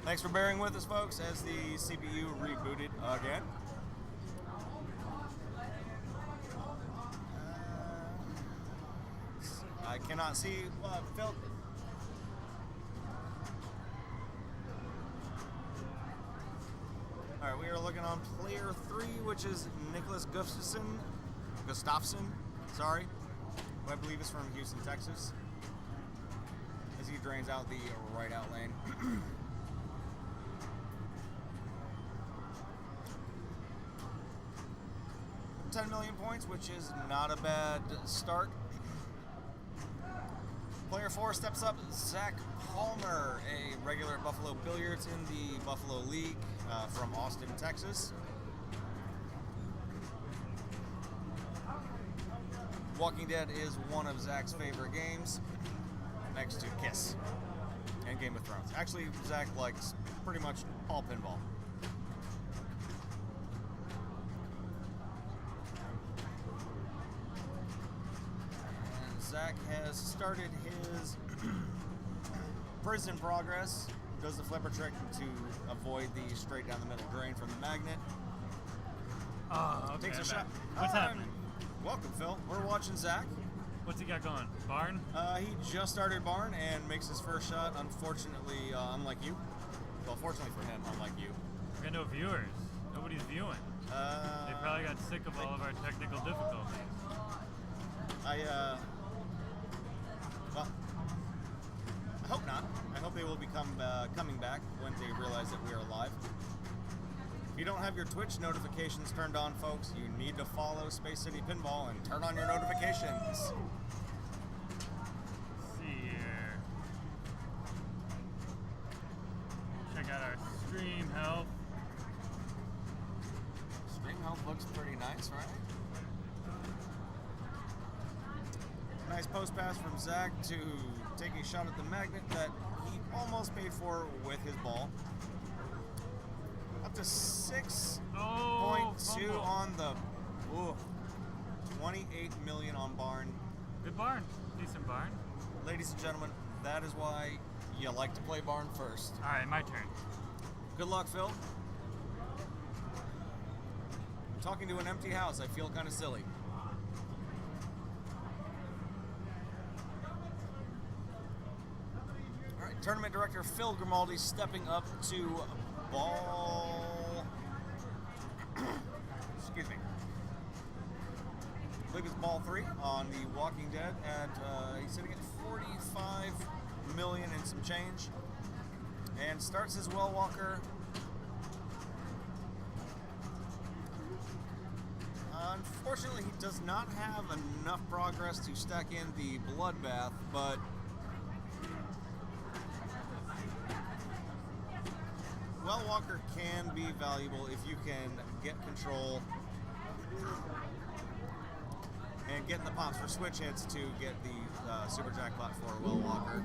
Thanks for bearing with us, folks, as the CPU rebooted again. I cannot see Phil. All right, we are looking on player 3, which is Nicholas Gustafson, sorry, who I believe is from Houston, Texas, as he drains out the right out lane. 10 million points, which is not a bad start. Player 4 steps up, Zach Palmer, a regular at Buffalo Billiards in the Buffalo League from Austin, Texas. Walking Dead is one of Zach's favorite games, next to Kiss and Game of Thrones. Actually, Zach likes pretty much all pinball. Zach has started his prison progress, does the flipper trick to avoid the straight down the middle drain from the magnet. Oh, okay. Takes a shot. What's happening? Welcome, Phil. We're watching Zach. What's he got going? Barn? He just started Barn and makes his first shot, unfortunately, unlike you. Well, fortunately for him, unlike you. We got no viewers. Nobody's viewing. They probably got sick of all of our technical difficulties. Well, I hope not. I hope they will become coming back when they realize that we are live. If you don't have your Twitch notifications turned on, folks, you need to follow Space City Pinball and turn on your notifications. Let's see here. Check out our stream health. Stream health looks pretty nice, right? Nice post pass from Zach to take a shot at the magnet that he almost paid for with his ball. Up to 6.2 on the 28 million on Barn. Good barn. Decent barn. Ladies and gentlemen, that is why you like to play Barn first. All right, my turn. Good luck, Phil. I'm talking to an empty house. I feel kind of silly. Tournament director Phil Grimaldi stepping up to ball. Excuse me. I believe it's ball 3 on the Walking Dead, and he's sitting at 45 million and some change. And starts his well walker. Unfortunately, he does not have enough progress to stack in the bloodbath, but well walker can be valuable if you can get control and get in the pops for switch hits to get the super jackpot for a well walker.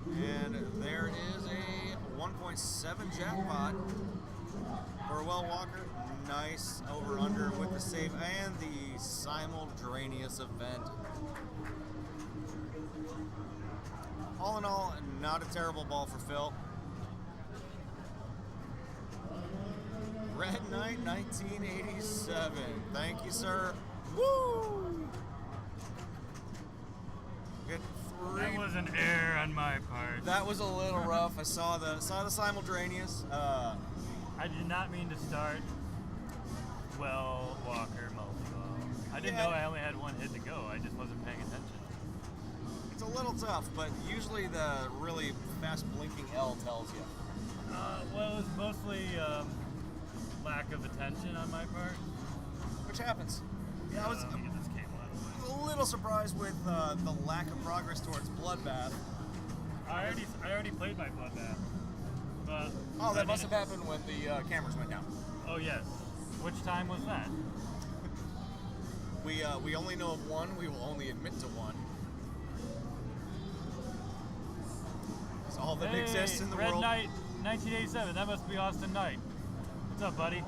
And there is a 1.7 jackpot for a well walker. Nice over under with the save and the simultaneous event. All in all, not a terrible ball for Phil. Red Knight 1987. Thank you, sir. Woo! Good 3. That was an error on my part. That was a little rough. I saw the simultaneous. I did not mean to start well walker multi-ball. I didn't know I only had one hit to go. I just wasn't paying attention. It's a little tough, but usually the really fast blinking L tells you. Well, it was mostly lack of attention on my part. Which happens. Yeah, I was Let me get this cable out of the way. a little surprised with the lack of progress towards Bloodbath. I already played my bloodbath. But That must have happened when the cameras went down. Oh yes. Which time was that? We only know of one. We will only admit to one. It's all that exists in the Red world. Knight 1987. That must be Austin Knight. What's up, buddy?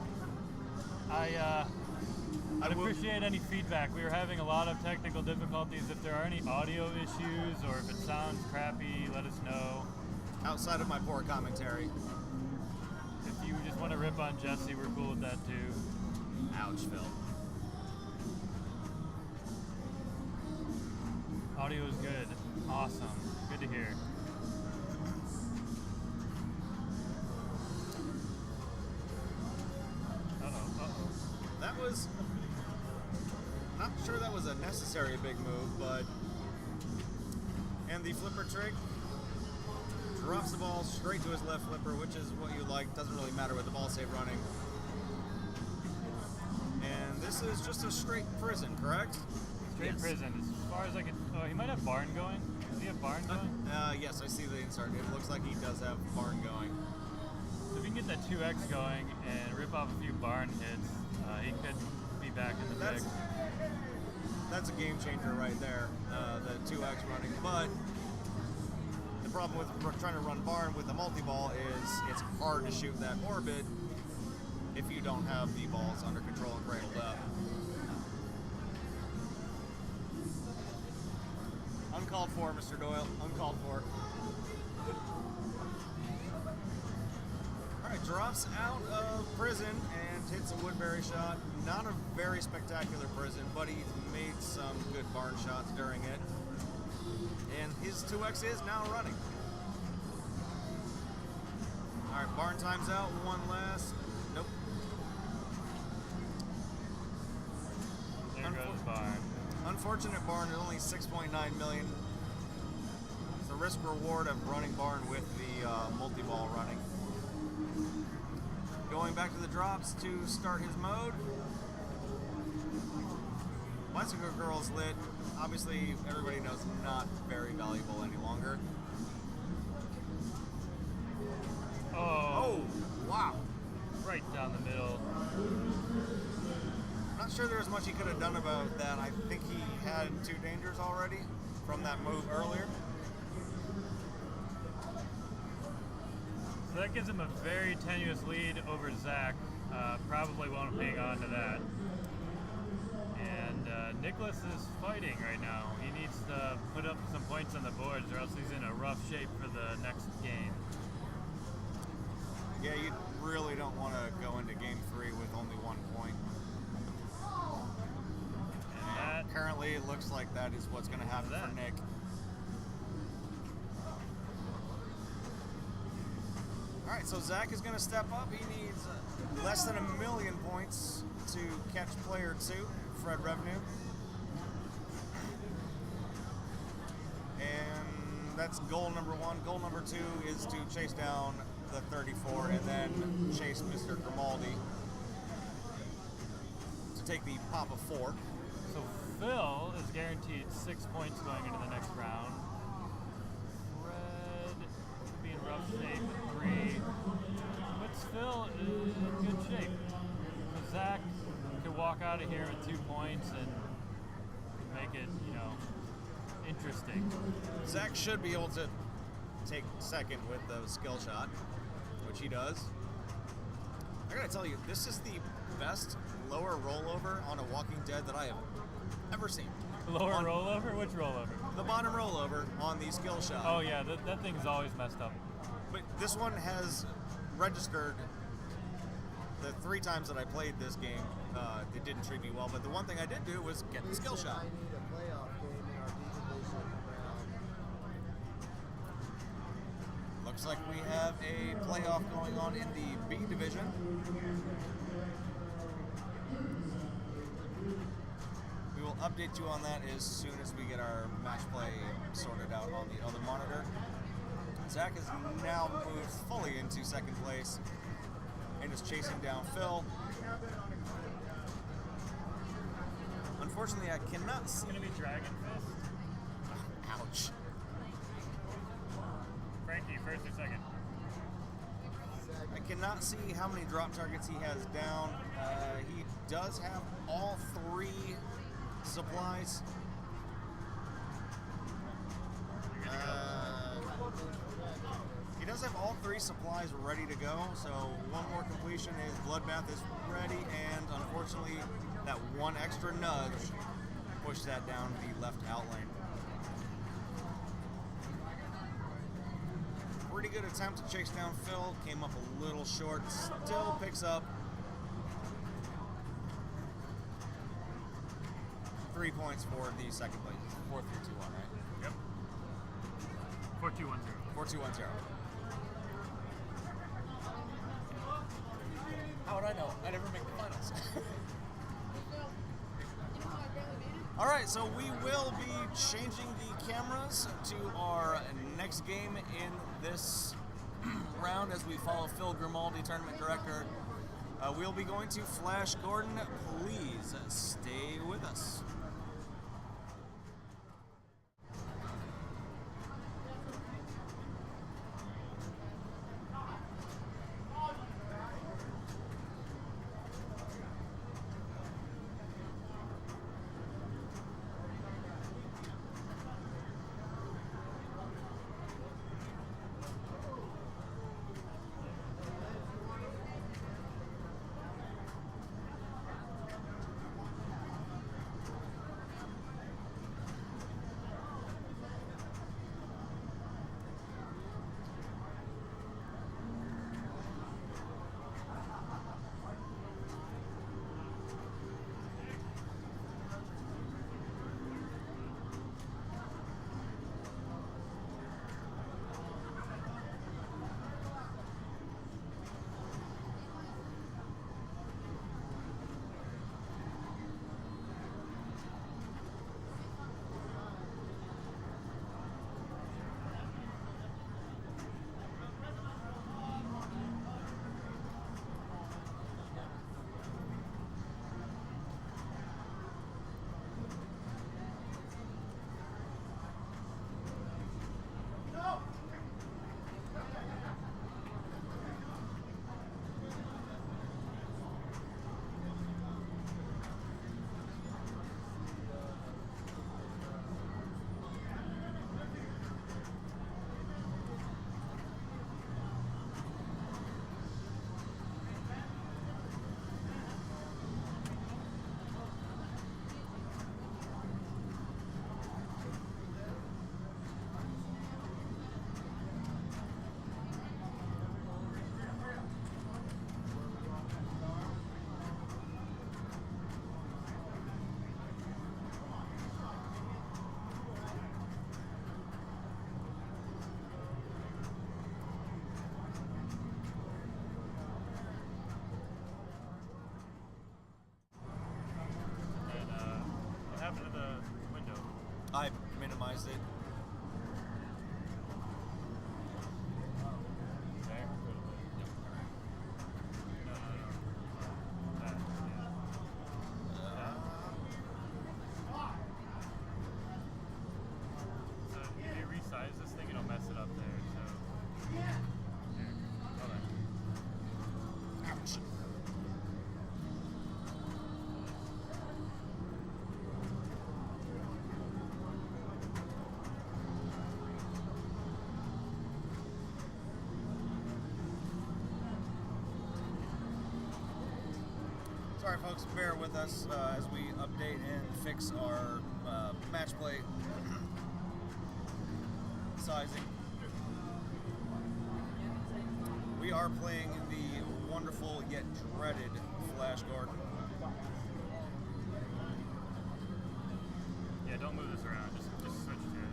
I'd appreciate any feedback. We were having a lot of technical difficulties. If there are any audio issues or if it sounds crappy, let us know. Outside of my poor commentary. If you just want to rip on Jesse, we're cool with that too. Ouch, Phil. Audio is good. Awesome. Good to hear. That was... Not sure that was a necessary big move, but... And the flipper trick drops the ball straight to his left flipper, which is what you like. Doesn't really matter with the ball save running. And this is just a straight prison, correct? Straight prison. As far as I can... Oh, he might have barn going. Does he have barn going? Yes, I see the insert. It looks like he does have barn going. So if he can get that 2X going and rip off a few barn hits, he could be back in the mix. That's a game changer right there, the 2X running. But the problem with trying to run barn with the multi-ball is it's hard to shoot that orbit if you don't have the balls under control and cradled up. Uncalled for, Mr. Doyle. Uncalled for. Alright, drops out of prison and hits a Woodbury shot. Not a very spectacular prison, but he's made some good barn shots during it. And his 2X is now running. Alright, barn time's out. One last. Nope. There goes barn. Unfortunate barn is only 6.9 million. It's the risk reward of running barn with the multi-ball running. Going back to the drops to start his mode. Bicycle Girl's lit. Obviously, everybody knows not very valuable any longer. Oh, wow. Right down the middle. Not sure there was much he could have done about that. I think he had 2 dangers already from that move earlier. So that gives him a very tenuous lead over Zach. Probably won't hang on to that. And Nicholas is fighting right now. He needs to put up some points on the boards or else he's in a rough shape for the next game. Yeah, you really don't want to go into game 3 with only 1 point. And currently, it looks like that is what's going to happen for Nick. Alright, so Zach is going to step up. He needs less than 1 million points to catch player 2, Fred Revenue. And that's goal number 1. Goal number 2 is to chase down the 34 and then chase Mr. Grimaldi to take the pop of 4. So Phil is guaranteed 6 points going into the next round. Fred could be in rough shape at 3. But Phil is in good shape. So Zach could walk out of here with 2 points and make it, interesting. Zach should be able to take second with the skill shot, which he does. I gotta tell you, this is the best lower rollover on a Walking Dead that I have ever seen. Lower rollover? Which rollover? The bottom rollover on the skill shot. Oh yeah, that thing's always messed up. But this one has registered the 3 times that I played this game. It didn't treat me well, but the one thing I did do was get the skill shot. Looks like we have a playoff going on in the B division. We will update you on that as soon as we get our match play sorted out on the other monitor. Zach has now moved fully into second place and is chasing down Phil. Unfortunately, I cannot see. It's gonna be Dragon Fist. Ouch. Frankie, first or second? I cannot see how many drop targets he has down. He does have all 3 supplies. He does have all 3 supplies ready to go, so one more completion. His Bloodbath is ready, and unfortunately, that one extra nudge, push that down the left out lane. Pretty good attempt to chase down Phil. Came up a little short. Still picks up 3 points for the second place. 4-3-2-1, right? Yep. 4-2-1-0. 4-2-1-0. How would I know? I never make the finals. All right, so we will be changing the cameras to our next game in this round as we follow Phil Grimaldi, tournament director. We'll be going to Flash Gordon. Please stay with us. I minimized it. There? No. That, So if you resize this thing, it'll mess it up there. So here. Hold on. Ouch. Sorry, folks, bear with us as we update and fix our match play sizing. We are playing the wonderful yet dreaded Flash Gordon. Yeah, don't move this around. Just switch to it.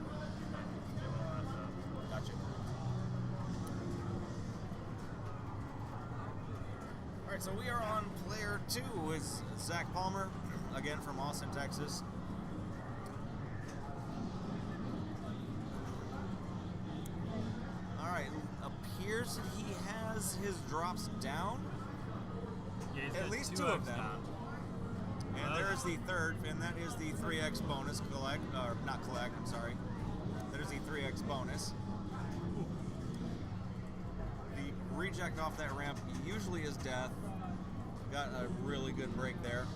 Gotcha. All right, so we are on player 2 with Zach Palmer, again from Austin, Texas. All right, appears that he has his drops down. Yeah, he's At got least 2 two of X them. down. And there is the third, and that is the 3x bonus collect, or not collect, I'm sorry. That is the 3x bonus. The reject off that ramp usually is death. Got a really good break there.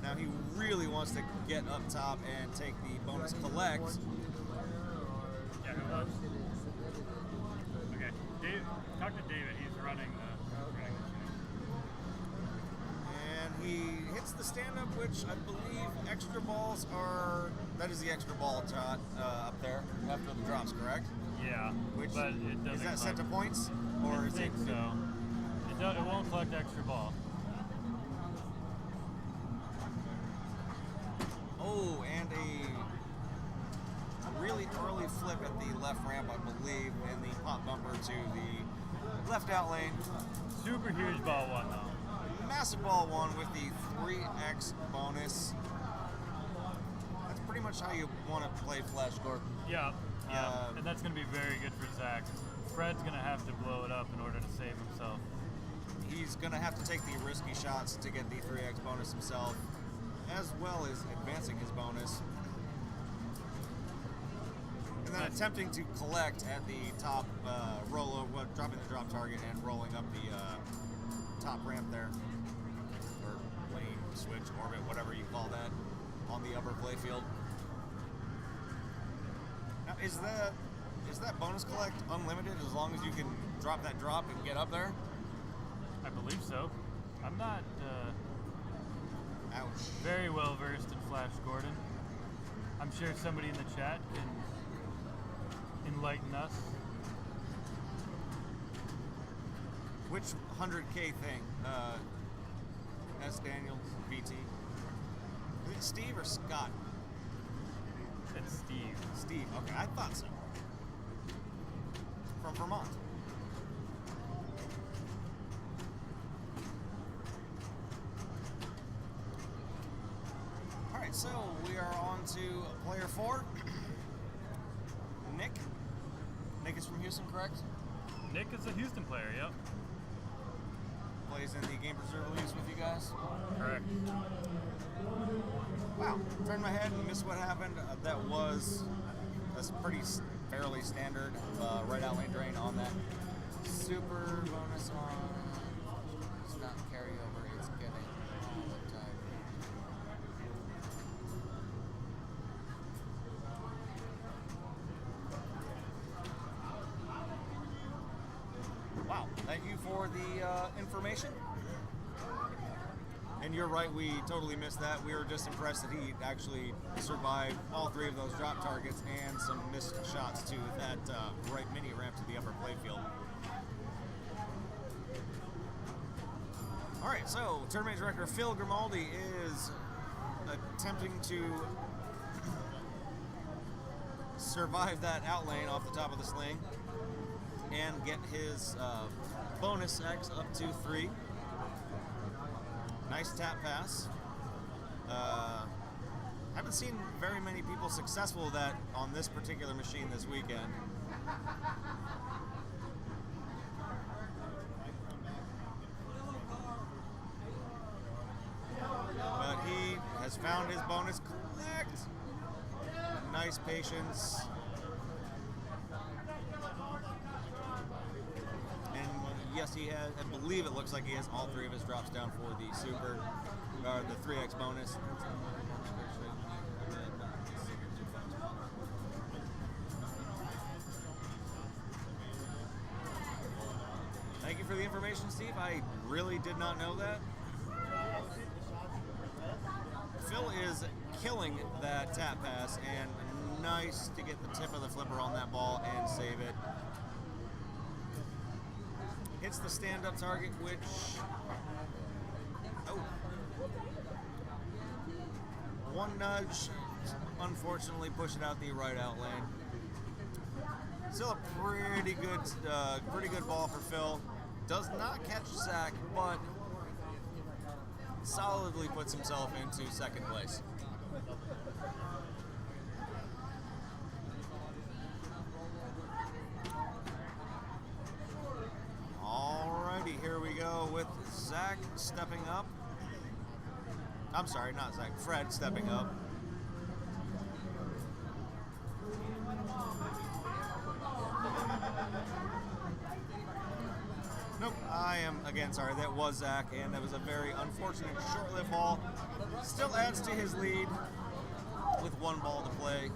Now he really wants to get up top and take the bonus collect. Yeah, who wants? Okay, Dave, talk to David. He's running the He hits the stand-up, which I believe extra balls are... That is the extra ball shot up there after the drops, correct? Yeah, Which, but it doesn't. is that set to points? Or I is think it... so. It won't collect extra ball. Oh, and a really early flip at the left ramp, I believe, and the pop bumper to the left out lane. Super huge ball one, though. Massive ball one with the 3x bonus. That's pretty much how you want to play Flash Score. Yeah, and that's going to be very good for Zach. Fred's going to have to blow it up in order to save himself. He's going to have to take the risky shots to get the 3x bonus himself, as well as advancing his bonus. And then attempting to collect at the top dropping the drop target and rolling up the top ramp there. Or lane, switch, orbit, whatever you call that, on the upper playfield. Now, is that bonus collect unlimited as long as you can drop that drop and get up there? I believe so. I'm not Ouch. very well versed in Flash Gordon. I'm sure somebody in the chat can enlighten us. Which 100K thing? S. Daniels, VT. Is it Steve or Scott? It's Steve. Steve, okay, I thought so. From Vermont. Alright, so we are on to player 4. Nick. Nick is from Houston, correct? Nick is a Houston player, yep. Plays in the Game Preserve Leagues with you guys. Correct. Wow, turned my head and missed what happened. That was fairly standard right out lane drain on that. Super bonus on. It's not carryover, it's getting all the time. Wow, thank you for the information. And you're right, we totally missed that. We were just impressed that he actually survived all 3 of those drop targets and some missed shots to that right mini ramp to the upper playfield. All right, so tournament director Phil Grimaldi is attempting to survive that out lane off the top of the sling and get his bonus X up to 3. Nice tap pass. Haven't seen very many people successful with that on this particular machine this weekend. But he has found his bonus collect. Nice patience. Yes, he has. I believe it looks like he has all 3 of his drops down for the super, or the 3x bonus. Thank you for the information, Steve. I really did not know that. Phil is killing that tap pass, and nice to get the tip of the flipper on that ball and save it. Hits the stand-up target, which... Oh. One nudge, unfortunately push it out the right out lane. Still a pretty good ball for Phil. Does not catch Zach, but solidly puts himself into second place. Alrighty, here we go with Zach stepping up. I'm sorry, not Zach, Fred stepping up. Nope, I am again sorry, that was Zach, and that was a very unfortunate short-lived ball. Still adds to his lead with 1 ball to play.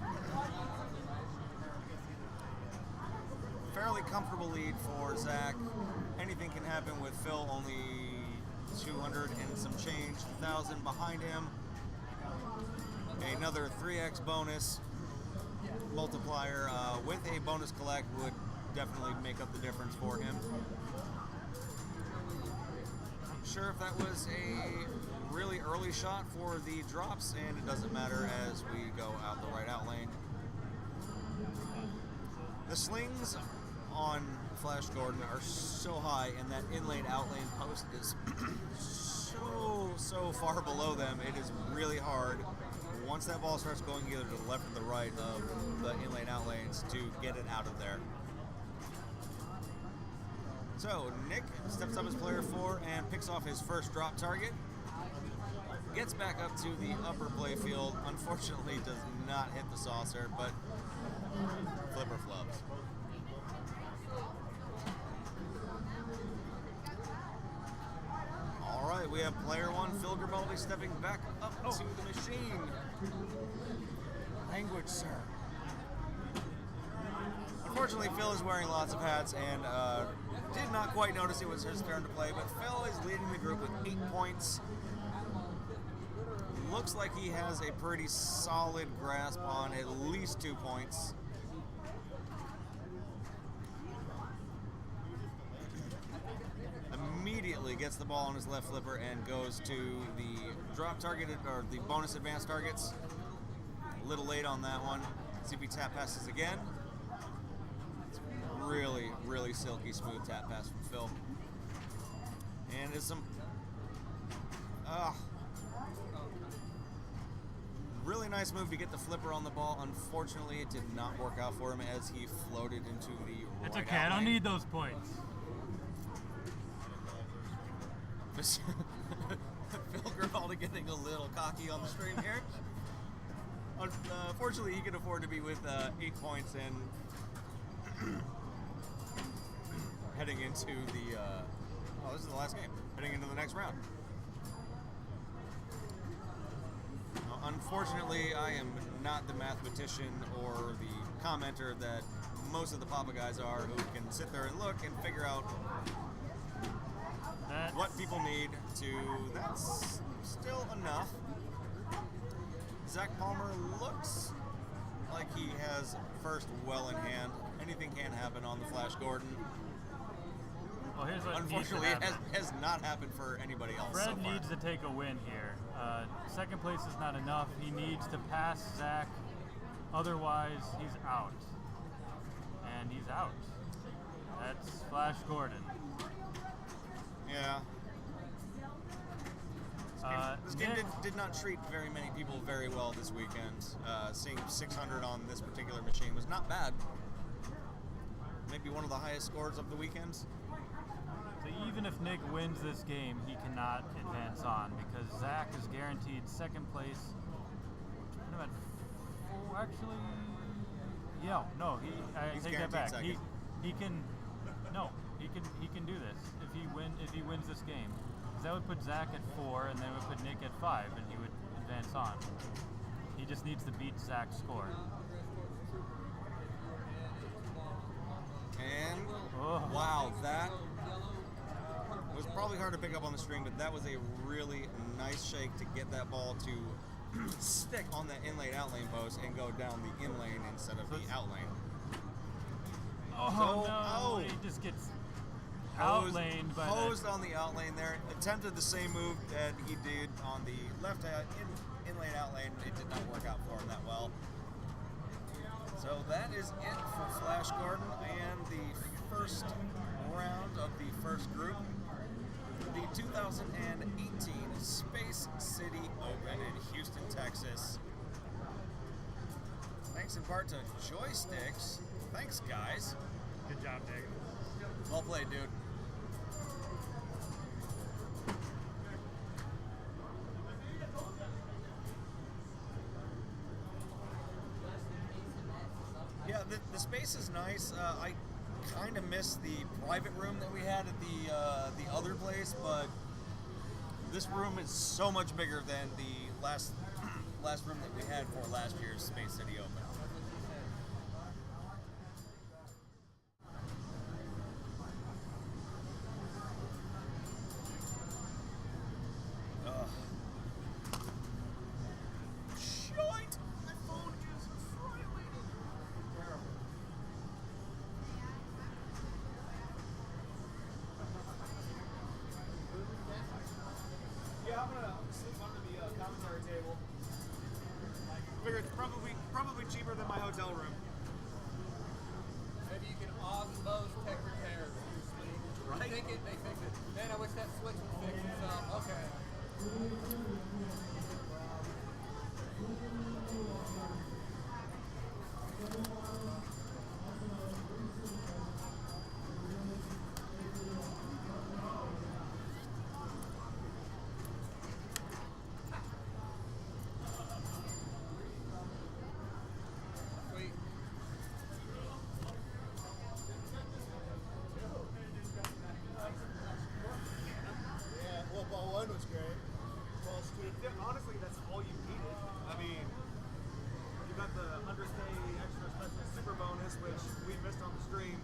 Fairly comfortable lead for Zach. Anything can happen with Phil only 200 and some change, 1,000 behind him. Another 3x bonus multiplier with a bonus collect would definitely make up the difference for him. Not sure if that was a really early shot for the drops, and it doesn't matter as we go out the right out lane. The slings on Flash Gordon are so high, and that in-lane out-lane post is so far below them. It is really hard once that ball starts going either to the left or the right of the in-lane out-lanes to get it out of there. So Nick steps up as player 4 and picks off his first drop target. Gets back up to the upper playfield. Unfortunately, does not hit the saucer, but flipper flubs. All right, we have player 1, Phil Grimaldi, stepping back up to the machine. Language, sir. Unfortunately, Phil is wearing lots of hats and did not quite notice it was his turn to play, but Phil is leading the group with 8 points. Looks like he has a pretty solid grasp on at least 2 points. Immediately gets the ball on his left flipper and goes to the drop target, or the bonus advanced targets. A little late on that one. See if he tap passes again. It's really silky smooth tap pass from Phil. And it's some really nice move to get the flipper on the ball. Unfortunately, it did not work out for him as he floated into the It's right okay, I out don't lane. need those points. Phil Grimaldi getting a little cocky on the stream here. Fortunately, he can afford to be with 8 points and heading into the. This is the last game. Heading into the next round. Now, unfortunately, I am not the mathematician or the commenter that most of the Papa guys are, who can sit there and look and figure out what people need to. That's still enough. Zach Palmer looks like he has first well in hand. Anything can happen on the Flash Gordon. Well, here's what Unfortunately, needs to it happen. has not happened for anybody else. Fred so far. needs to take a win here. Second place is not enough. He needs to pass Zach. Otherwise, he's out. And he's out. That's Flash Gordon. Yeah. This game did not treat very many people very well this weekend. Seeing 600 on this particular machine was not bad. Maybe one of the highest scores of the weekends. So even if Nick wins this game, he cannot advance on because Zach is guaranteed second place. Actually, yeah, no, I take that back. Second. He can do this if he wins this game. 'Cause that would put Zach at 4, and then would put Nick at 5, and he would advance on. He just needs to beat Zach's score. And wow, that was probably hard to pick up on the string, but that was a really nice shake to get that ball to stick on that in-lane out-lane post and go down the in-lane instead of the out-lane. He just gets outlaned by posed on the out-lane there. Attempted the same move that he did on the left in-lane out-lane. It did not work out for him that well. So that is it for Flash Gordon and the first round of the first group. The 2018 Space City Open in Houston, Texas. Thanks in part to Joysticks. Thanks, guys. Good job, Jake. Well played, dude. Yeah, the space is nice. I kind of miss the private room that we had at the other place, but this room is so much bigger than the last room that we had for last year's Space City Open. I'm gonna sleep under the commentary table. Figure it's probably cheaper than my hotel room. Maybe you can osmose tech repairs in your sleep. Right? They fix it. Man, I wish that switch would fix itself. Okay. Sweet. Yeah, well, ball one was great. Ball two. Honestly, that's all you needed. I mean, you got the 100K extra special super bonus, which we missed on the stream.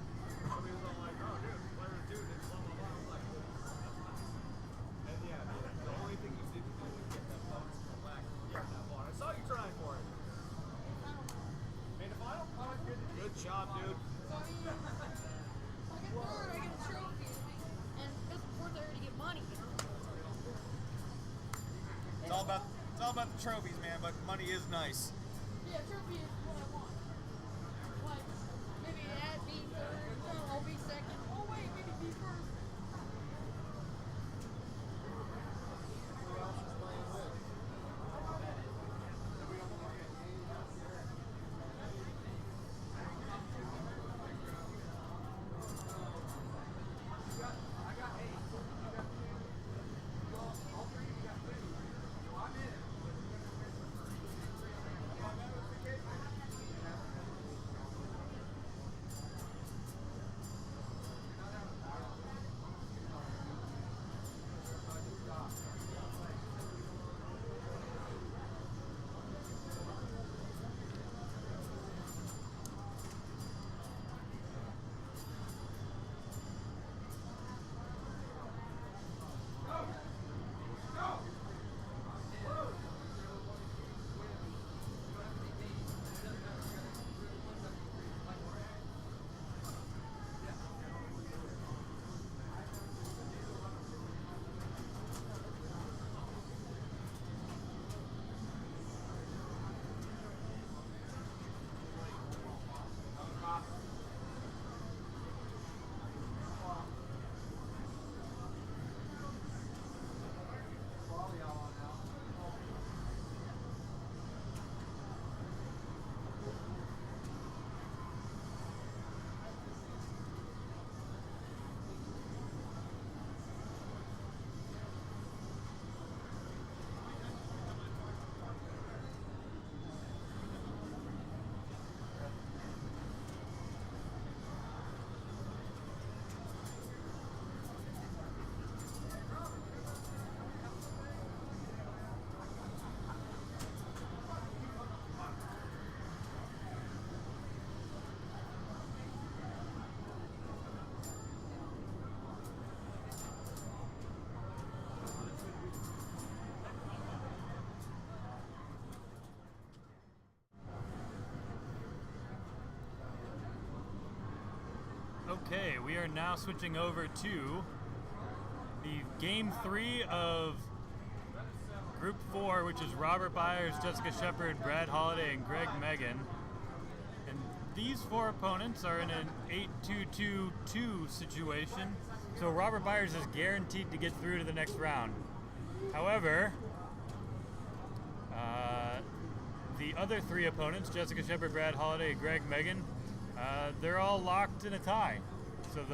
Somebody was all like, oh, dude, player two did blah, blah, blah. I was like, that's nice. And yeah, the only thing you need to do is get that bonus to come back and get that ball. I saw you trying for it. Made the final? Good job, dude. So I mean, like at third, I get a trophy, and just before third, you get money, you know? It's all about the trophies, man, but money is nice. Yeah, trophy is what I want. Like, maybe add be third, I'll be second. Oh, wait, maybe be first. Who else is playing with? Okay, we are now switching over to the game 3 of Group 4, which is Robert Byers, Jessica Shepard, Brad Holliday, and Greg Megan. And these 4 opponents are in an 8-2-2-2 situation, so Robert Byers is guaranteed to get through to the next round. However, the other 3 opponents, Jessica Shepard, Brad Holliday, and Greg Megan, they're all locked in a tie. So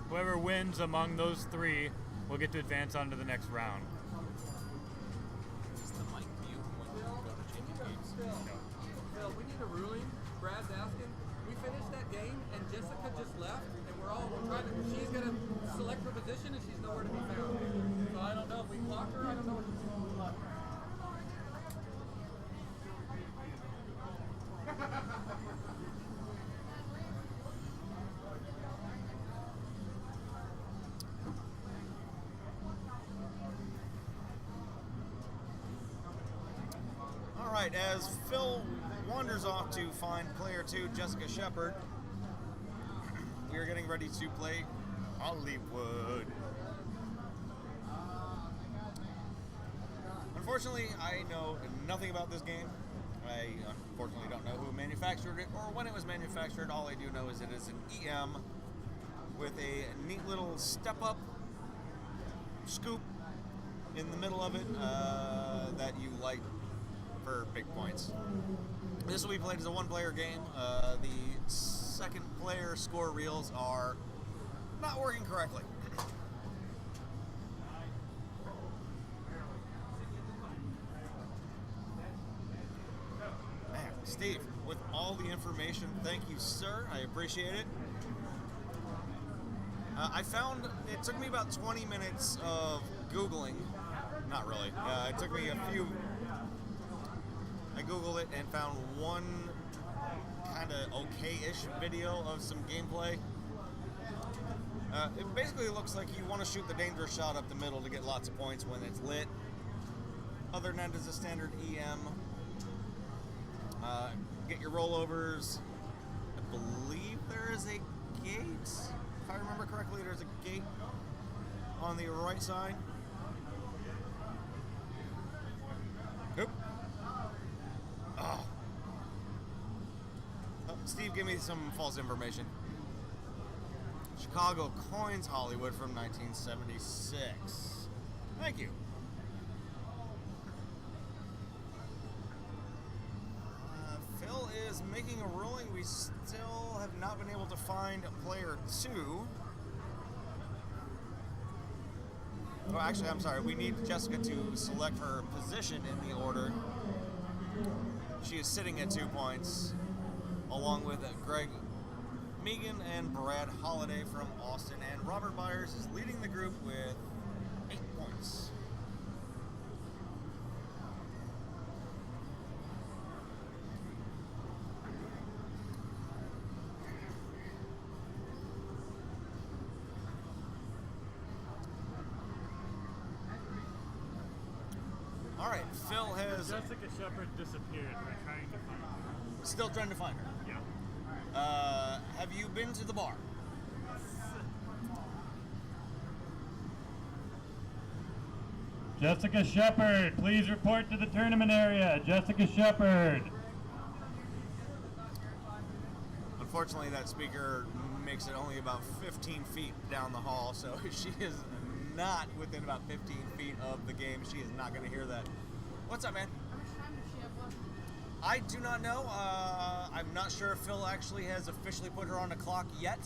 whoever wins among those 3 will get to advance on to the next round. Is the mic mute when you go to changing games? Phil, we need a ruling. Brad's asking. We finished that game, and Jessica just left, and we're trying to. She's gonna select her position, and she's nowhere to be found. So I don't know if we clock her. I don't know what to do. All right, as Phil wanders off to find player 2, Jessica Shepard, we are getting ready to play Hollywood. Unfortunately, I know nothing about this game. I unfortunately don't know who manufactured it or when it was manufactured. All I do know is it is an EM with a neat little step-up scoop in the middle of it that you light for big points. This will be played as a one-player game. The second player score reels are not working correctly. Man, Steve, with all the information, thank you, sir. I appreciate it. I found it took me about 20 minutes of Googling. Not really. It took me a few. I Googled it and found one kind of okay-ish video of some gameplay. It basically looks like you want to shoot the dangerous shot up the middle to get lots of points when it's lit. Other than that is a standard EM. Get your rollovers. I believe there is a gate. If I remember correctly, there's a gate on the right side. Oop. Oh. Steve, give me some false information. Chicago coins Hollywood from 1976. Thank you. Phil is making a ruling. We still have not been able to find player 2. Oh, actually, I'm sorry. We need Jessica to select her position in the order. She is sitting at 2 points, along with Greg Megan and Brad Holliday from Austin. And Robert Byers is leading the group with 8 points. All right, Phil has Jessica Shepard disappeared. We're trying to find her. still trying to find her. Yeah. Have you been to the bar? Jessica Shepard, please report to the tournament area. Jessica Shepard. Unfortunately, that speaker makes it only about 15 feet down the hall, so she is not within about 15 feet of the game. She is not going to hear that. What's up, man? How much time does she have left? I do not know. I'm not sure if Phil actually has officially put her on the clock yet.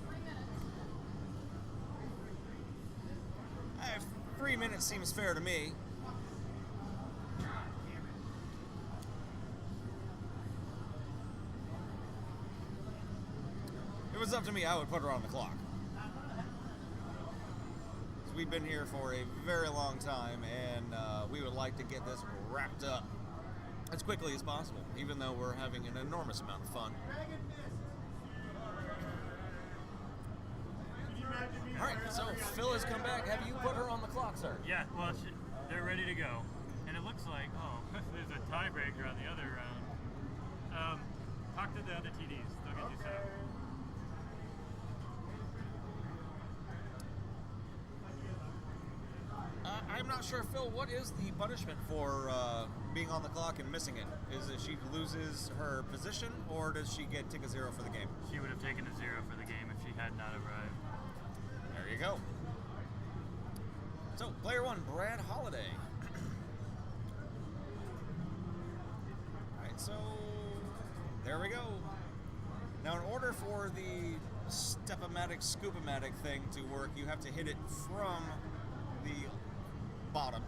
3 minutes. 3 minutes seems fair to me. If it was up to me, I would put her on the clock. 'Cause we've been here for a very long time, and we would like to get this wrapped up as quickly as possible, even though we're having an enormous amount of fun. All right, so Phil has come back. Have you put her on the clock, sir? Yeah, well, they're ready to go. And it looks like, there's a tiebreaker on the other round. Talk to the other TDs. They'll get you set up. I'm not sure, Phil, what is the punishment for being on the clock and missing it? Is it she loses her position, or does she take a 0 for the game? She would have taken a 0 for the game if she had not arrived. There you go. So, player 1, Brad Holliday. Alright, so there we go. Now, in order for the step-o-matic, scoop-o-matic thing to work, you have to hit it from the bottom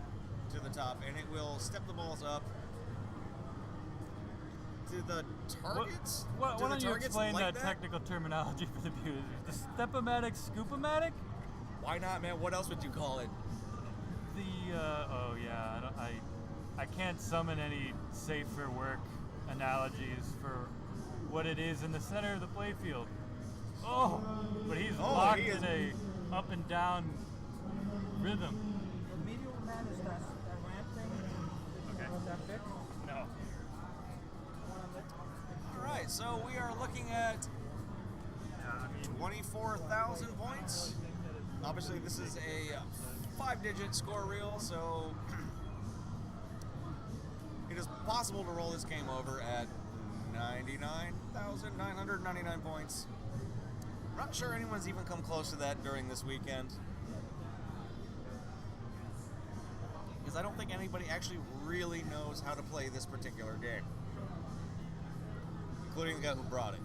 to the top, and it will step the balls up to the targets. Why Do the don't you targets explain like that technical terminology for the viewers? The step-o-matic, scoop-o-matic? Why not, man? What else would you call it? I can't summon any safe for work analogies for what it is in the center of the playfield. Oh, but he's locked in a up and down rhythm. The medial man is that ramp thing? Okay. Was that fixed? No. All right, so we are looking at 24,000 points. Obviously, this is a 5-digit score reel, so it is possible to roll this game over at 99,999 points. I'm not sure anyone's even come close to that during this weekend, because I don't think anybody actually really knows how to play this particular game, including the guy who brought it.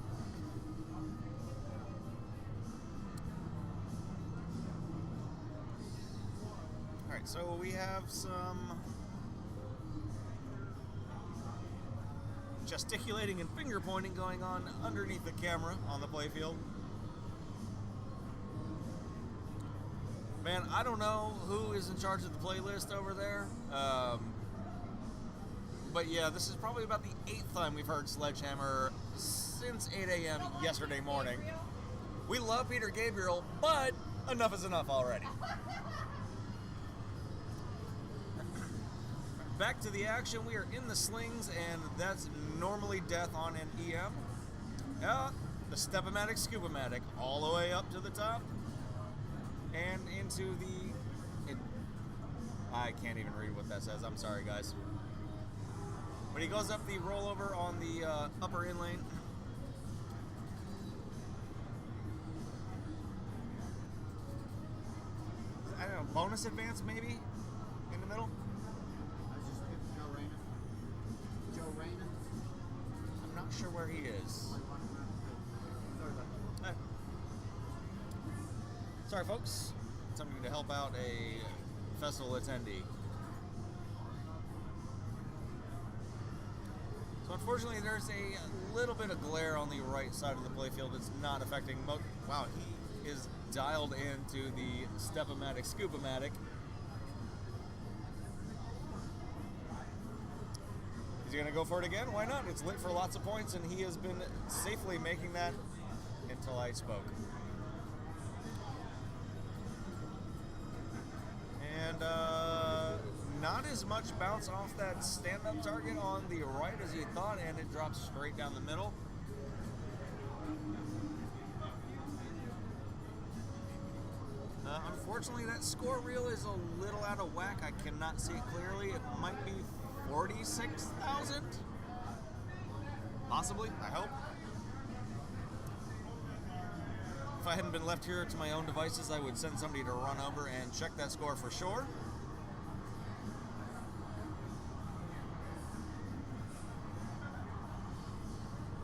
Alright, so we have some gesticulating and finger pointing going on underneath the camera on the playfield. Man, I don't know who is in charge of the playlist over there. But yeah, this is probably about the 8th time we've heard Sledgehammer since 8 a.m. yesterday morning. We love Peter Gabriel, but enough is enough already. Back to the action. We are in the slings, and that's normally death on an EM. The Step-O-Matic, Scoop-O-Matic, all the way up to the top. And into the... I can't even read what that says. I'm sorry, guys. But he goes up the rollover on the upper in lane. I don't know, bonus advance maybe? In the middle? I was just picking Joe Rayner. I'm not sure where he is. Sorry about that. Sorry, folks. Something to help out a festival attendee. So unfortunately, there's a little bit of glare on the right side of the playfield. It's not affecting wow, he is dialed into the Step-O-Matic, Scoop-O-Matic. Is he going to go for it again? Why not? It's lit for lots of points, and he has been safely making that until I spoke. And not as much bounce off that stand-up target on the right as he thought, and it drops straight down the middle. Unfortunately, that score reel is a little out of whack. I cannot see it clearly. It might be 46,000? Possibly, I hope. If I hadn't been left here to my own devices, I would send somebody to run over and check that score for sure.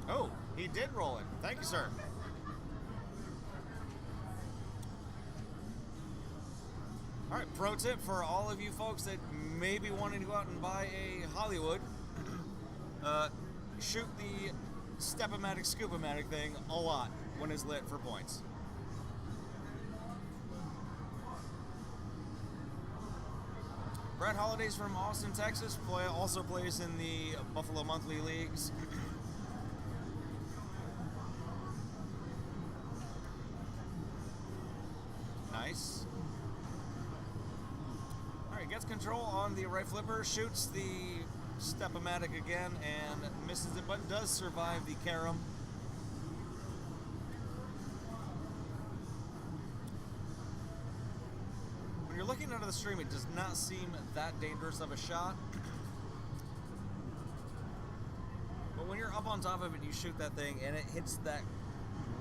Oh, he did roll it. Thank you, sir. All right, pro tip for all of you folks that may be wanting to go out and buy a Hollywood, shoot the Step-O-Matic, Scoop-O-Matic thing a lot when it's lit for points. Brad Holliday's from Austin, Texas, also plays in the Buffalo Monthly Leagues. Nice. Alright, gets control on the right flipper, shoots the Step-O-Matic again and misses it, but does survive the carom. When you're looking under the stream, it does not seem that dangerous of a shot. But when you're up on top of it, you shoot that thing and it hits that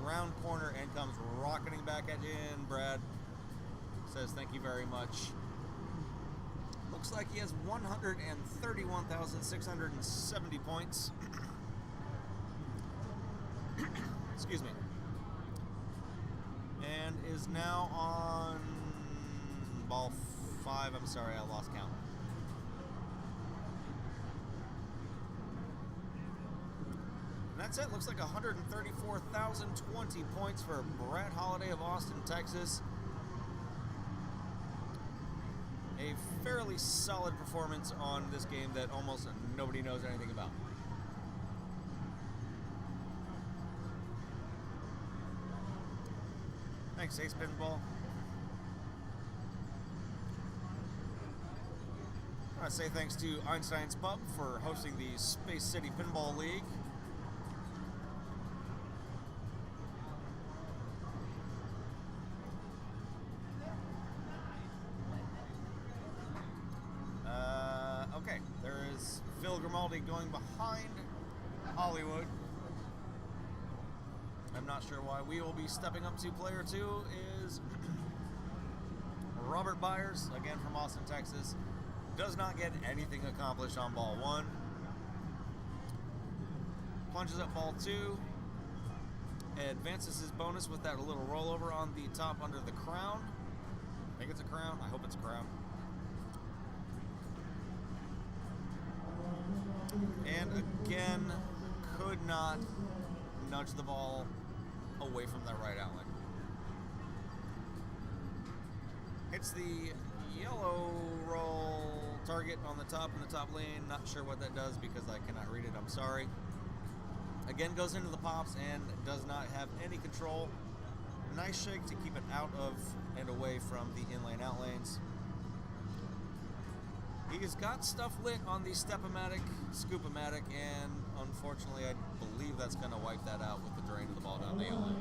round corner and comes rocketing back at you, and Brad says thank you very much. Looks like he has 131,670 points. Excuse me. And is now on ball 5. I'm sorry, I lost count. And that's it. Looks like 134,020 points for Brad Holliday of Austin, Texas. A fairly solid performance on this game that almost nobody knows anything about. Thanks, Ace Pinball. I want to say thanks to Einstein's Pub for hosting the Space City Pinball League. penalty going behind Hollywood. I'm not sure why. We will be stepping up to player 2 is Robert Byers, again from Austin, Texas. Does not get anything accomplished on ball 1. Punches up ball 2. Advances his bonus with that little rollover on the top under the crown. I think it's a crown. I hope it's a crown. And again, could not nudge the ball away from that right outlet. Hits the yellow roll target on the top in the top lane. Not sure what that does because I cannot read it. I'm sorry. Again, goes into the pops and does not have any control. Nice shake to keep it out of and away from the in-lane out lanes. He's got stuff lit on the step-o-matic, scoop-o-matic, and unfortunately I believe that's going to wipe that out with the drain of the ball down the yellow.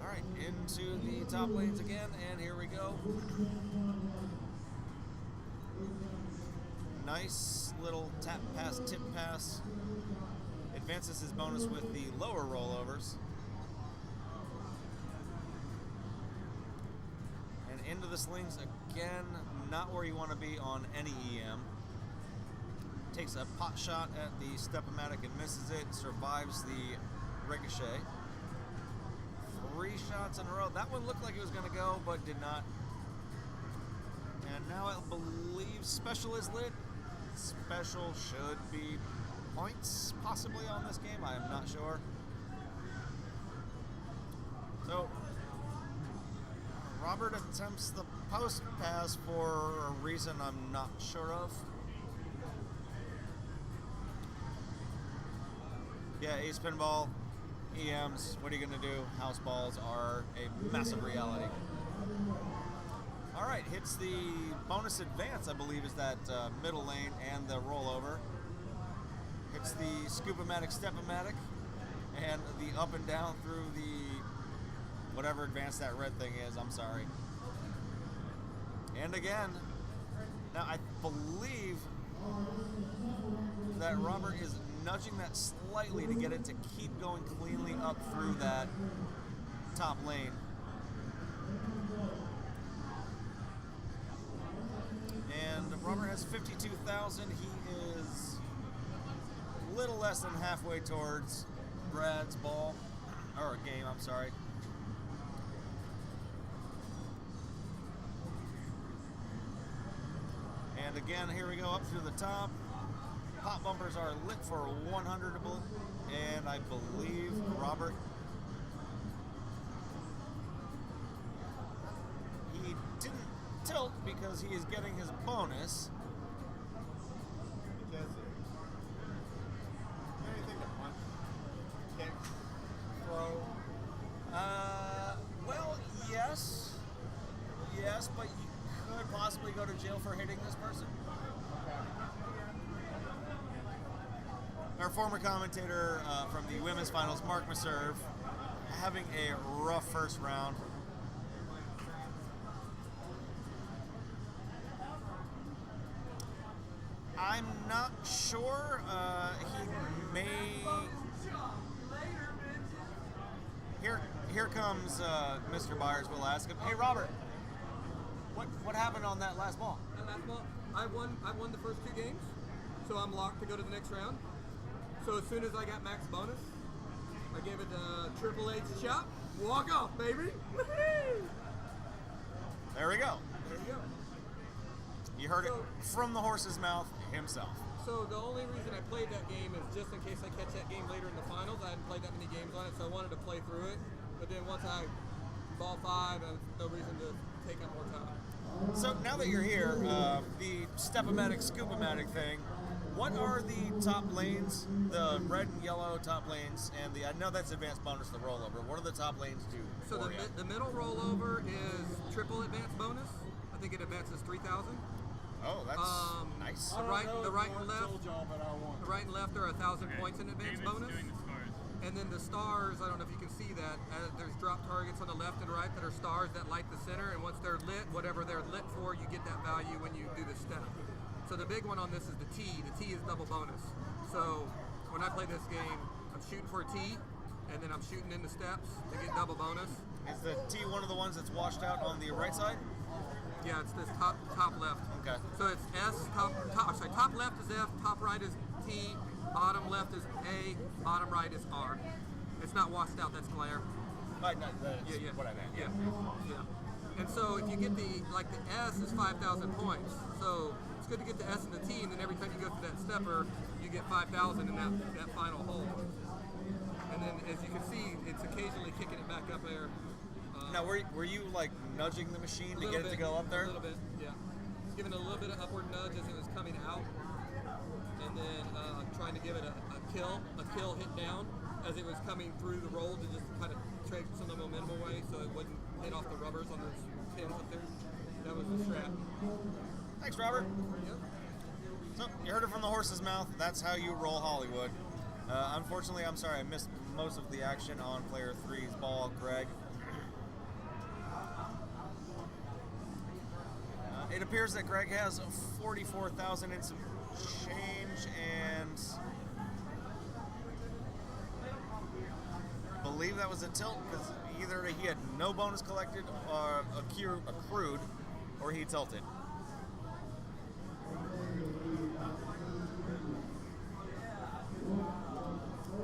Alright, into the top lanes again, and here we go. Nice little tap pass, tip pass. Advances his bonus with the lower rollovers. And into the slings again, not where you want to be on any EM. Takes a pot shot at the step-o-matic and misses it, survives the ricochet. 3 shots in a row. That one looked like it was going to go, but did not. And now I believe special is lit. Special should be points, possibly, on this game. I am not sure. So, Robert attempts the post pass for a reason I'm not sure of. Yeah, ace pinball, EMs, what are you going to do? House balls are a massive reality. All right, hits the bonus advance, I believe, is that middle lane and the rollover. Hits the scoop-o-matic, step-o-matic, and the up and down through the whatever advance that red thing is, I'm sorry. And again, now I believe that Robert is nudging that slightly to get it to keep going cleanly up through that top lane. And Robert has 52,000. He is a little less than halfway towards Brad's ball, or game, I'm sorry. And again, here we go up through the top. Pop bumpers are lit for 100, and I believe Robert, he didn't tilt because he is getting his bonus. He does it. Anything to punch, kick, throw. Well, yes, but you could possibly go to jail for hitting this person. Our former commentator from the women's finals, Mark Maserve, having a rough first round. I'm not sure. He may. Here comes Mr. Byers. We'll ask him. Hey, Robert, what happened on that last ball? That last ball, I won the first 2 games, so I'm locked to go to the next round. So as soon as I got max bonus, I gave it a Triple H chop. Walk off, baby. Woo-hoo! There we go. There you go. You heard it from the horse's mouth himself. So the only reason I played that game is just in case I catch that game later in the finals. I hadn't played that many games on it, so I wanted to play through it. But then once I ball 5, there's no reason to take up more time. So now that you're here, the step-o-matic, scoop-o-matic thing, what are the top lanes, the red and yellow top lanes, and I know that's advanced bonus, the rollover. What do the top lanes do? So the middle rollover is triple advanced bonus. I think it advances 3,000. Oh, that's nice. The right and left. Told y'all, but I won. The right and left are 1,000 points in advanced bonus. And then the stars, I don't know if you can see that, there's drop targets on the left and right that are stars that light the center, and once they're lit, whatever they're lit for, you get that value when you do the step. So the big one on this is the T. The T is double bonus. So when I play this game, I'm shooting for a T, and then I'm shooting in the steps to get double bonus. Is the T one of the ones that's washed out on the right side? Yeah, it's this top left. Okay. So it's S, top left is F, top right is T, bottom left is A, bottom right is R. It's not washed out, that's glare. Right, no, that's Yeah. what I meant. Yeah. And so if you get the S is 5,000 points. So it's good to get the S and the T, and then every time you go through that stepper, you get 5,000 in that final hole. And then as you can see, it's occasionally kicking it back up there. Now, were you like nudging the machine to get it to go up there? A little bit, yeah. Giving it a little bit of upward nudge as it was coming out, and then trying to give it a kill hit down as it was coming through the roll to just kind of take some of the momentum away so it wouldn't hit off the rubbers on those pins up there. That was the strat. Thanks, Robert. Yep. So, you heard it from the horse's mouth. That's how you roll Hollywood. Unfortunately, I'm sorry, I missed most of the action on player 3's ball, Greg. It appears that Greg has 44,000 and some change, and I believe that was a tilt, because either he had no bonus collected or accrued, or he tilted.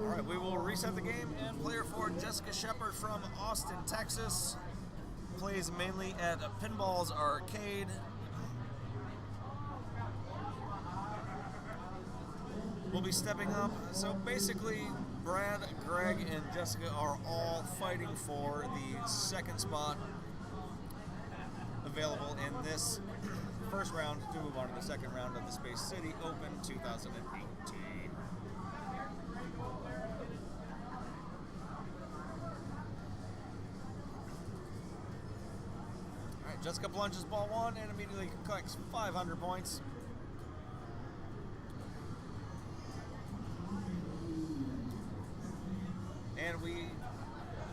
Alright, we will reset the game, and player 4, Jessica Shepard from Austin, Texas, plays mainly at Pinball's Arcade. We'll be stepping up. So basically, Brad, Greg, and Jessica are all fighting for the second spot available in this first round to move on to the second round of the Space City Open 2018. Alright, Jessica plunges ball 1 and immediately collects 500 points. And we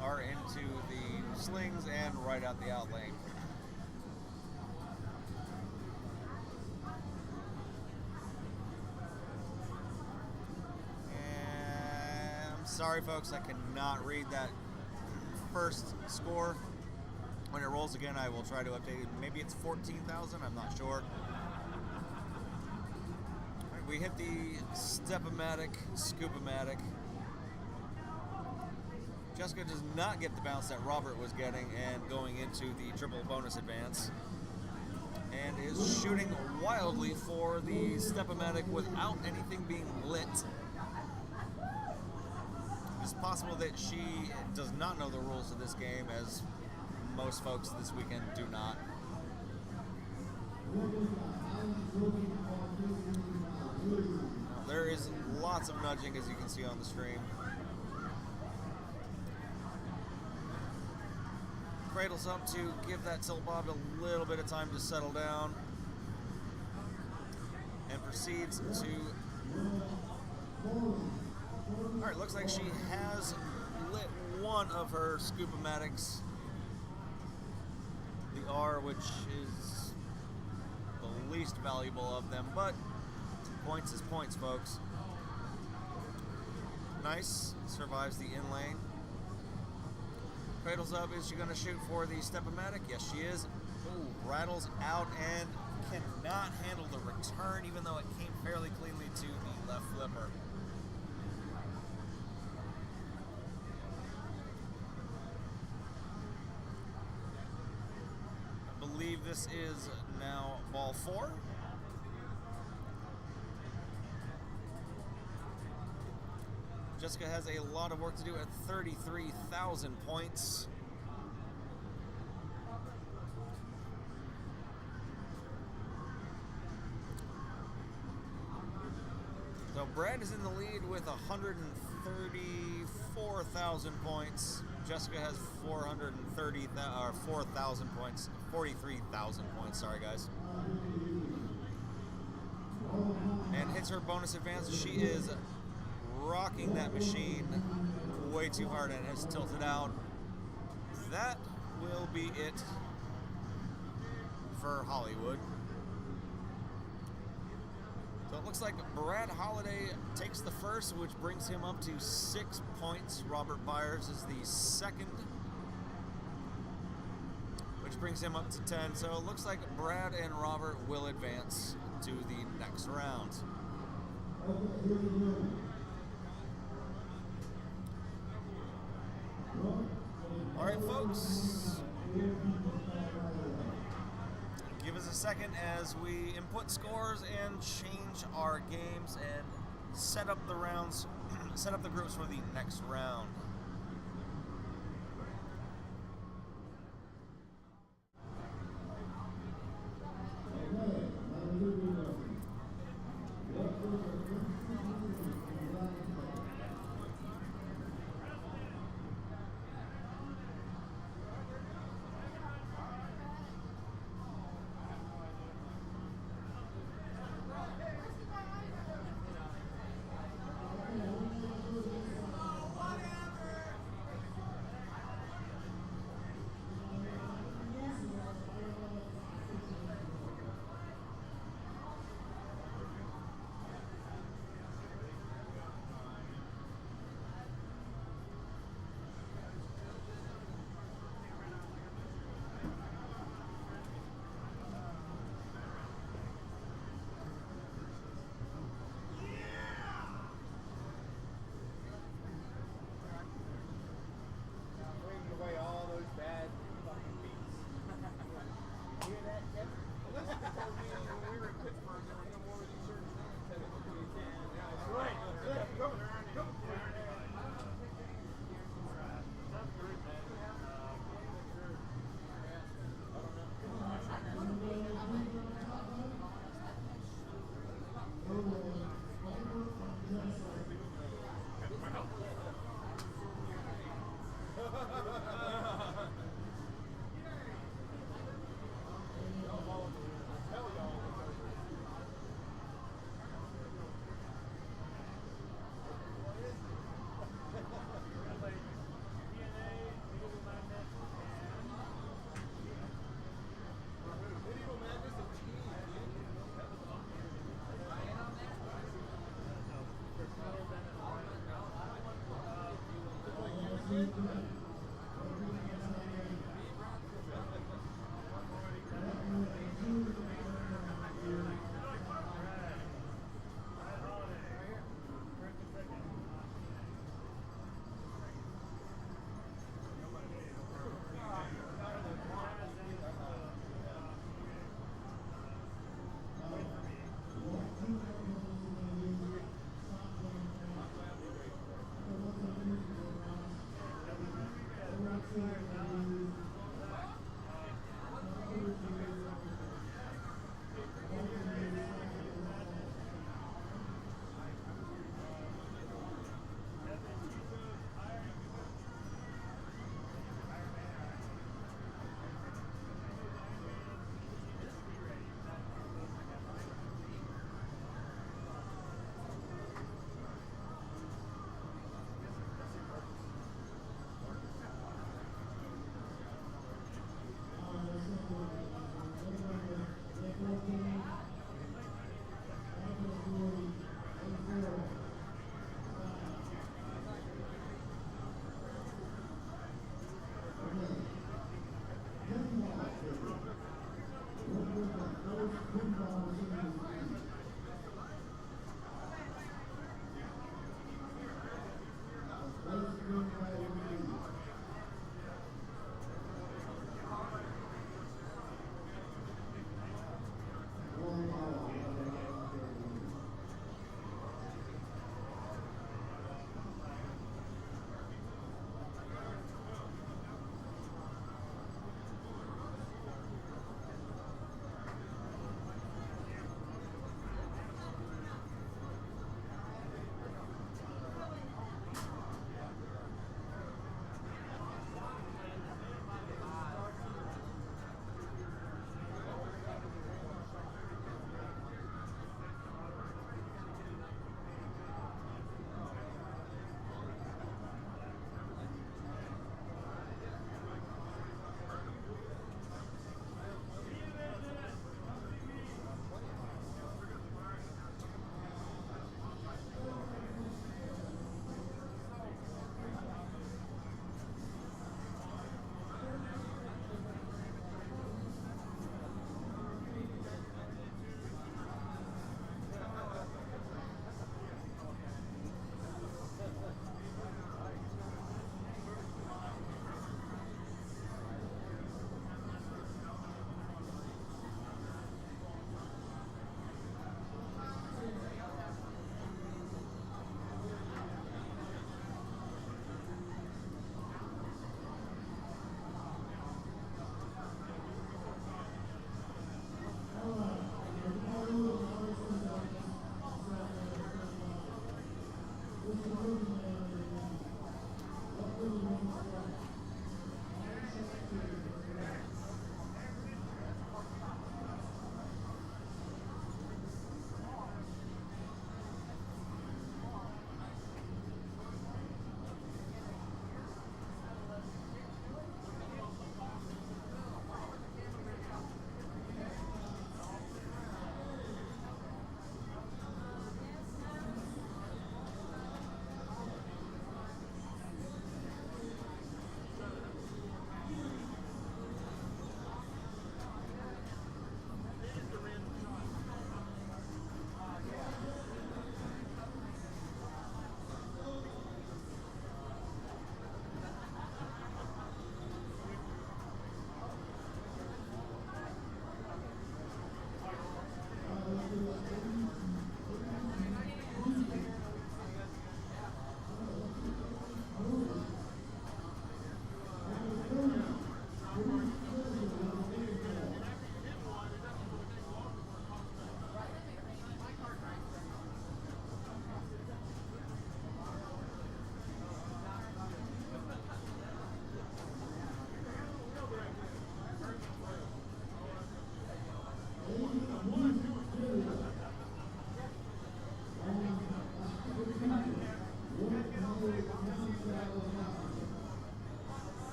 are into the slings and right out the out lane. And I'm sorry, folks, I cannot read that first score. When it rolls again, I will try to update it. Maybe it's 14,000, I'm not sure. All right, we hit the Step-O-Matic, Scoop-O-Matic. Jessica does not get the bounce that Robert was getting and going into the triple bonus advance, and is shooting wildly for the Step-O-Matic without anything being lit. It's possible that she does not know the rules of this game, as most folks this weekend do not. There is lots of nudging, as you can see on the stream. Cradles up to give that tilt bob a little bit of time to settle down, and proceeds to... Alright, looks like she has lit one of her Scoop-O-Matics. The R, which is the least valuable of them, but points is points, folks. Nice, survives the in lane. Cradles up, is she going to shoot for the Step-O-Matic? Yes, she is. Ooh, rattles out and cannot handle the return, even though it came fairly cleanly to the left flipper. I believe this is now ball 4. Jessica has a lot of work to do at 33,000 points. So Brad is in the lead with 134,000 points. Jessica has 4,000 points, 43,000 points. Sorry, guys. And hits her bonus advance. She is rocking that machine way too hard and has tilted out. That will be it for Hollywood. So it looks like Brad Holliday takes the first, which brings him up to 6 points. Robert Byers is the second, which brings him up to 10. So it looks like Brad and Robert will advance to the next round. All right, folks. Give us a second as we input scores and change our games and set up the rounds, set up the groups for the next round. Cleaning away all those bad fucking beats. You hear that, Kevin? Elizabeth told me when we were in Pittsburgh there were no more of these certain things that you can. Yeah, that's right. Go.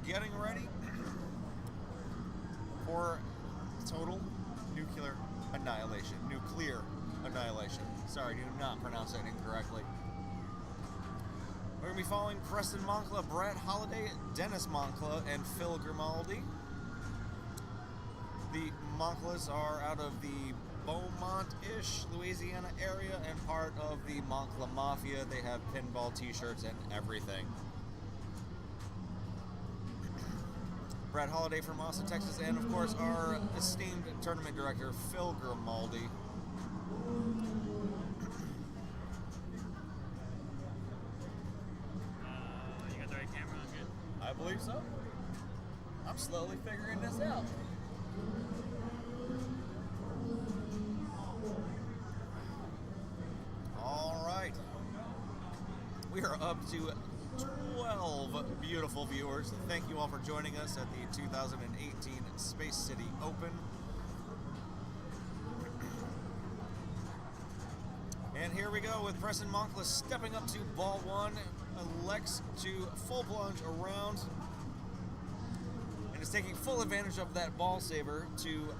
getting ready for total nuclear annihilation. Nuclear annihilation. Sorry, do not pronounce that incorrectly. We're going to be following Preston Moncla, Brad Holliday, Dennis Moncla, and Phil Grimaldi. The Monclas are out of the Beaumont-ish, Louisiana area and part of the Moncla Mafia. They have pinball t-shirts and everything. Brad Holliday from Austin, Texas, and of course our esteemed tournament director, Phil Grimaldi. You got the right camera on good? I believe so. I'm slowly figuring this out. All right. We are up to 12 beautiful viewers. Thank you all for joining us at the 2018 Space City Open. And here we go with Preston Moncla stepping up to ball one, elects to full plunge around, and is taking full advantage of that ball saver to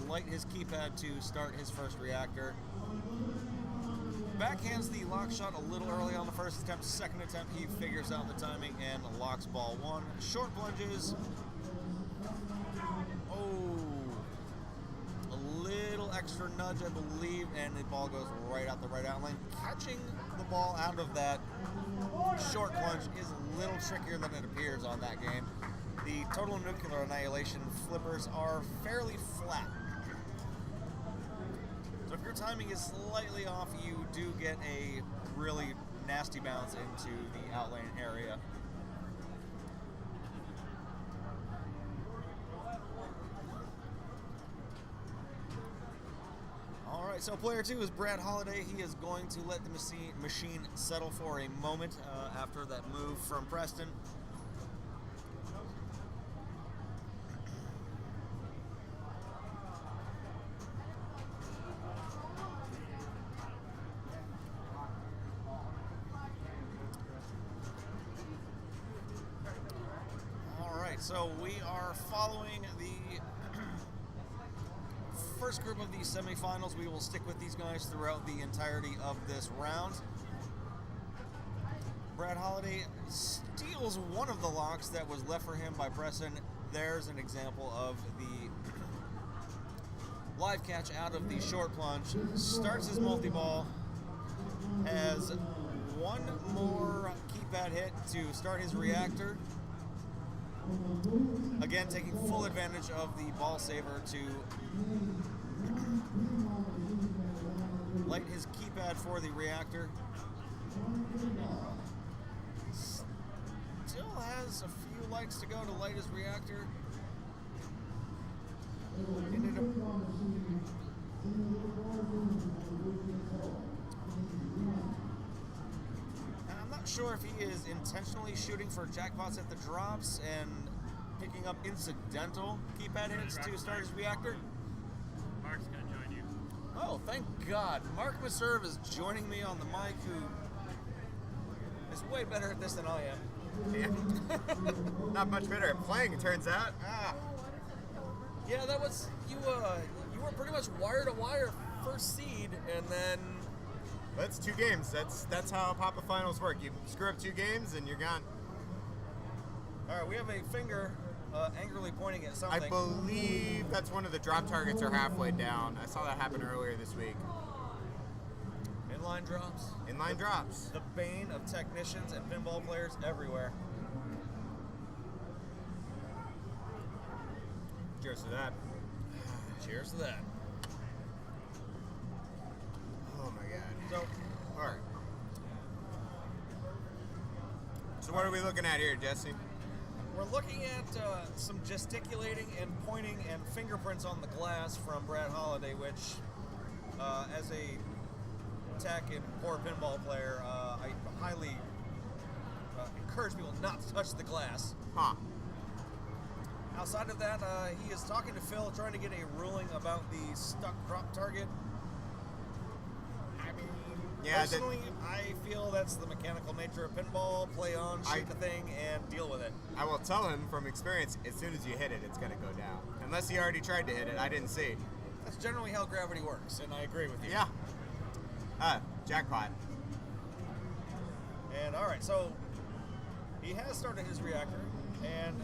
light his keypad to start his first reactor. Backhands the lock shot a little early on the first attempt. Second attempt, he figures out the timing and locks ball one. Short plunges. Oh, a little extra nudge, I believe, and the ball goes right out the right outline. Catching the ball out of that short plunge is a little trickier than it appears on that game. The total nuclear annihilation flippers are fairly flat. So if your timing is slightly off, you do get a really nasty bounce into the outlane area. All right, so player two is Brad Holliday. He is going to let the machine settle for a moment after that move from Preston. So we are following the first group of these semifinals. We will stick with these guys throughout the entirety of this round. Brad Holliday steals one of the locks that was left for him by Preston. There's an example of the live catch out of the short plunge. Starts his multi-ball. Has one more keypad hit to start his reactor. Again, taking full advantage of the ball saver to light his keypad for the reactor. Still has a few lights to go to light his reactor. Ended up I'm not sure if he is intentionally shooting for jackpots at the drops and picking up incidental keypad hits to start his reactor. Mark's gonna join you. Oh, thank God. Mark Meserve is joining me on the mic, who is way better at this than I am. Yeah. Not much better at playing, it turns out. Yeah, that was, you were pretty much wire to wire first seed, and then That's 2 games. That's how Papa Finals work. You screw up 2 games and you're gone. all right, we have a finger angrily pointing at something. I believe that's one of the drop targets are halfway down. I saw that happen earlier this week. Inline drops. Inline drops. The bane of technicians and pinball players everywhere. Cheers to that. Cheers to that. Oh my God. So, All right. So what are we looking at here, Jesse? we're looking at some gesticulating and pointing and fingerprints on the glass from Brad Holliday, which, as a tech and poor pinball player, I highly encourage people not to touch the glass. Huh. Outside of that, he is talking to Phil, trying to get a ruling about the stuck drop target. I mean, Yeah, Personally, I feel that's the mechanical nature of pinball. Play on, shoot the thing, and deal with it. I will tell him from experience, as soon as you hit it, it's going to go down. Unless he already tried to hit it, I didn't see. That's generally how gravity works, and I agree with you. Yeah. Jackpot. And all right, so he has started his reactor, and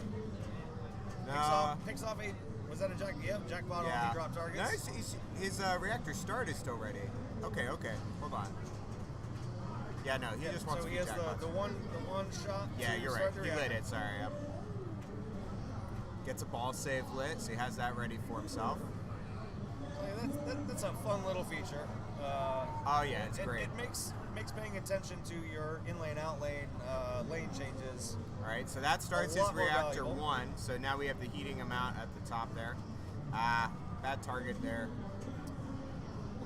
picks off a. Was that a jack? Yep, jackpot on the drop targets. Nice. His reactor start is still ready. Okay. Hold on. Yeah, no, he just wants so to he has the one shot. Yeah, to you're right. start the He lit reactor. it. Sorry. Yep. Gets a ball save lit, so he has that ready for himself. That's a fun little feature. Oh yeah, it's great. It makes paying attention to your in lane, out lane, lane changes. All right, so that starts A his lot more reactor valuable. 1. So now we have the heating amount at the top there. Bad target there.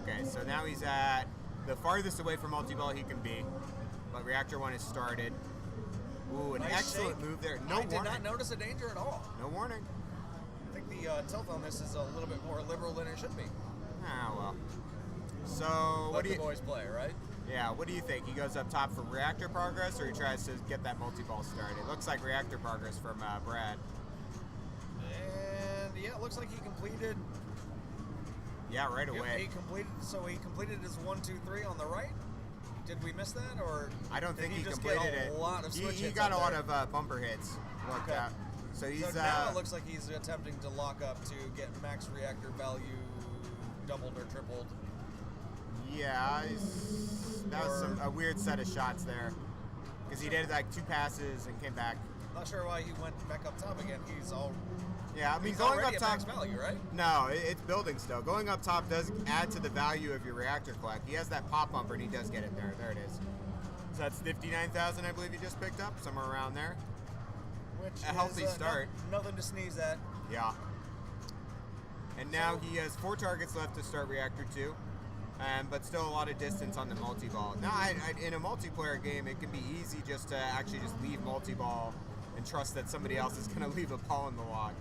Okay, so now he's at the farthest away from multi-ball he can be. But reactor 1 is started. Ooh, an Nice excellent shake. move there. I No did warning. not notice a danger at all. No warning. I think the tilt on this is a little bit more liberal than it should be. Ah, well. So, Let what do the you... boys play, right? Yeah, what do you think? He goes up top for reactor progress, or he tries to get that multi-ball started? Looks like reactor progress from Brad. And yeah, it looks like he completed. Yeah, right Yep, away. he completed his 1, 2, 3 on the right. Did we miss that, or I don't did think he just completed get it. a lot of switch He hits got a up lot there? of bumper hits worked Okay. out. So he's So now it looks like he's attempting to lock up to get max reactor value doubled or tripled. yeah, that was a weird set of shots there. Because he did like 2 passes and came back. Not sure why he went back up top again. Yeah, I mean, He's going up already at top. max value, right? No, it's building still. Going up top does add to the value of your reactor collect. He has that pop bumper and he does get it there. There it is. So that's 59,000, I believe he just picked up, somewhere around there. Which A healthy is, start. Nothing to sneeze at. Yeah. And now he has 4 targets left to start reactor 2. But still a lot of distance on the multi-ball. Now, in a multiplayer game, it can be easy just to actually just leave multi-ball and trust that somebody else is going to leave a ball in the lock.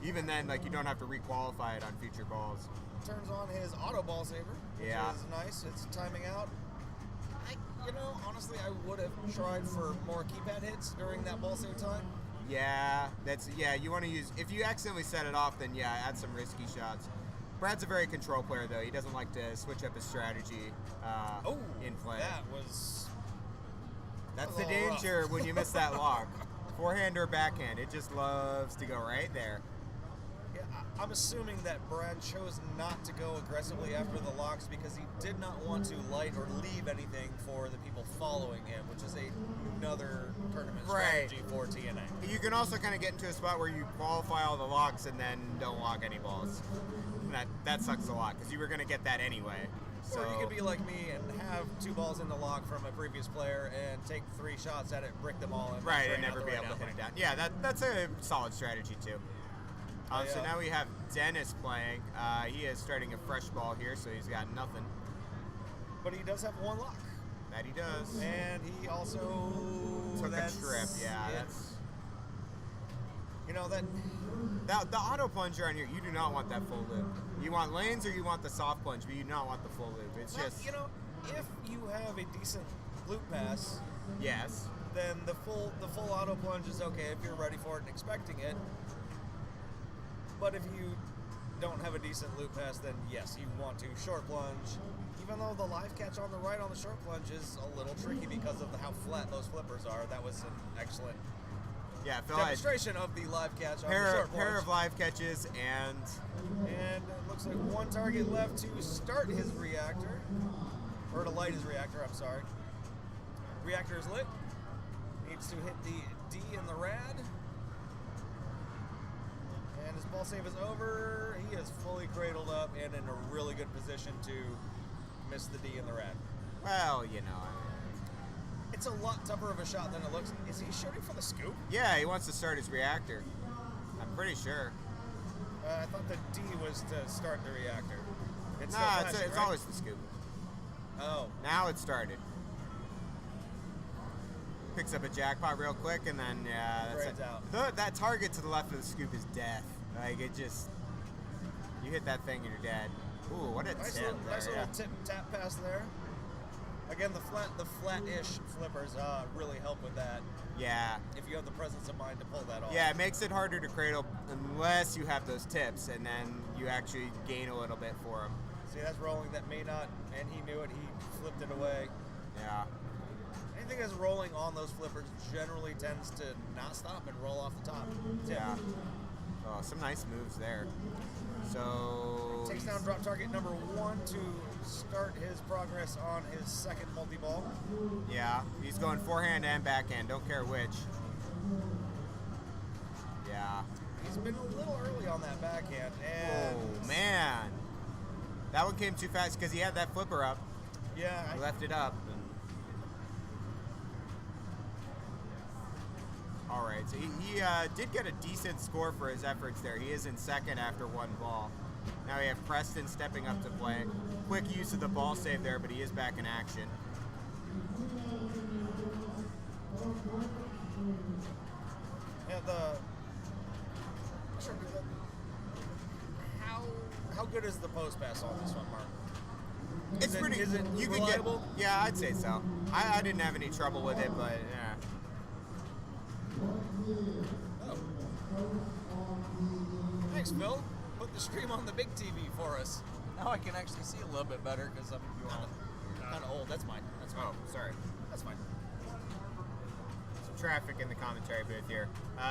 Even then, like, you don't have to requalify it on future balls. Turns on his auto ball saver, which Yeah. is nice. It's timing out. Honestly, I would have tried for more keypad hits during that ball save time. Yeah, you want to use, if you accidentally set it off, then yeah, add some risky shots. Brad's a very control player, though. He doesn't like to switch up his strategy in play. That's the a little rough. danger when you miss that lock. Forehand or backhand, it just loves to go right there. Yeah, I'm assuming that Brad chose not to go aggressively after the locks because he did not want to light or leave anything for the people following him, which is another tournament Right. strategy for TNA. You can also kind of get into a spot where you qualify all the locks and then don't lock any balls. And that sucks a lot because you were going to get that anyway. So Or you could be like me and have 2 balls in the lock from a previous player and take 3 shots at it, brick them all, and right, drain and out never the be right able to hit outlet. it down. Yeah, that's a solid strategy too. So Yeah. now we have Dennis playing. He is starting a fresh ball here, so he's got nothing. But he does have 1 lock. That he does. And he also Took a that's- trip. Yeah, yeah. that's that the auto plunger on here. You do not want that full loop. You want lanes or you want the soft plunge, but you do not want the full loop. It's well, just if you have a decent loop pass, yes. then the full auto plunge is okay if you're ready for it and expecting it. But if you don't have a decent loop pass, then yes, you want to short plunge. Even though the live catch on the right on the short plunge is a little tricky because of how flat those flippers are. That was an excellent Phil demonstration of the live catch on the had short pair plunge. of live catches and And it looks like 1 target left to start his reactor. Or to light his reactor, I'm sorry. Reactor is lit. Needs to hit the D in the rad. And his ball save is over. He is fully cradled up and in a really good position to miss the D in the rad. well, It's a lot tougher of a shot than it looks. Is he shooting for the scoop? yeah, he wants to start his reactor. I'm pretty sure. I thought the D was to start the reactor. It's Nah, still it's flashing, right? always the scoop. Oh. Now it started. Picks up a jackpot real quick, and then that's Grades it. out. That target to the left of the scoop is death. Like it just, you hit that thing and you're dead. Ooh, what a Nice tip little, there, nice yeah. little tip tap pass there. Again, the flat-ish flippers really help with that. Yeah. If you have the presence of mind to pull that off. Yeah, it makes it harder to cradle unless you have those tips, and then you actually gain a little bit for them. See, that's rolling that may not, and he knew it. He flipped it away. Yeah. Anything that's rolling on those flippers generally tends to not stop and roll off the top. Tip. Yeah. Oh, some nice moves there. So Takes down drop target number 1 to start his progress on his second multi-ball. yeah, he's going forehand and backhand. Don't care which. Yeah. He's been a little early on that backhand. And Oh man, that one came too fast because he had that flipper up. yeah, He left it up. All right, so he did get a decent score for his efforts there. He is in second after one ball. Now we have Preston stepping up to play. Quick use of the ball save there, but he is back in action. yeah, how good is the post pass on this one, Mark? It's pretty. Is it you reliable? could get. Yeah, I'd say so. I didn't have any trouble with it, but yeah. Oh. Thanks, Phil. Put the stream on the big TV for us. Now I can actually see a little bit better because I'm kind of old. That's mine. That's mine. Oh, sorry. That's fine. Some traffic in the commentary booth here.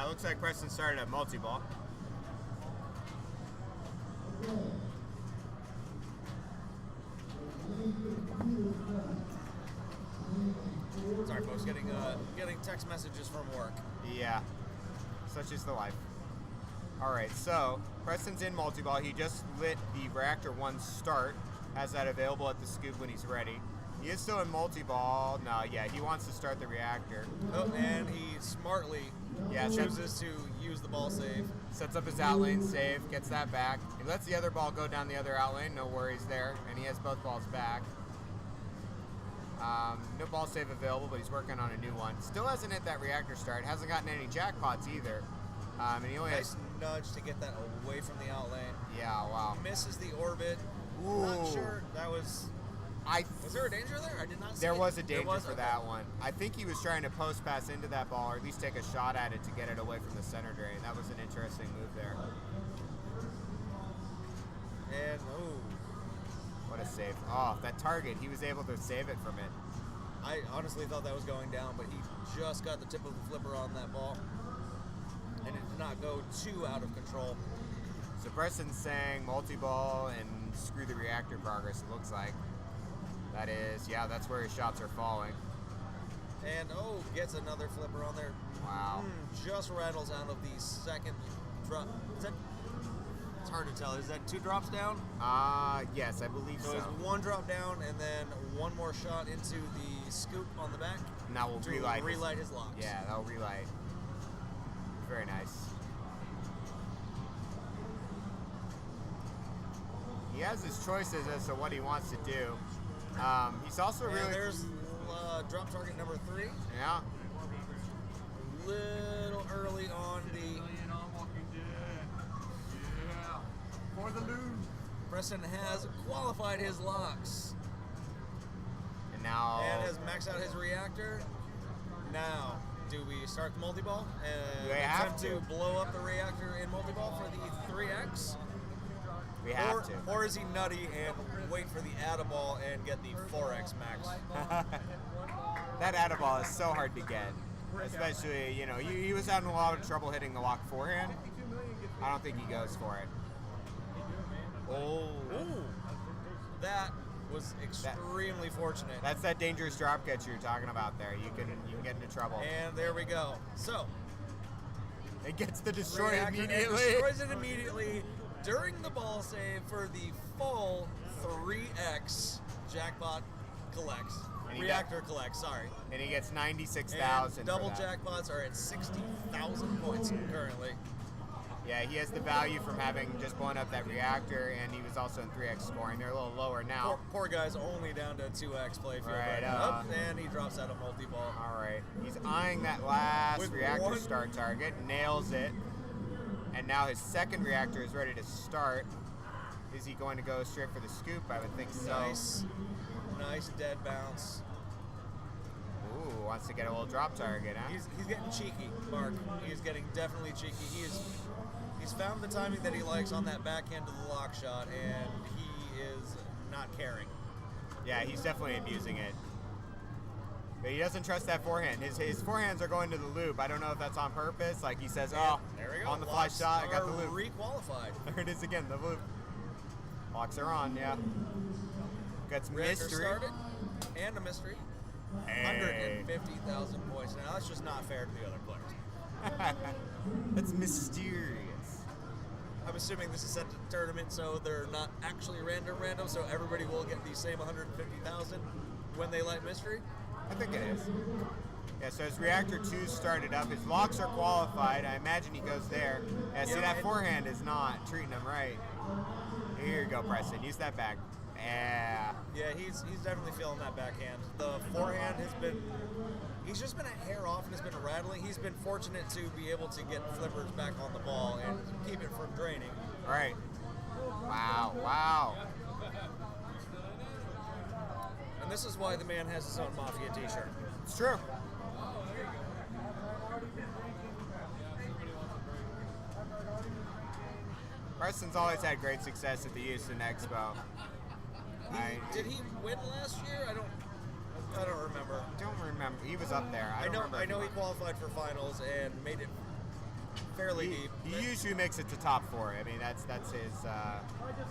Looks like Preston started a multi-ball. Sorry, folks. Getting text messages from work. Yeah, such is the life. All right, so Preston's in multi-ball. He just lit the Reactor 1 start. Has that available at the scoop when he's ready. He is still in multi-ball. No, yeah, he wants to start the Reactor. Oh, and he smartly chooses to use the ball save. Sets up his out lane save, gets that back. He lets the other ball go down the other out lane, no worries there. And he has both balls back. No ball save available, but he's working on a new one. Still hasn't hit that Reactor start. Hasn't gotten any jackpots either. And he only Nice nudge to get that away from the out lane. Yeah, wow. Misses the orbit. Ooh. Not sure. That was. Was there a danger there? I did not see There it. was a danger for Okay. that one. I think he was trying to post pass into that ball, or at least take a shot at it to get it away from the center drain. That was an interesting move there. And What a save. Oh, that target, he was able to save it from it. I honestly thought that was going down, but he just got the tip of the flipper on that ball, and it did not go too out of control. So Preston's saying multi-ball and screw the Reactor progress, it looks like. That is, yeah, that's where his shots are falling. And gets another flipper on there. Wow. Just rattles out of the second drop. It's hard to tell. Is that 2 drops down? Yes, I believe so. So it's 1 drop down and then 1 more shot into the scoop on the back. And that will to relight his locks. Yeah, that'll relight. Very nice. He has his choices as to what he wants to do. He's also And really... there's drop target number 3. Yeah. Little early on the... For the loon. Preston has qualified his locks And now... and has maxed out his reactor. Now, do we start the multi-ball and We have attempt to. blow up the reactor in multi-ball for the 3X? we have to. Or is he nutty and wait for the add-a-ball and get the 4X max? That add-a-ball is so hard to get. Especially, he was having a lot of trouble hitting the lock forehand. I don't think he goes for it. Oh. That was extremely fortunate. That's that dangerous drop catch you're talking about there. You can get into trouble. And there we go. So, It gets the destroy reactor and immediately. destroys it immediately during the ball save for the full 3X jackpot collects. And he Reactor collects, sorry. And he gets 96,000. And double for that. jackpots are at 60,000 points currently. Yeah, he has the value from having just blown up that reactor, and he was also in 3x scoring. They're a little lower now. Poor guy's only down to 2X playfield. Right, And he drops out of multi-ball. All right, he's eyeing that last With reactor one- start target, nails it, and now his second reactor is ready to start. Is he going to go straight for the scoop? I would think so. Nice. Nice dead bounce. Ooh, wants to get a little drop target, huh? He's getting cheeky, Mark. He's getting definitely cheeky. He's found the timing that he likes on that backhand of the lock shot, and he is not caring. Yeah, he's definitely abusing it. But he doesn't trust that forehand. His forehands are going to the loop. I don't know if that's on purpose. Like he says, oh, There we go. on the fly Locks shot, I got the are loop. Re-qualified. There it is again, the loop. Locks are on, yeah. Got some Reactor mystery. started, and a mystery. Hey. 150,000 points. Now that's just not fair to the other players. That's mysterious. I'm assuming this is set to tournament, so they're not actually random, so everybody will get the same 150,000 when they light mystery. I think it is. Yeah, so his reactor 2 started up. His locks are qualified. I imagine he goes there. Yeah, see, that forehand is not treating him right. Here you go, Preston. Use that back. Yeah. Yeah, he's definitely feeling that backhand. The forehand he's just been a hair off and has been rattling. He's been fortunate to be able to get flippers back on the ball and keep it from draining. All right. Wow. And this is why the man has his own Mafia t-shirt. It's true. Preston's always had great success at the Houston Expo. Did he win last year? I don't remember. Don't remember. He was up there. I know he qualified for finals and made it fairly deep. He usually makes it to top 4. I mean, that's his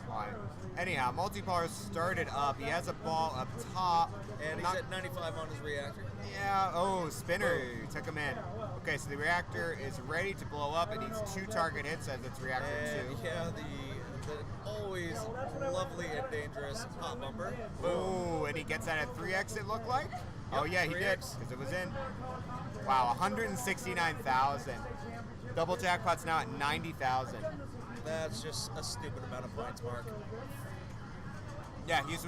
line. Anyhow, multipolar started up. He has a ball up top. And he's at 95 on his reactor. Yeah. Oh, spinner took him in. Okay, so the reactor is ready to blow up. It needs 2 target hits as its reactor And 2. yeah, the always lovely and dangerous pop bumper. Oh, and he gets that at 3x, it looked like? Oh, yeah, he did, 3x. because it was in. Wow, 169,000. Double jackpot's now at 90,000. That's just a stupid amount of points, Mark. Yeah, he's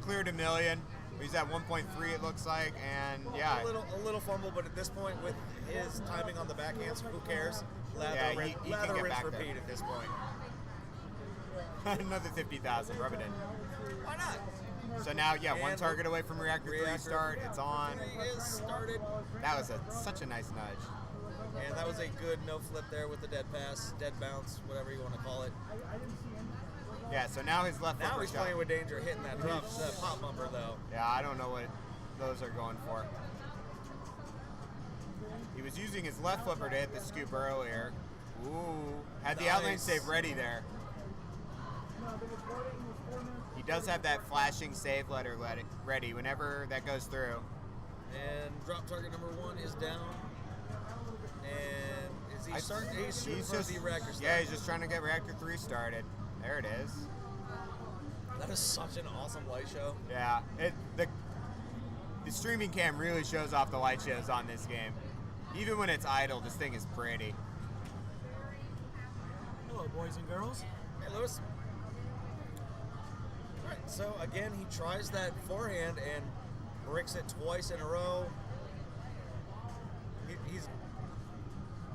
cleared $1 million. He's at 1.3, it looks like, and yeah. A little fumble, but at this point, with his timing on the backhands, who cares? Lather, Yeah, rinse, he lather, can get rinse, back there. repeat at this point. Another 50,000, rub it in. Why not? So now, yeah, one And target away from reactor 3 start. It's on. 3 is started. That was such a nice nudge. And that was a good no flip there with the dead pass, dead bounce, whatever you want to call it. Yeah, so now his left Now flipper he's shot. playing with danger, hitting that pop bumper though. Yeah, I don't know what those are going for. He was using his left flipper to hit the scoop earlier. Ooh, had the outlane Nice. save ready there. He does have that flashing save letter ready whenever that goes through. And drop target number 1 is down. And is he starting? He's shooting for the reactor start. Yeah, he's just trying to get reactor 3 started. There it is. That is such an awesome light show. Yeah, the streaming cam really shows off the light shows on this game. Even when it's idle, this thing is pretty. Hello, boys and girls. Hey, Lewis. All right, so again, he tries that forehand and bricks it twice in a row. He's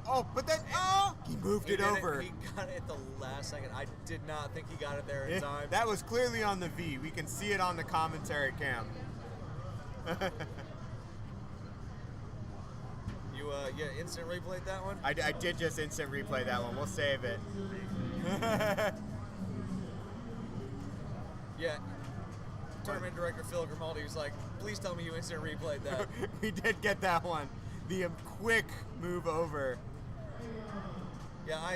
Oh, but then he moved he it did over. He got it at the last second. I did not think he got it there in time. That was clearly on the V. We can see it on the commentary cam. You instant replayed that one? I did just instant replay that one. We'll save it. Yeah. Tournament director Phil Grimaldi was like, please tell me you instant replayed that. We did get that one. The quick move over. Yeah,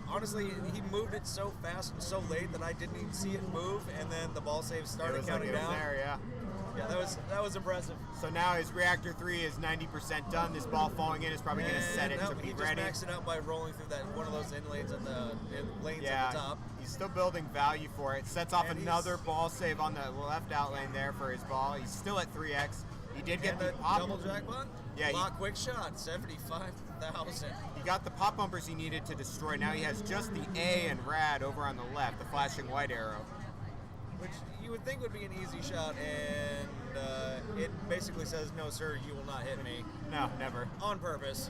honestly, he moved it so fast and so late that I didn't even see it move, and then the ball save started It was counting like it was down. there, yeah. Yeah, that was impressive. So now his reactor 3 is 90% done. This ball falling in is probably going to set it no, to be he ready. just maxed it out by rolling through that one of those in lanes and the lanes Yeah, at the top. he's still building value for it. Sets off And another ball save on the left out lane there for his ball. He's still at 3x. He did get And the the pop. double jackpot? Yeah, Lock quick shot, 75,000. He got the pop bumpers he needed to destroy. Now he has just the A and rad over on the left, the flashing white arrow. Which you would think would be an easy shot, and it basically says, no, sir, you will not hit me. No, never. On purpose.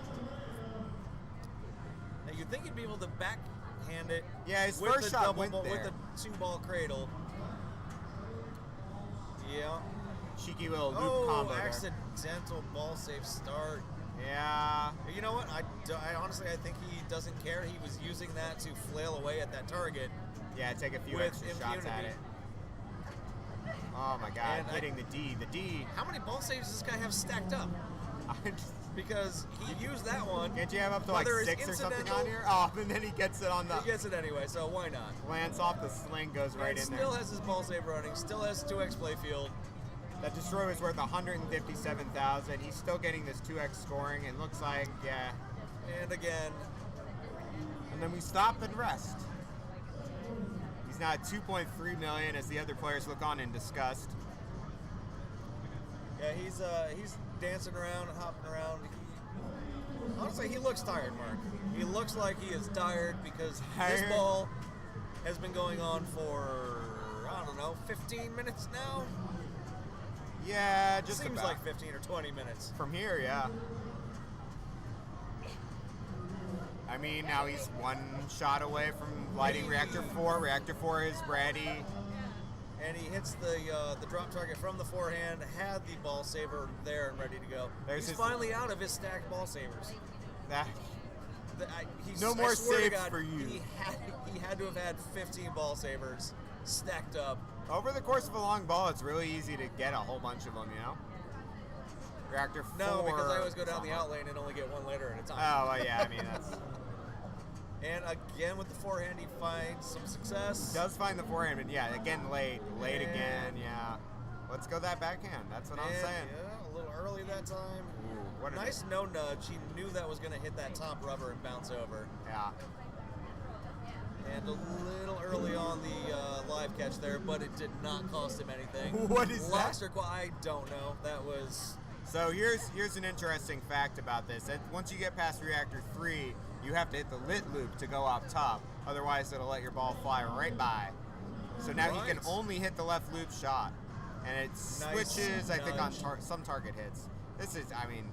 Now, you'd think you'd be able to backhand it Yeah, his with first the shot double went ball, there. with the 2-ball cradle. Yeah. Cheeky little loop combo there. Accidental ball save start. Yeah. You know what? I honestly, I think he doesn't care. He was using that to flail away at that target. Yeah, take a few With extra shots at impunity. it. Oh my god, And hitting the D. The D. How many ball saves does this guy have stacked up? Because he used that one. Can't you have up to like Whether it's 6 or something incidental- on here? Oh, and then he gets it on the He gets it anyway, so why not? glance off the sling, goes right And in still there. has his ball save running, still has 2x playfield. That destroyer was worth 157,000. He's still getting this 2x scoring, and looks like, yeah. And again, And then we stop and rest. He's now at 2.3 million as the other players look on in disgust. yeah, he's dancing around and hopping around. Honestly, he looks tired, Mark. He looks like he is tired because this Tired? ball has been going on for, I don't know, 15 minutes now? Yeah, just Seems about. like 15 or 20 minutes. From here, yeah. I mean, now he's one shot away from lighting Reactor 4. Reactor 4 is ready. And he hits the drop target from the forehand, had the ball saver there and ready to go. There's He's his- finally out of his stacked ball savers. That, I No more swear to saves God, for you. He had to have had 15 ball savers stacked up. over the course of a long ball, it's really easy to get a whole bunch of them, you know? Reactor 4. No, because I always go down is the on. out lane and only get one letter at a time. Oh, well, yeah, I mean, that's... And again with the forehand, he finds some success. Does find the forehand, but yeah, again, late And- again, yeah. Let's go that backhand, that's what I'm And, saying. Yeah, a little early that time. Ooh, what a Nice no nudge. He knew that was going to hit that top rubber and bounce over. Yeah. And a little early on the live catch there, but it did not cost him anything. What is that? Lost or I don't know. That was... So here's an interesting fact about this. That once you get past Reactor 3, you have to hit the lit loop to go up top. Otherwise, it'll let your ball fly right by. So now he can Right. only hit the left loop shot. And it switches, I think, on nudge. some target hits. This is, I mean,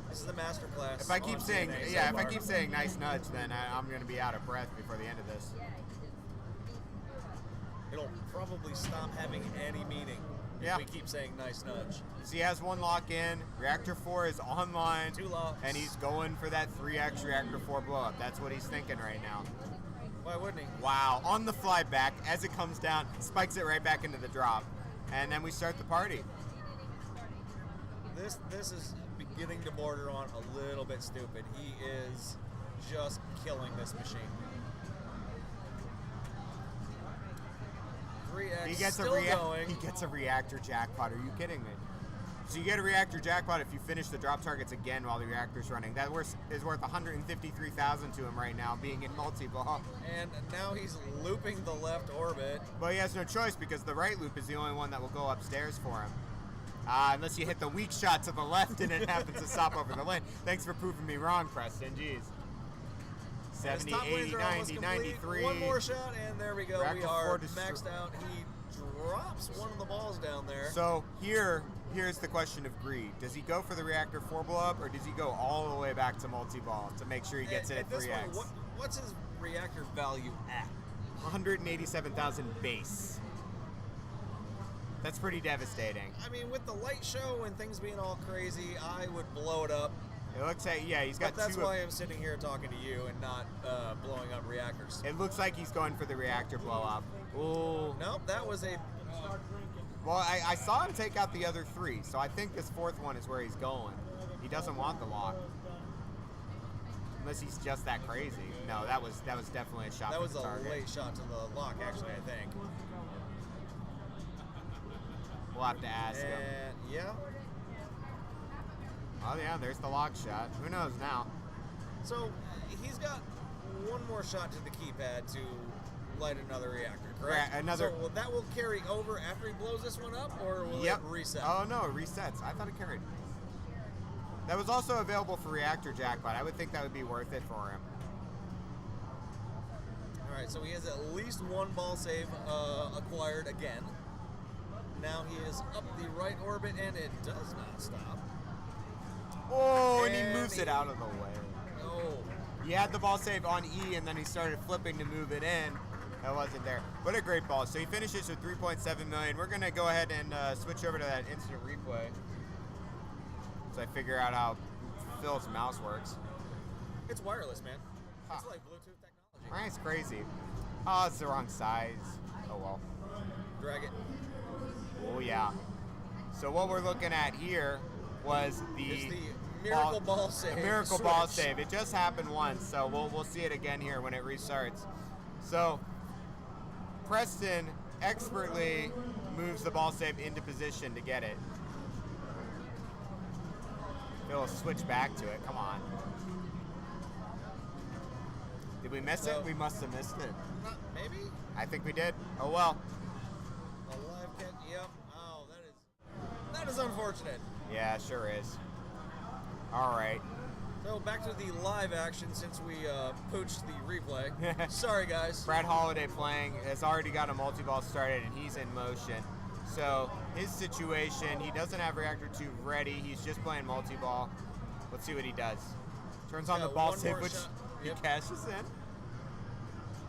This is the master class. if I keep on saying, TNA so yeah, if I far. keep saying nice nudge, then I'm going to be out of breath before the end of this. It'll probably stop having any meaning Yeah. if we keep saying nice nudge. So he has one lock in. Reactor 4 is online. 2 locks. And he's going for that 3x Reactor 4 blow up. That's what he's thinking right now. Why wouldn't he? Wow, on the fly back, as it comes down, spikes it right back into the drop. And then we start the party. This is beginning to border on a little bit stupid. He is just killing this machine. 3x He gets still going. He gets a reactor jackpot. Are you kidding me? So you get a reactor jackpot if you finish the drop targets again while the reactor's running. That is worth 153,000 to him right now, being in multi-ball. And now he's looping the left orbit. But he has no choice because the right loop is the only one that will go upstairs for him. Unless you hit the weak shot to the left and it happens to stop over the lane. Thanks for proving me wrong, Preston. Jeez. And his 70, top 80, lanes are almost 90, complete. 93. One more shot, and there we go. Reactor We are 4 destroy- maxed out. He drops one of the balls down there. So here's the question of greed. Does he go for the reactor 4 blow up, or does he go all the way back to multi-ball to make sure he gets it at this 3x? point, what's his reactor value at? 187,000 base. That's pretty devastating. I mean, with the light show and things being all crazy, I would blow it up. It looks like, yeah, he's got But that's two. why I'm sitting here talking to you and not blowing up reactors. It looks like he's going for the reactor blow up. Ooh. Nope, that was a... Well, I saw him take out the other 3, so I think this 4th one is where he's going. He doesn't want the lock. Unless he's just that crazy. No, that was definitely a shot That for was the a target. late shot to the lock, actually, I think. We'll have to ask him. And, yeah. Oh yeah, there's the lock shot. Who knows now? So, he's got one more shot to the keypad to light another reactor, correct? Right, another- So, that will carry over after he blows this one up, or will Yep. it reset? Oh no, it resets. I thought it carried. That was also available for reactor jackpot. I would think that would be worth it for him. Alright, so he has at least one ball save acquired again. Now he is up the right orbit, and it does not stop. Oh, and he And moves it out of the way. Oh, He had the ball save on E, and then he started flipping to move it in. That wasn't there. What a great ball. So he finishes with 3.7 million. We're going to go ahead and switch over to that instant replay. So I figure out how Phil's mouse works. It's wireless, man. Huh. It's like Bluetooth technology. It's crazy. Oh, it's the wrong size. Oh, well. Drag it. Oh, yeah. So what we're looking at here was It's the miracle ball save. The miracle ball switch. save. It just happened once, so we'll see it again here when it restarts. So Preston expertly moves the ball save into position to get it. Phil will switch back to it. Come on. Did we miss it? We must have missed it. Maybe? I think we did. Oh well. A live cat. Yep. Oh, that is unfortunate. Yeah, sure is. All right. So back to the live action since we pooched the replay. Sorry, guys. Brad Holiday playing has already got a multi-ball started and he's in motion. So his situation, he doesn't have reactor 2 ready. He's just playing multi-ball. Let's see what he does. Turns on Yeah, the ball one save, more which shot. he Yep. cashes in.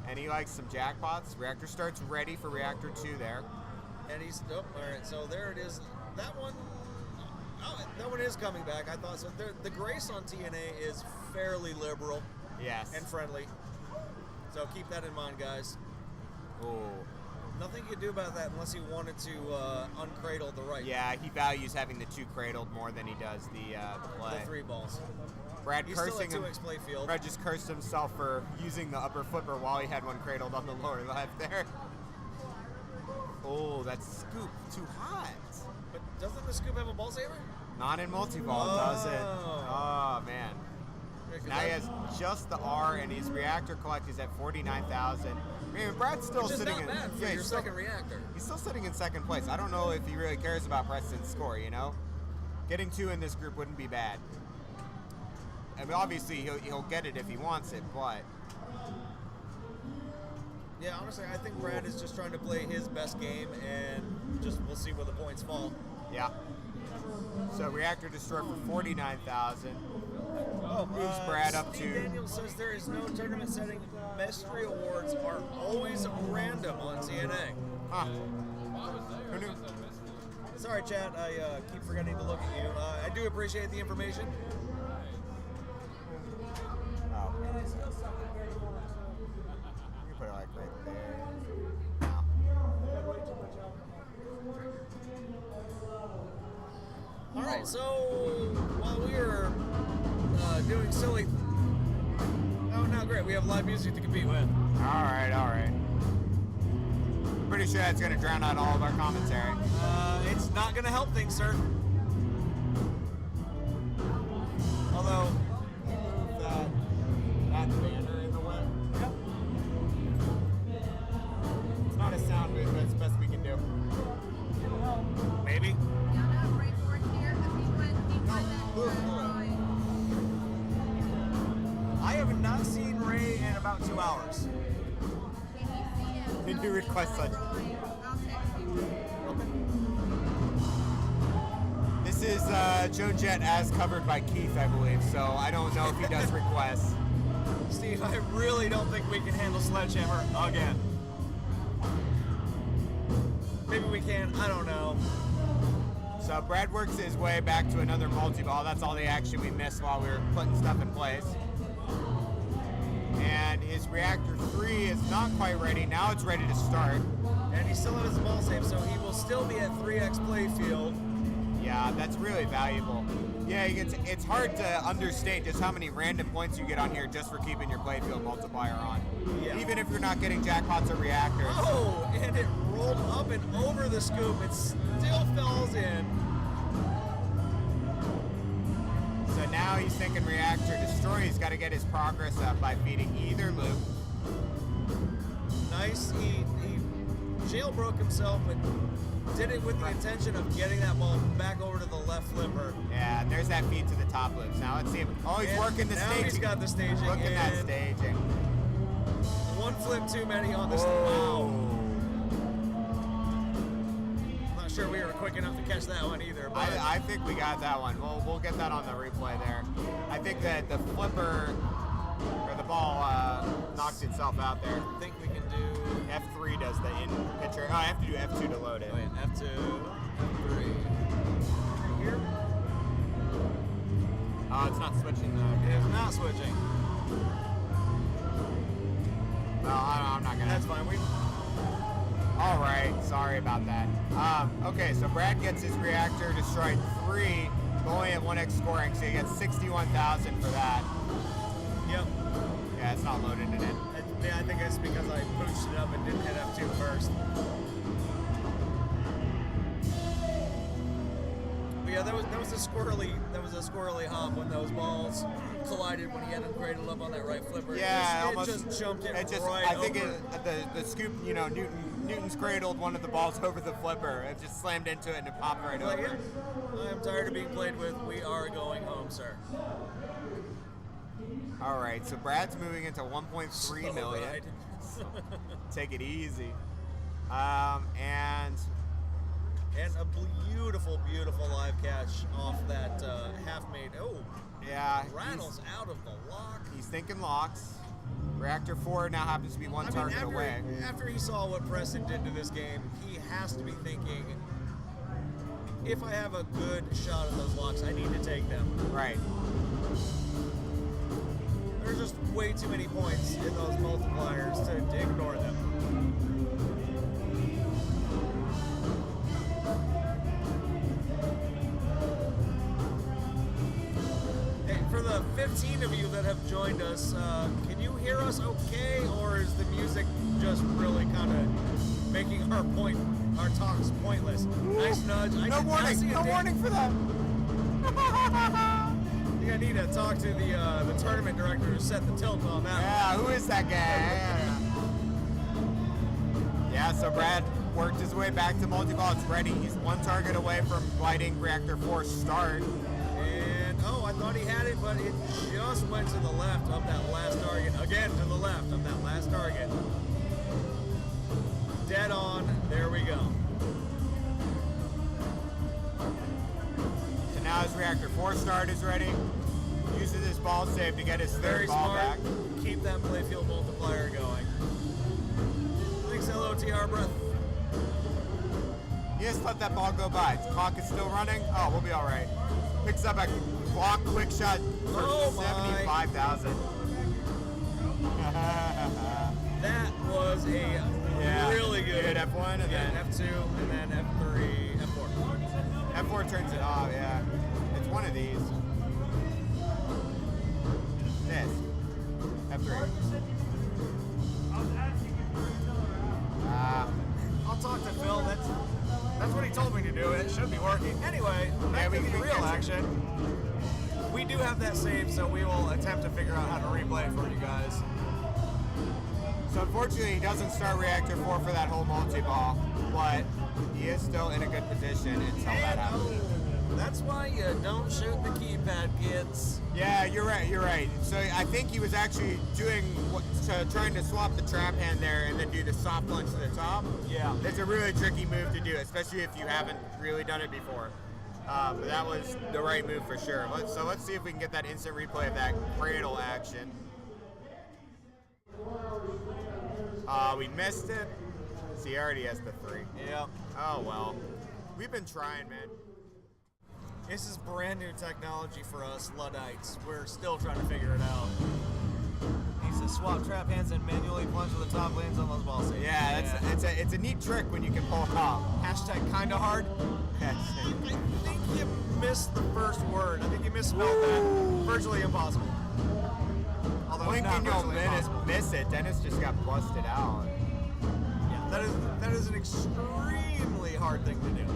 And he likes some jackpots. Reactor starts ready for reactor 2 there. And he's all right. So there it is. That one. Oh, that one is coming back. I thought so. The grace on TNA is fairly liberal Yes. and friendly. So keep that in mind, guys. Ooh. Nothing you can do about that unless he wanted to uncradle the right. Yeah, he values having the 2 cradled more than he does the play. The 3 balls. Brad He's still cursing at him. 2x play field. Brad just cursed himself for using the upper flipper while he had one cradled on the lower left there. Oh, that scoop too hot. But doesn't the scoop have a ball saver? Not in multi-ball, does it? Oh, man. Yeah, 'cause Now he that- has just the R, and his reactor collect is at 49,000. I mean, Brad's still which is sitting not in. bad for yeah, your he's still, second reactor. he's still sitting in second place. I don't know if he really cares about Preston's score. You know, getting 2 in this group wouldn't be bad. I mean, obviously he'll get it if he wants it, but Yeah, honestly, I think Brad is just trying to play his best game, and just we'll see where the points fall. yeah. So reactor destroyed for 49,000. Oh, Moves Brad up Steve to- Daniels says there is no tournament setting. Mystery awards are always random on TNA. Huh. Who knew? Sorry, chat. I keep forgetting to look at you. I do appreciate the information. Oh. You can put it like right there. No. All right. So while we were doing silly. Oh, no, great. We have live music to compete with. All right. Pretty sure that's going to drown out all of our commentary. It's not going to help things, sir. Although, move that banner in the way. Yep. It's not a sound booth, but it's the best we can do. Maybe. I have not seen Ray in about 2 hours. Did you request such? This is Joan Jett as covered by Keith, I believe, so I don't know if he does requests. Steve, I really don't think we can handle Sledgehammer again. Maybe we can, I don't know. So Brad works his way back to another multi-ball. That's all the action we missed while we were putting stuff in place. And his reactor 3 is not quite ready. Now it's ready to start. And he still has a ball save, so he will still be at 3x playfield. Yeah, that's really valuable. Yeah, it's hard to understate just how many random points you get on here just for keeping your playfield multiplier on. Yeah. Even if you're not getting jackpots or reactors. Oh, and it rolled up and over the scoop. It still falls in. So now he's thinking reactor destroy. He's got to get his progress up by feeding either loop. Nice. He jailbroke himself, but did it with the intention of getting that ball back over to the left flipper. Yeah, there's that feed to the top loops. Now let's see him. Oh, he's And working the now staging. he's got the staging. Look at that and staging. One flip too many on this. Whoa. Wow. Not sure we were quick enough to catch that one either. But I think we got that one. We'll get that on the replay there. I think that the flipper or the ball knocked itself out there. I think we can do. F3 does the in pitcher. Oh, I have to do F2 to load it. Wait, F2, F3. Here? Oh, it's not switching though. It is not switching. No, I'm not gonna. That's fine. All right, sorry about that. Okay, so Brad gets his reactor destroyed 3, but only at 1x scoring, so he gets 61,000 for that. Yep. Yeah, it's not loaded in it. Yeah, I think it's because I pushed it up and didn't hit F2 first. But yeah, that was a squirrely hop when those balls collided when he had it cradled up on that right flipper. Yeah, it just jumped it right I think over. the scoop, you know, Newton's cradled one of the balls over the flipper. It just slammed into it and it popped right Like, over. I am tired of being played with. We are going home, sir. All right, so Brad's moving into 1.3 million. Right. Take it easy. And a beautiful, beautiful live catch off that half made. Oh, yeah, rattles out of the lock. he's thinking locks. Reactor 4 now happens to be one target away. After he saw what Preston did to this game, he has to be thinking, if I have a good shot at those locks, I need to take them. Right. There's just way too many points in those multipliers to ignore them. Hey, for the 15 of you that have joined us, can you hear us okay, or is the music just really kind of making our talks pointless? Nice nudge. No warning for that. I think I need to talk to the tournament director who set the tilt on that. Yeah, who is that guy? Yeah, so Brad worked his way back to multi-ball. It's ready. He's one target away from lighting Reactor 4 start. And, oh, I thought he had it, but it just went to the left of that last target. Again, to the left of that last target. Dead on. There we go. So now his Reactor 4 start is ready. Uses his ball save to get his third Very ball smart. back. Keep that playfield multiplier going. Thanks, LOTR, breath. He just let that ball go by. His clock is still running. Oh, we'll be all right. Picks up a clock quick shot for Oh my. 75,000. That was a really good F1 and then F2 and then F3, F4. F4 turns it off, yeah. It's one of these. This. F3. I'll talk to Phil. That's what he told me to do. It should be working. Anyway, back to the real action. We do have that saved, so we will attempt to figure out how to replay it for you guys. So unfortunately, he doesn't start Reactor 4 for that whole multi-ball, but he is still in a good position until that happens. That's why you don't shoot the keypad, kids. Yeah, you're right. So I think he was actually trying to swap the trap hand there and then do the soft punch to the top. Yeah. It's a really tricky move to do, especially if you haven't really done it before. But that was the right move for sure. So let's see if we can get that instant replay of that cradle action. We missed it. See, he already has the 3. Yep. Oh well. We've been trying, man. This is brand new technology for us Luddites. We're still trying to figure it out. Needs to swap trap hands and manually plunge to the top lanes on those ball saves. Yeah, it's a neat trick when you can pull it off. Hashtag kinda hard. I think you missed the first word. I think you misspelled that. Virtually impossible. Although it's not Blinking, you'll virtually impossible. miss it. Dennis just got busted out. Yeah, that is an extremely hard thing to do.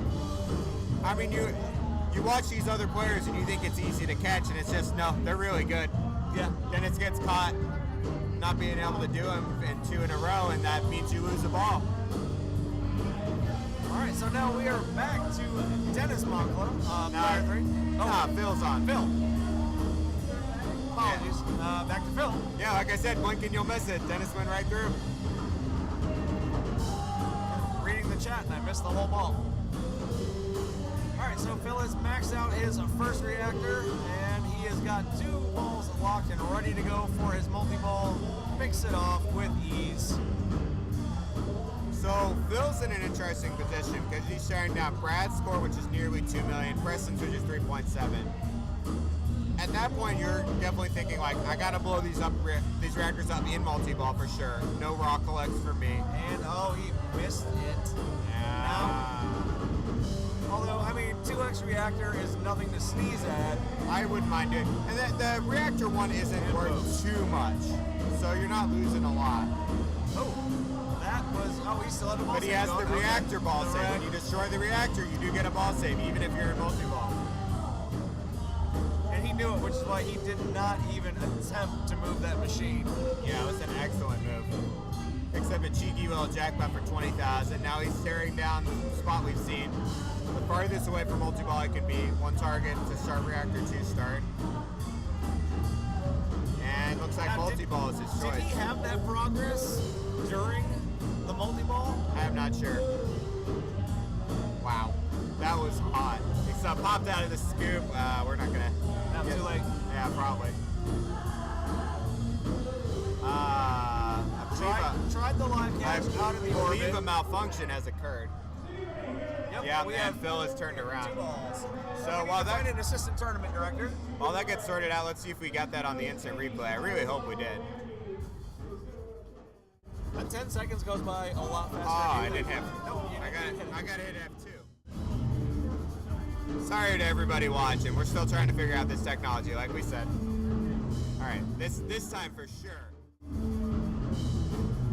I mean, you watch these other players and you think it's easy to catch, and it's just, no, they're really good. Yeah. Dennis gets caught not being able to do them in 2 in a row, and that means you lose the ball. All right, so now we are back to Dennis Monclo. Player 3. Nah, Phil's on. Phil. Apologies. Back to Phil. Yeah, like I said, blink and you'll miss it. Dennis went right through. Reading the chat, and I missed the whole ball. All right, so Phil has maxed out his first reactor, and he is has got 2 balls locked and ready to go for his multi-ball. Picks it off with ease. So Phil's in an interesting position because he's staring down Brad's score, which is nearly 2 million, Preston's, which is 3.7. At that point, you're definitely thinking like, I gotta blow these reactors up in multi-ball for sure. No raw collects for me. And oh, he missed it. Yeah. Although, I mean, 2x reactor is nothing to sneeze at. I wouldn't mind it. And the reactor one isn't worth too much, so you're not losing a lot. He still had the ball But he save has going. the Okay. reactor ball save. When you destroy the reactor, you do get a ball save, even if you're in multi-ball. And he knew it, which is why he did not even attempt to move that machine. Yeah, it was an excellent move. Except a cheeky little jackpot for 20,000. Now he's staring down the spot we've seen. The farthest away from multi-ball it can be. 1 target to start reactor, 2 start. And looks like multi-ball is his Did choice. he have that progress during the multi-ball? I'm not sure. Wow, that was hot. Except popped out of the scoop. We're not gonna. Too late. Yeah, probably. Tried the live catch out of the I orbit. believe a malfunction has occurred. Yep, Yeah, we and have Phil has turned around. 2 balls. So We while need to find that an assistant tournament director. while that gets sorted out, let's see if we got that on the instant replay. I really hope we did. That 10 seconds goes by a lot faster. Oh, I than you didn't think. have. No, you I didn't. got hit F2. Sorry to everybody watching. We're still trying to figure out this technology, like we said. All right, this time for sure.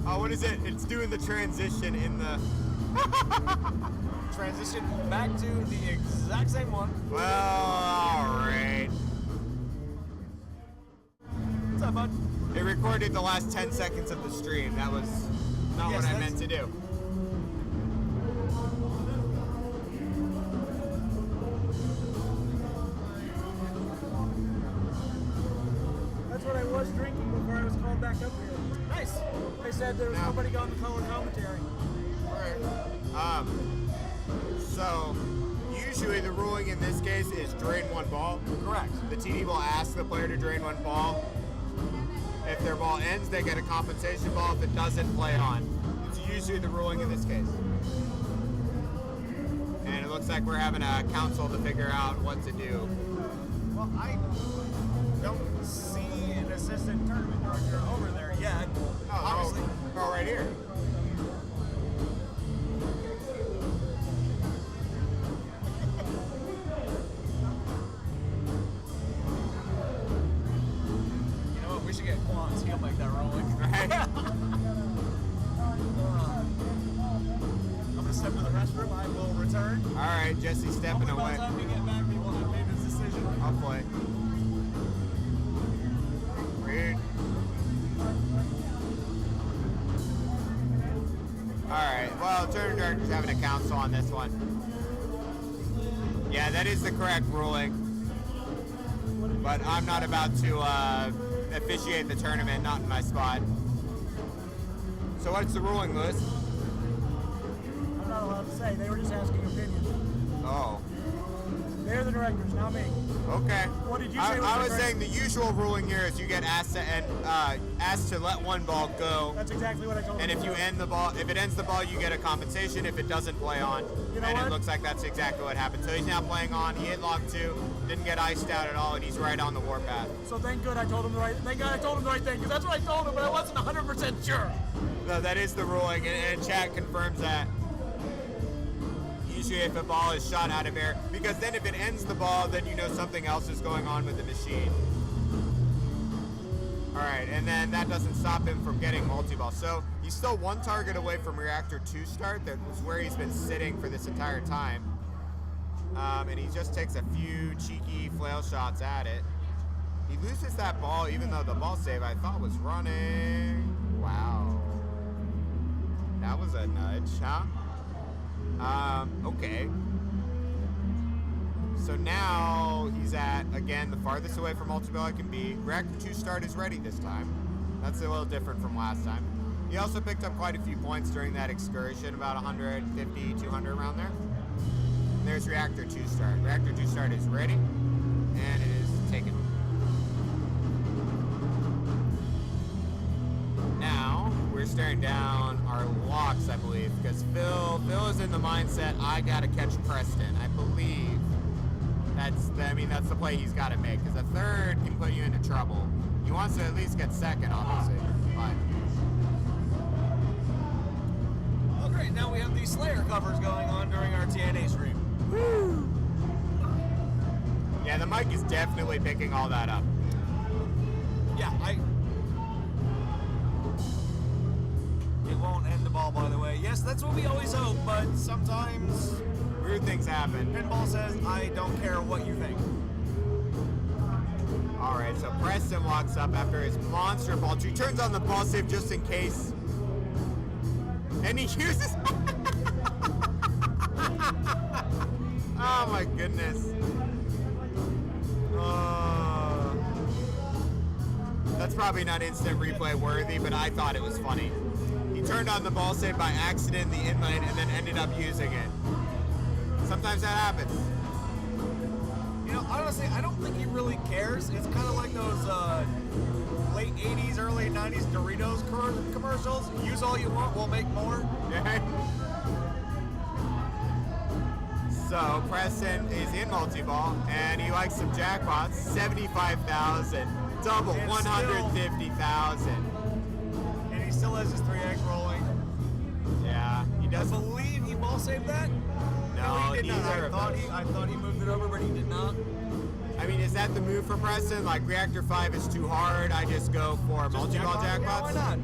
Oh, what is it? It's doing the transition in the. Transition back to the exact same one. Well, all right. What's up, bud? It recorded the last 10 seconds of the stream. That was not Yes, what I that's- meant to do. That's what I was drinking before I was called back up here. Nice. They said there was Now- nobody on the color commentary. So usually the ruling in this case is drain 1 ball. Correct. The TD will ask the player to drain 1 ball. If their ball ends, they get a compensation ball. If it doesn't, play on. It's usually the ruling in this case. And it looks like we're having a council to figure out what to do. Well, I don't see an assistant tournament director over there yet. Obviously. Oh, right here. You know what? We should get Quants. He'll make that rolling. Right? I'm gonna step to the restroom. I will return. All right, Jesse stepping Hopefully by away. the time we get back, we will have made this decision. I'll play. Weird. Alright, well, tournament director's having a council on this one. Yeah, that is the correct ruling. But I'm not about to officiate the tournament, not in my spot. So what's the ruling, Lewis? I'm not allowed to say. They were just asking opinions. Oh, They're the directors, not me. okay. What did you I say was was the correct- saying the usual ruling here is you get asked to let 1 ball go. That's exactly what I told And them. if you end the ball, if it ends the ball, you get a compensation. If it doesn't, play on. You know And what? it looks like that's exactly what happened. So he's now playing on. He hit lock 2, didn't get iced out at all, and he's right on the warpath. So thank God I told him the right thing, because that's what I told him, but I wasn't 100% sure. No, that is the ruling, and chat confirms that. Usually if a ball is shot out of air, because then if it ends the ball, then you know something else is going on with the machine. All right, and then that doesn't stop him from getting multi-ball. So he's still 1 target away from reactor 2 start. That was where he's been sitting for this entire time. And he just takes a few cheeky flail shots at it. He loses that ball, even though the ball save I thought was running. Wow. That was a nudge, huh? Okay. So now he's at, again, the farthest away from multi-ball I can be. Reactor 2 start is ready this time. That's a little different from last time. He also picked up quite a few points during that excursion, about 150, 200 around there. And there's Reactor 2 start. Reactor 2 start is ready, and it is taken. we're staring down our locks, I believe, because Phil is in the mindset, I gotta catch Preston. I believe that's the play he's got to make, because a third can put you into trouble. He wants to at least get second, obviously. But Oh, great. Now we have the Slayer covers going on during our TNA stream. woo! Yeah, the mic is definitely picking all that up. Yeah, It won't end the ball, by the way. Yes, that's what we always hope, but sometimes Weird things happen. Pinball says, I don't care what you think. All right, so Preston walks up after his monster ball. He turns on the ball save just in case. And he uses... Oh my goodness. That's probably not instant replay worthy, but I thought it was funny. He turned on the ball save by accident in the inline and then ended up using it. Sometimes that happens. You know, honestly, I don't think he really cares. It's kind of like those late 80s, early 90s Doritos commercials. Use all you want, we'll make more. So Preston is in multi-ball, and he likes some jackpots. 75,000, double, And 150,000. And he still has his 3X rolling. Yeah, he I does. believe he ball saved that. No, he did not. neither of those. I thought he moved it over, but he did not. I mean, is that the move for Preston? Like, Reactor 5 is too hard, I just go for multi-ball jackpots? Yeah, why not?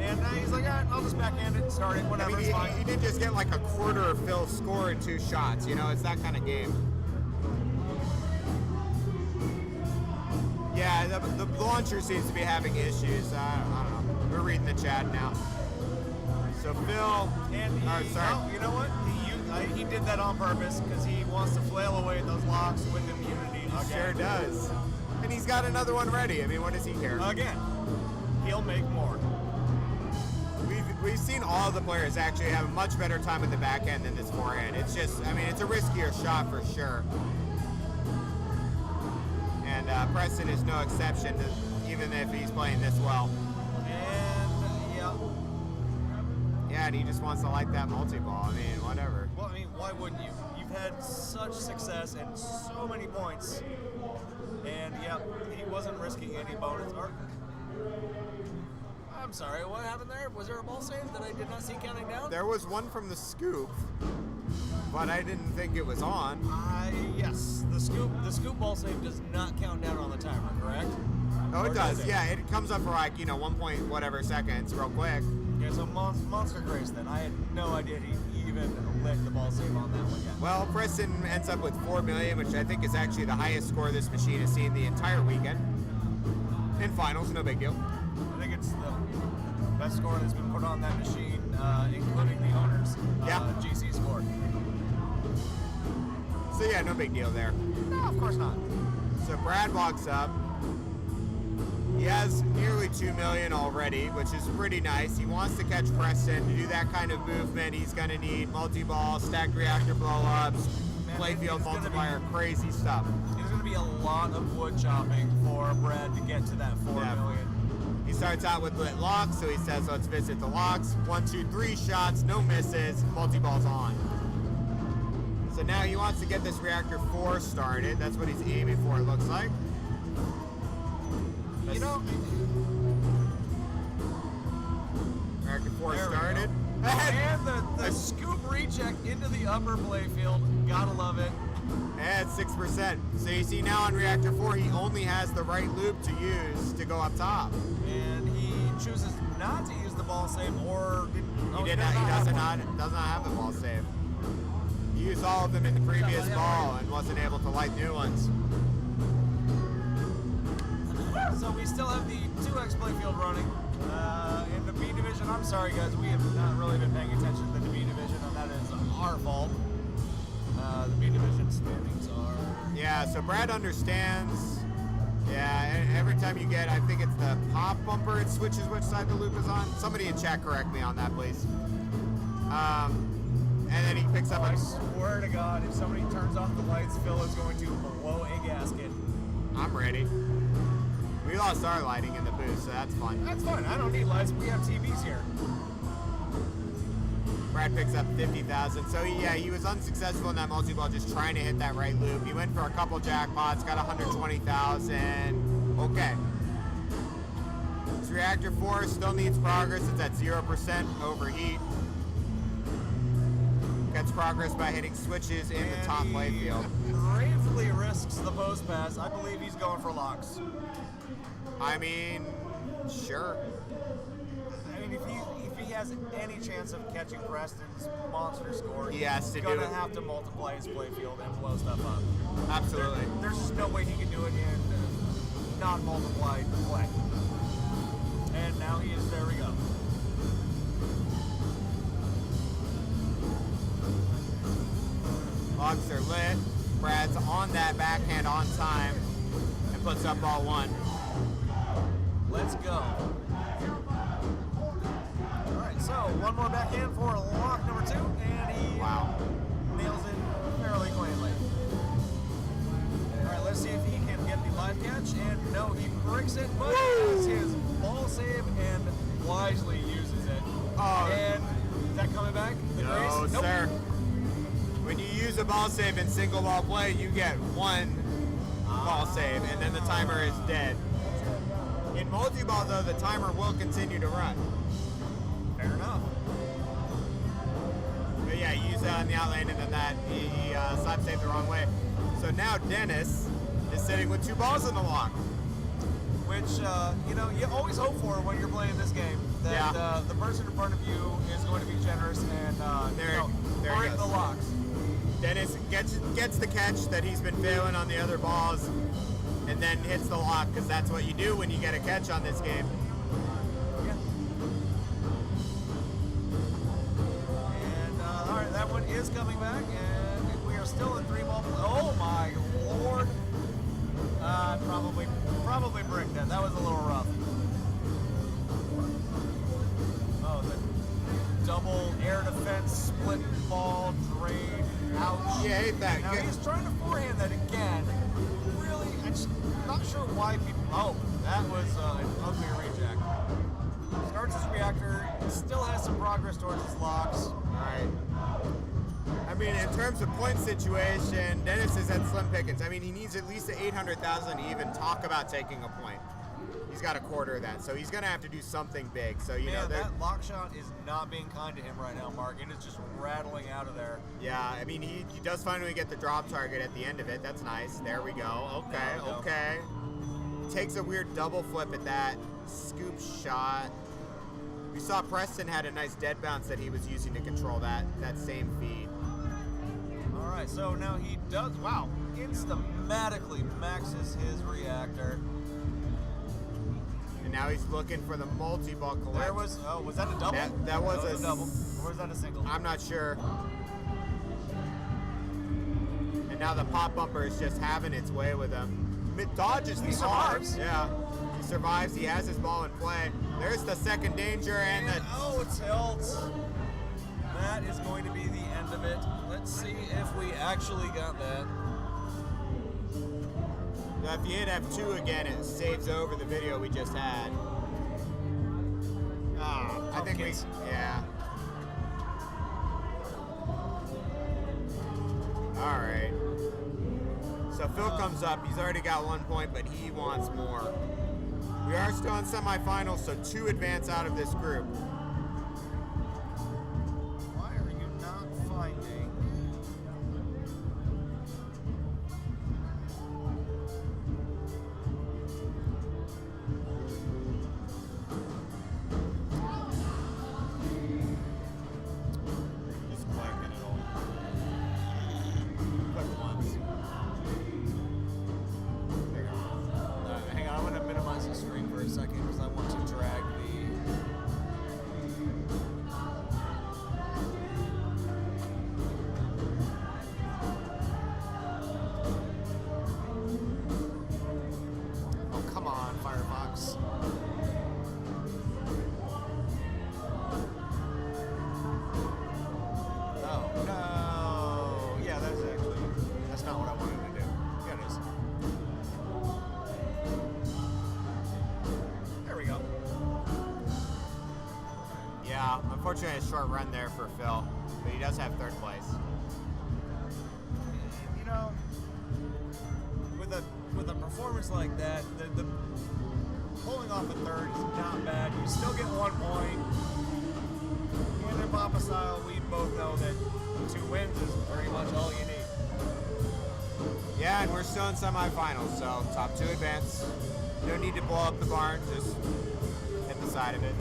And now he's like, all right, I'll just backhand it and start it, I whatever, mean, it's fine. he did just get like a quarter of Phil's score in 2 shots. You know, it's that kind of game. Yeah, the launcher seems to be having issues. I don't know. We're reading the chat now. So Phil, And sorry. you know what? He did that on purpose because he wants to flail away at those locks with immunity. He sure does. And he's got another one ready. I mean, what does he care? Again, he'll make more. We've seen all of the players actually have a much better time with the backhand than this forehand. It's just, I mean, it's a riskier shot for sure. And Preston is no exception, even if he's playing this well. And, yeah. Yeah, and he just wants to like that multi-ball. I mean, whatever. Well, I mean, why wouldn't you? You've had such success and so many points. And, yeah, he wasn't risking any bonus. I'm sorry, what happened there? Was there a ball save that I did not see counting down? There was one from the scoop, but I didn't think it was on. Yes. The scoop ball save does not count down on the timer, correct? Oh, Or it does. it? Yeah, it comes up for like, 1 point whatever seconds, real quick. Yeah, so Monster Grace then. I had no idea he even lit the ball save on that one yet. Well, Preston ends up with 4 million, which I think is actually the highest score this machine has seen the entire weekend. In finals, no big deal. I think it's the best score that's been put on that machine, including the owner's GC score. So yeah, no big deal there. No, of course not. So Brad walks up. He has nearly 2 million already, which is pretty nice. He wants to catch Preston. To do that kind of movement, he's going to need multi-ball, stacked reactor blow-ups, playfield multiplier, crazy stuff. There's going to be a lot of wood chopping for Brad to get to that 4 million. He starts out with lit locks, so he says, let's visit the locks. 1, 2, 3 shots, no misses, multi-ball's on. So now he wants to get this reactor 4 started. That's what he's aiming for, it looks like. You know, reactor 4 there we started. go. And the scoop recheck into the upper playfield. Gotta love it. And 6%. So you see now on reactor 4, he only has the right loop to use to go up top. And he chooses not to use the ball save, or He does not have the ball save. He used all of them in the previous ball and wasn't able to light new ones. So we still have the 2X playfield running. In the B division, I'm sorry guys, we have not really been paying attention to the B division, and that is our fault. The B division standings are... Yeah, so Brad understands. Yeah, and every time you get, I think it's the pop bumper, it switches which side the loop is on. Somebody in chat correct me on that, please. And then he picks up I swear to God, if somebody turns off the lights, Phil is going to blow a gasket. I'm ready. We lost our lighting in the booth, so that's fun. That's fine. I don't need lights. We have TVs here. Brad picks up 50,000. So he was unsuccessful in that multi-ball, just trying to hit that right loop. He went for a couple jackpots, got 120,000. Okay. This reactor 4 still needs progress. It's at 0% overheat. Gets progress by hitting switches in the top playfield. Bravely risks the post pass. I believe he's going for locks. I mean, sure. I mean, if he has any chance of catching Preston's monster score, He has to he's do gonna it. have to multiply his playfield and blow stuff up. Absolutely. There's just no way he can do it in non-multiplied play. And now he is. There we go. Logs are lit. Brad's on that backhand on time and puts up ball 1. Let's go. All right, so one more backhand for lock number 2, and he nails it fairly cleanly. All right, let's see if he can get the live catch, and no, he bricks it, but he does his ball save and wisely uses it. Oh. And is that coming back? The No, grace? Nope. sir. When you use a ball save in single ball play, you get 1 ball save, and then the timer is dead. In multi-ball, though, the timer will continue to run. Fair enough. But yeah, you use that on the outlane, and then he slap saved the wrong way. So now Dennis is sitting with 2 balls in the lock. Which, you always hope for when you're playing this game. That Yeah. the person in front of you is going to be generous and There he break goes. the locks. Dennis gets the catch that he's been failing on the other balls, and then hits the lock, because that's what you do when you get a catch on this game. Yeah. And, all right, that one is coming back, and we are still in 3-ball play. Oh, my Lord. Probably bricked that. That was a little rough. Oh, the double air defense, split ball, drain, ouch. Yeah, hate that. Now he's trying to forehand that again. Really, I'm just not sure why people. Oh, that was an ugly rejack. Starts his reactor, still has some progress towards his locks. Alright. I mean, in terms of point situation, Dennis is at slim pickings. I mean, he needs at least 800,000 to even talk about taking a point. He's got a quarter of that, so he's going to have to do something big. So, you know, that lock shot is not being kind to him right now, Mark. It is just rattling out of there. yeah, I mean, he does finally get the drop target at the end of it. That's nice. There we go. Okay, There we go. okay. Takes a weird double flip at that scoop shot. We saw Preston had a nice dead bounce that he was using to control that same feed. All right, so now he does, instamatically maxes his reactor. And now he's looking for the multi-ball collect. There was, was that a double? That was a a double. Or was that a single? I'm not sure. And now the pop bumper is just having its way with him. Mid dodges the He survives. arms. Yeah, he survives. He has his ball in play. There's the second danger, and the tilt. That is going to be the end of it. Let's see if we actually got that. now if you hit F2 again, it saves over the video we just had. I think we, Pumpkins. yeah. All right. So Phil comes up. He's already got 1 point, but he wants more. We are still in semifinals, so 2 advance out of this group. Why are you not finding? Just whacking it all. Click once. Hang on, I'm going to minimize the screen for a second because I want to drag the. Oh, come on, Firefox. Oh, no. Yeah, that's not what I wanted to do. Yeah, it is. Unfortunately, a short run there for Phil, but he does have third place. You know, with a performance like that, the pulling off a third is not bad. You still get 1 point. And in Papa style, we both know that 2 wins is pretty much all you need. Yeah, and we're still in semifinals, so top 2 advance. No need to blow up the barn, just hit the side of it.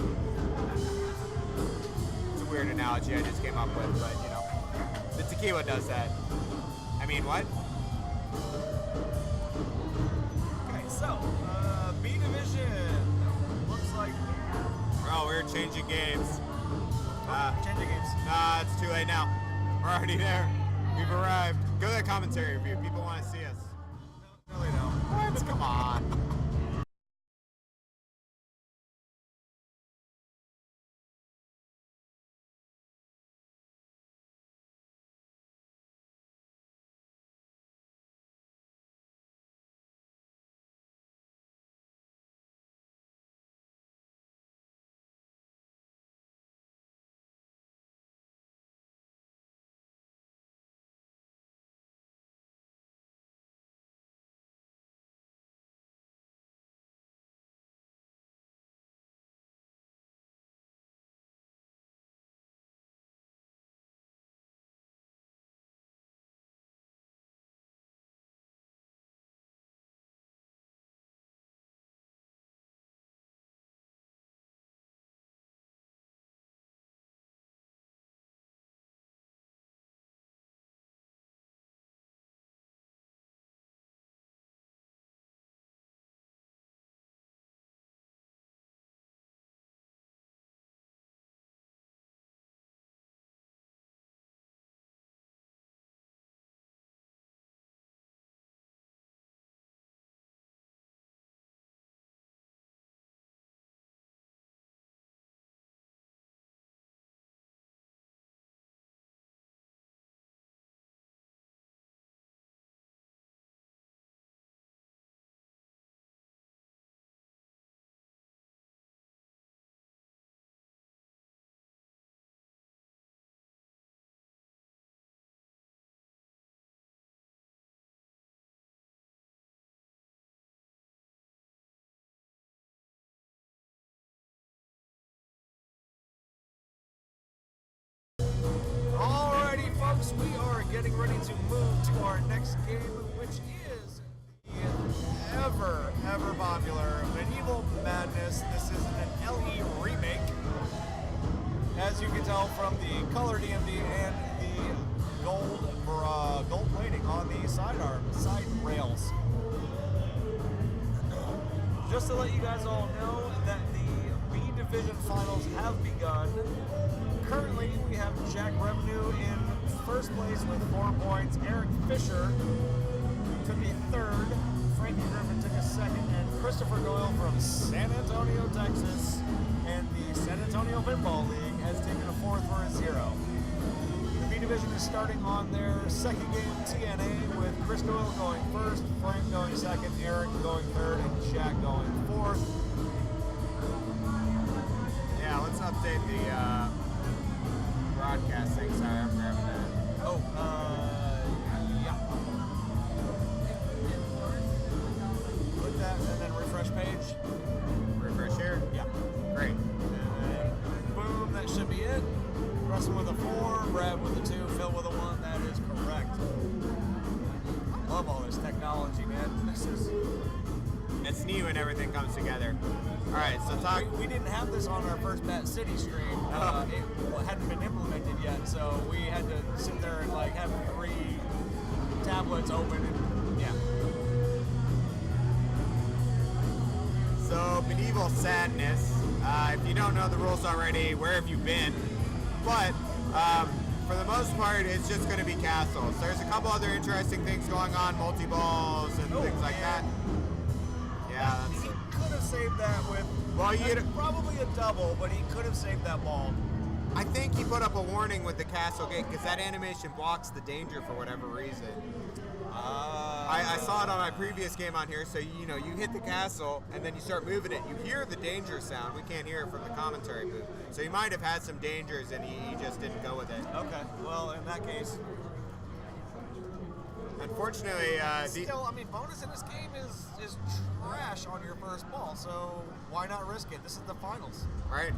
It's a weird analogy I just came up with, but you know, the tequila does that. I mean, what? Okay, so, B Division. Looks like... Oh, we're changing games. changing games. Nah, it's too late now. We're already there. We've arrived. Go to the commentary review. People want to see us. No, they don't. What? Come on. Alrighty, folks, we are getting ready to move to our next game, which is the ever popular Medieval Madness. This is an LE remake, as you can tell from the color DMD and the gold plating on the side rails. Just to let you guys all know that the B Division finals have begun. Currently, we have Jack Revenue in first place with 4 points. Eric Fisher took a third. Frankie Griffin took a second. And Christopher Doyle from San Antonio, Texas, and the San Antonio Pinball League has taken a fourth for a 0. The B Division is starting on their second game TNA with Chris Doyle going first, Frank going second, Eric going third, and Jack going fourth. Yeah, let's update the broadcasting. Sorry, I'm grabbing that. Oh, yeah. Click that and then refresh page. Refresh here. Yeah. Great. And then boom, that should be it. Russell with a 4, Brad with a 2, Phil with a 1. That is correct. I love all this technology, man. This is... It's neat when everything comes together. All right, so talk. We didn't have this on our first Bat City stream. It hadn't been implemented yet, so we had to sit there and like have 3 tablets open and yeah. So Medieval Sadness. If you don't know the rules already, where have you been? But for the most part, it's just going to be castles. There's a couple other interesting things going on, multi-balls and things like that. Yeah, that's He could have saved that with probably a double, but he could have saved that ball. I think he put up a warning with the castle gate because that animation blocks the danger for whatever reason. I saw it on my previous game on here. So you know, you hit the castle and then you start moving it. You hear the danger sound. We can't hear it from the commentary booth. So he might have had some dangers and he just didn't go with it. Okay. Well, in that case, Unfortunately, still, I mean, bonus in this game is trash on your first ball. So why not risk it? This is the finals. right?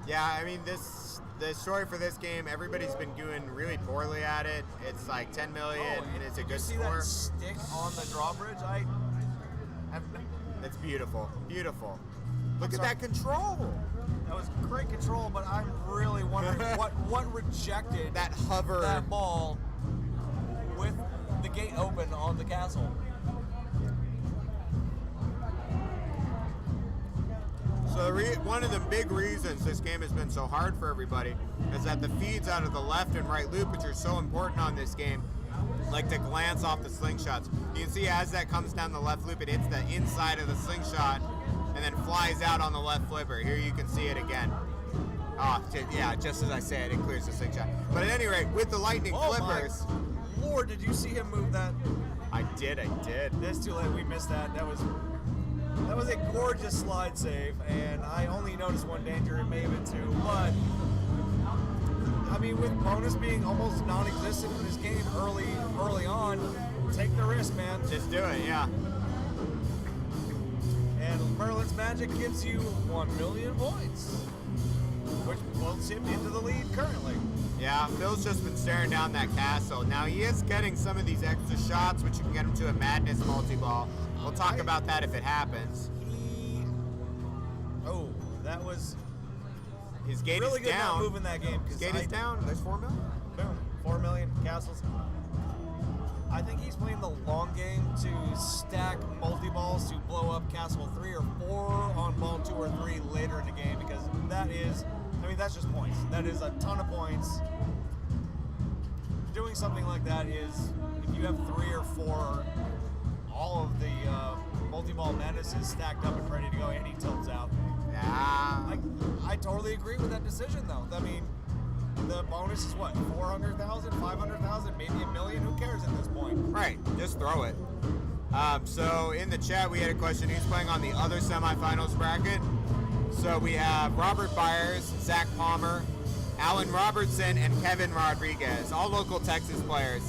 Yeah, I mean, the story for this game, everybody's been doing really poorly at it. It's like 10 million, and it's a You good see score. that stick on the drawbridge? I have. It's beautiful, beautiful. Look at sorry. that control. That was great control, but I'm really wondering what rejected That hover. that ball with the gate open on the castle. So one of the big reasons this game has been so hard for everybody is that the feeds out of the left and right loop, which are so important on this game, like to glance off the slingshots. You can see as that comes down the left loop, it hits the inside of the slingshot and then flies out on the left flipper. Here you can see it again. Oh, yeah, just as I said, it clears the slingshot. But at any rate, with the lightning flippers, My Lord, did you see him move that? I did. It's too late. We missed that. That was a gorgeous slide save, and I only noticed one danger. It may have been two, but I mean, with bonus being almost non-existent in this game early on, take the risk, man. Just do it, yeah. And Merlin's Magic gives you 1 million points, which puts him into the lead currently. Yeah, Phil's just been staring down that castle. Now he is getting some of these extra shots, which you can get him to a Madness multi-ball. We'll talk about that if it happens. That was His gate really is good down. not moving that game. His gate is down. There's 4 million. Boom, 4 million castles. I think he's playing the long game to stack multi-balls to blow up castle 3 or 4 on ball 2 or 3 later in the game, because that's just points. That is a ton of points. Doing something like that is, if you have 3 or 4, all of the multi-ball madnesses stacked up and ready to go, and he tilts out. Yeah. I totally agree with that decision, though. I mean, the bonus is what, 400,000, 500,000, maybe $1 million? Who cares at this point? Right, just throw it. So in the chat, we had a question. Who's playing on the other semifinals bracket? So we have Robert Byers, Zach Palmer, Alan Robertson, and Kevin Rodriguez, all local Texas players.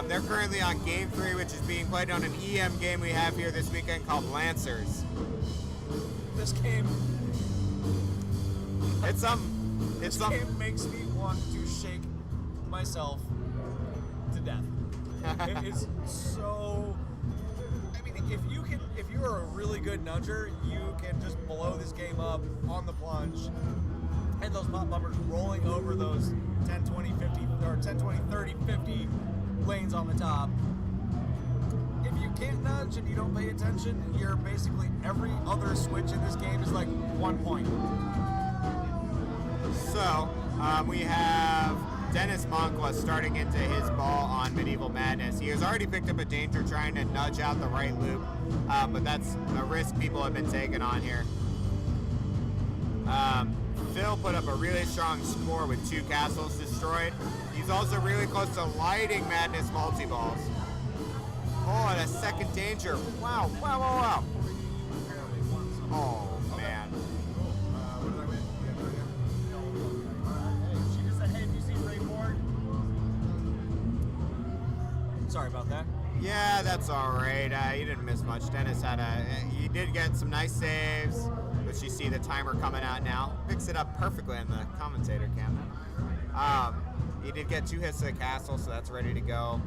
They're currently on Game 3, which is being played on an EM game we have here this weekend called Lancers. This game This game makes me want to shake myself to death. It is so. I mean, if you are a really good nudger, you can just blow this game up on the plunge, and those pop bumpers rolling over those 10, 20, 50, or 10, 20, 30, 50 lanes on the top. If you can't nudge and you don't pay attention, you're basically every other switch in this game is like 1 point. So, we have Dennis Monkwa starting into his ball on Medieval Madness. He has already picked up a danger trying to nudge out the right loop, but that's a risk people have been taking on here. Phil put up a really strong score with 2 castles destroyed. He's also really close to lighting Madness multi-balls. Oh, and a second danger. Wow. Oh, man. She just said, hey, have you seen Ray Ward? Sorry about that. Yeah, that's all right. He didn't miss much. Dennis he did get some nice saves, which you see the timer coming out now. Picks it up perfectly in the commentator cam. He did get 2 hits to the castle, so that's ready to go.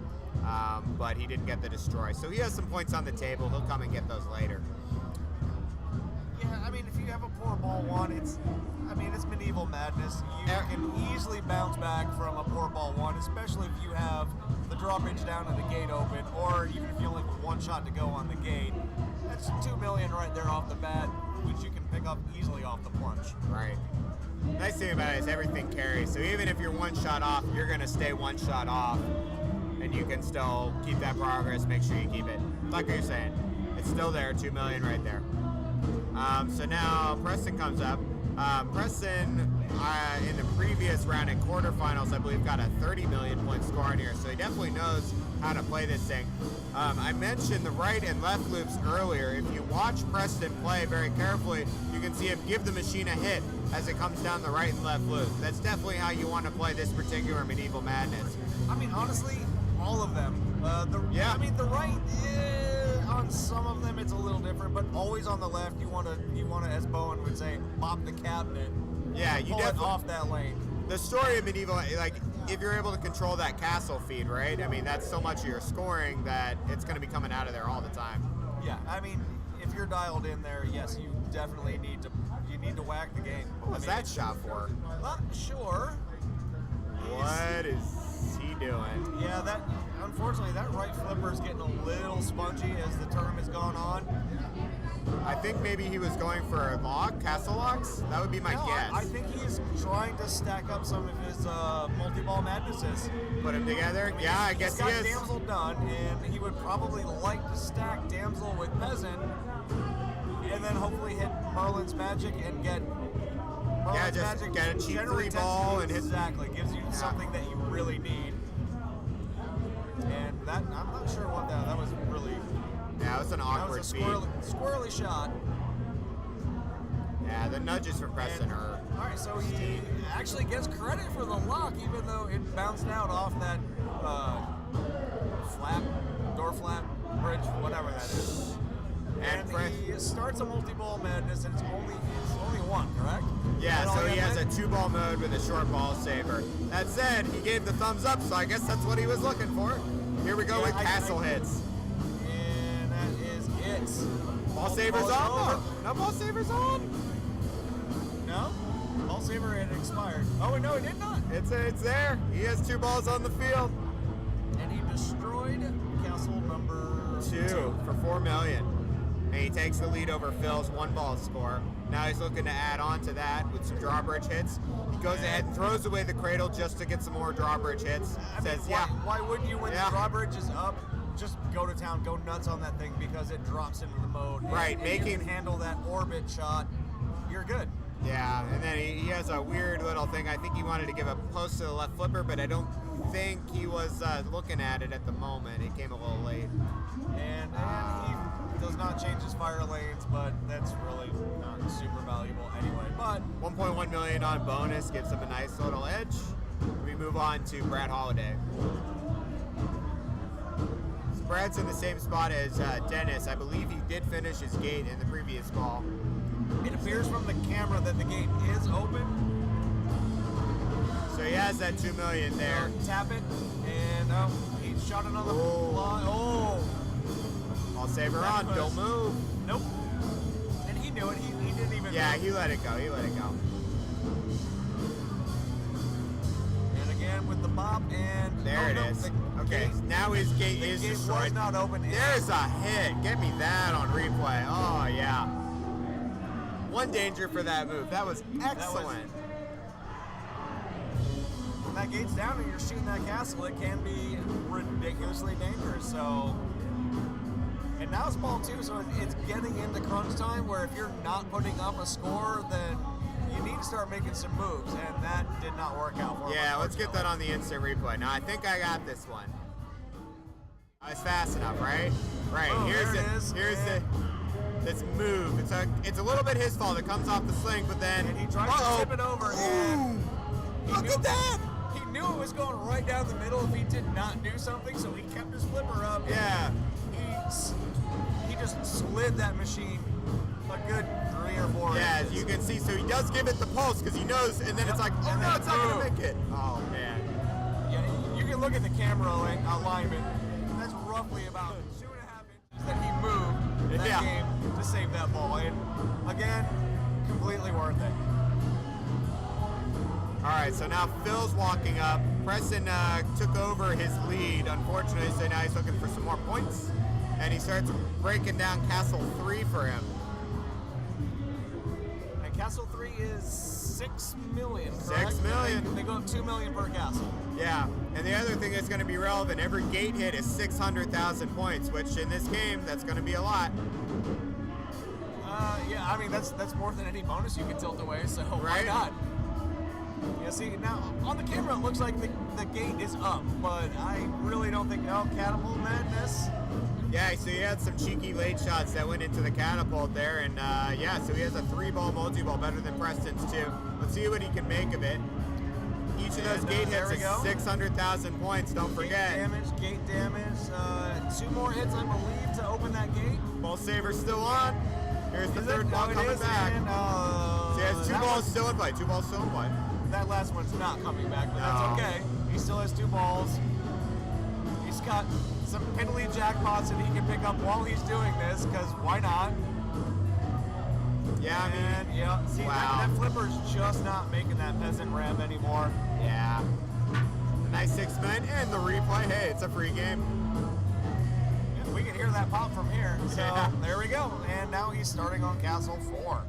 But he didn't get the destroy. So he has some points on the table. He'll come and get those later. Yeah, I mean, if you have a poor ball 1, it's Medieval Madness. You can easily bounce back from a poor ball 1, especially if you have the drawbridge down and the gate open, or even if you only have 1 shot to go on the gate. That's 2 million right there off the bat, which you can pick up easily off the plunge. Right. Nice thing about it is everything carries. So even if you're 1 shot off, you're going to stay 1 shot off. And you can still keep that progress, make sure you keep it. Like you're saying, it's still there, 2 million right there. So now Preston comes up. Preston, in the previous round in quarterfinals, I believe, got a 30 million point score on here, so he definitely knows how to play this thing. I mentioned the right and left loops earlier. If you watch Preston play very carefully, you can see him give the machine a hit as it comes down the right and left loop. That's definitely how you want to play this particular Medieval Madness. I mean, honestly, all of them. Yeah. I mean, the right, on some of them it's a little different, but always on the left, you want to, as Bowen would say, pop the cabinet. Yeah, you pull it definitely off that lane. The story of Medieval, like, if you're able to control that castle feed, right? I mean, that's so much of your scoring that it's going to be coming out of there all the time. Yeah, I mean, if you're dialed in there, yes, you definitely need to whack the game. What was that shot for? Not sure. What is he doing? Yeah, that unfortunately that right flipper is getting a little spongy as the term has gone on. I think maybe he was going for a lock, castle locks. That would be my guess. I think he's trying to stack up some of his multi-ball madnesses. Put them together. I mean, Yeah, I guess he he's is. got Damsel done, and he would probably like to stack Damsel with Peasant, and then hopefully hit Merlin's Magic and get Merlin's just Magic. get a cheap generally 3-ball tends to- and hit- exactly gives you something that you really need. And that I'm not sure what that was really. Yeah, it was an That awkward was a feed. squirrely shot. Yeah, the nudges from Preston are. All right, so he actually gets credit for the lock, even though it bounced out off that door flap, bridge, whatever that is. And he starts a multi-ball madness, and it's only one, correct? Yeah, Is that all so he has have a 2-ball mode with a short ball saver. That said, he gave the thumbs up, so I guess that's what he was looking for. Here we go with castle hits. And that is it. Ball saver's on. No ball saver's on. No? Ball saver had expired. Oh, no, it did not. It's there. He has 2 balls on the field. And he destroyed castle number 2 for 4 million. And he takes the lead over Phil's 1-ball score. Now he's looking to add on to that with some drawbridge hits. He goes ahead and throws away the cradle just to get some more drawbridge hits. Says, why wouldn't you, when Yeah. the drawbridge is up, just go to town, go nuts on that thing because it drops into the mode. Right, and you can handle that orbit shot. You're good. Yeah, and then he has a weird little thing. I think he wanted to give a post to the left flipper, but I don't think he was looking at it at the moment. It came a little late. And he does not change his fire lanes, but that's really not super valuable anyway. But 1.1 million on bonus gives him a nice little edge. We move on to Brad Holiday. So Brad's in the same spot as Dennis. I believe he did finish his gate in the previous ball. it appears from the camera that the gate is open. So he has that 2 million there. Tap it, and he shot it on the line. Oh! Ball saver That on, was- don't move. Nope. And he knew it. He didn't even Yeah, move. he let it go. He let it go. And again with the bop, and There it no, is. the Okay, gate- now his gate the is gate was destroyed. not open. and- There's a hit. Get me that on replay. Oh, yeah. One danger for that move. That was excellent. When that gate's down and you're shooting that castle, it can be ridiculously dangerous. So, and now it's ball 2, so it's getting into crunch time where if you're not putting up a score, then you need to start making some moves, and that did not work out for him. Yeah, let's get that on the instant replay. Now, I think I got this one. It's fast enough, right? Right. Oh, here's there it. it is, Here's and- this move. It's a little bit his fault. It comes off the sling, but then And he tries uh-oh. to tip it over, Ooh, and look at that! he knew it was going right down the middle if he did not do something, so he kept his flipper up. and Yeah. He just slid that machine a good 3 or 4 Yeah, as inches. you can see, so he does give it the pulse because he knows, and then it's like, oh And no, then it's not gonna boom. make it. Oh man. Yeah, you can look at the camera alignment. That's roughly about 2.5 inches that he moved that Yeah. game to save that ball. And again, completely worth it. All right, so now Phil's walking up. Preston took over his lead, unfortunately, so now he's looking for some more points, and he starts breaking down Castle 3 for him. And Castle 3 is 6 million, correct? 6 million. They go up 2 million per castle. Yeah, and the other thing that's going to be relevant, every gate hit is 600,000 points, which in this game, that's going to be a lot. Yeah, I mean that's more than any bonus you can tilt away, so why Right. not? Yeah, see, now on the camera it looks like the gate is up, but I really don't think. No, catapult madness. Yeah, so he had some cheeky late shots that went into the catapult there, and yeah, so he has a 3-ball multi-ball, better than Preston's too. Let's see what he can make of it. Each of those And, gate there hits we is go. 600,000 points, don't forget. Gate damage. 2 more hits, I believe, to open that gate. Ball saver's still on. Here's the Is third it? ball No, it coming is, back. and, So he has 2 that balls one's- still in play. 2 balls still in play. That last one's not coming back, but No. that's okay. He still has 2 balls. He's got some penalty jackpots that he can pick up while he's doing this, because why not? Yeah, I mean, And, yeah, see, wow. that flipper's just not making that peasant rev anymore. yeah. A nice 6 million and the replay. Hey, it's a free game. Yeah, we can hear that pop from here. So Yeah. there we go. And now he's starting on Castle 4.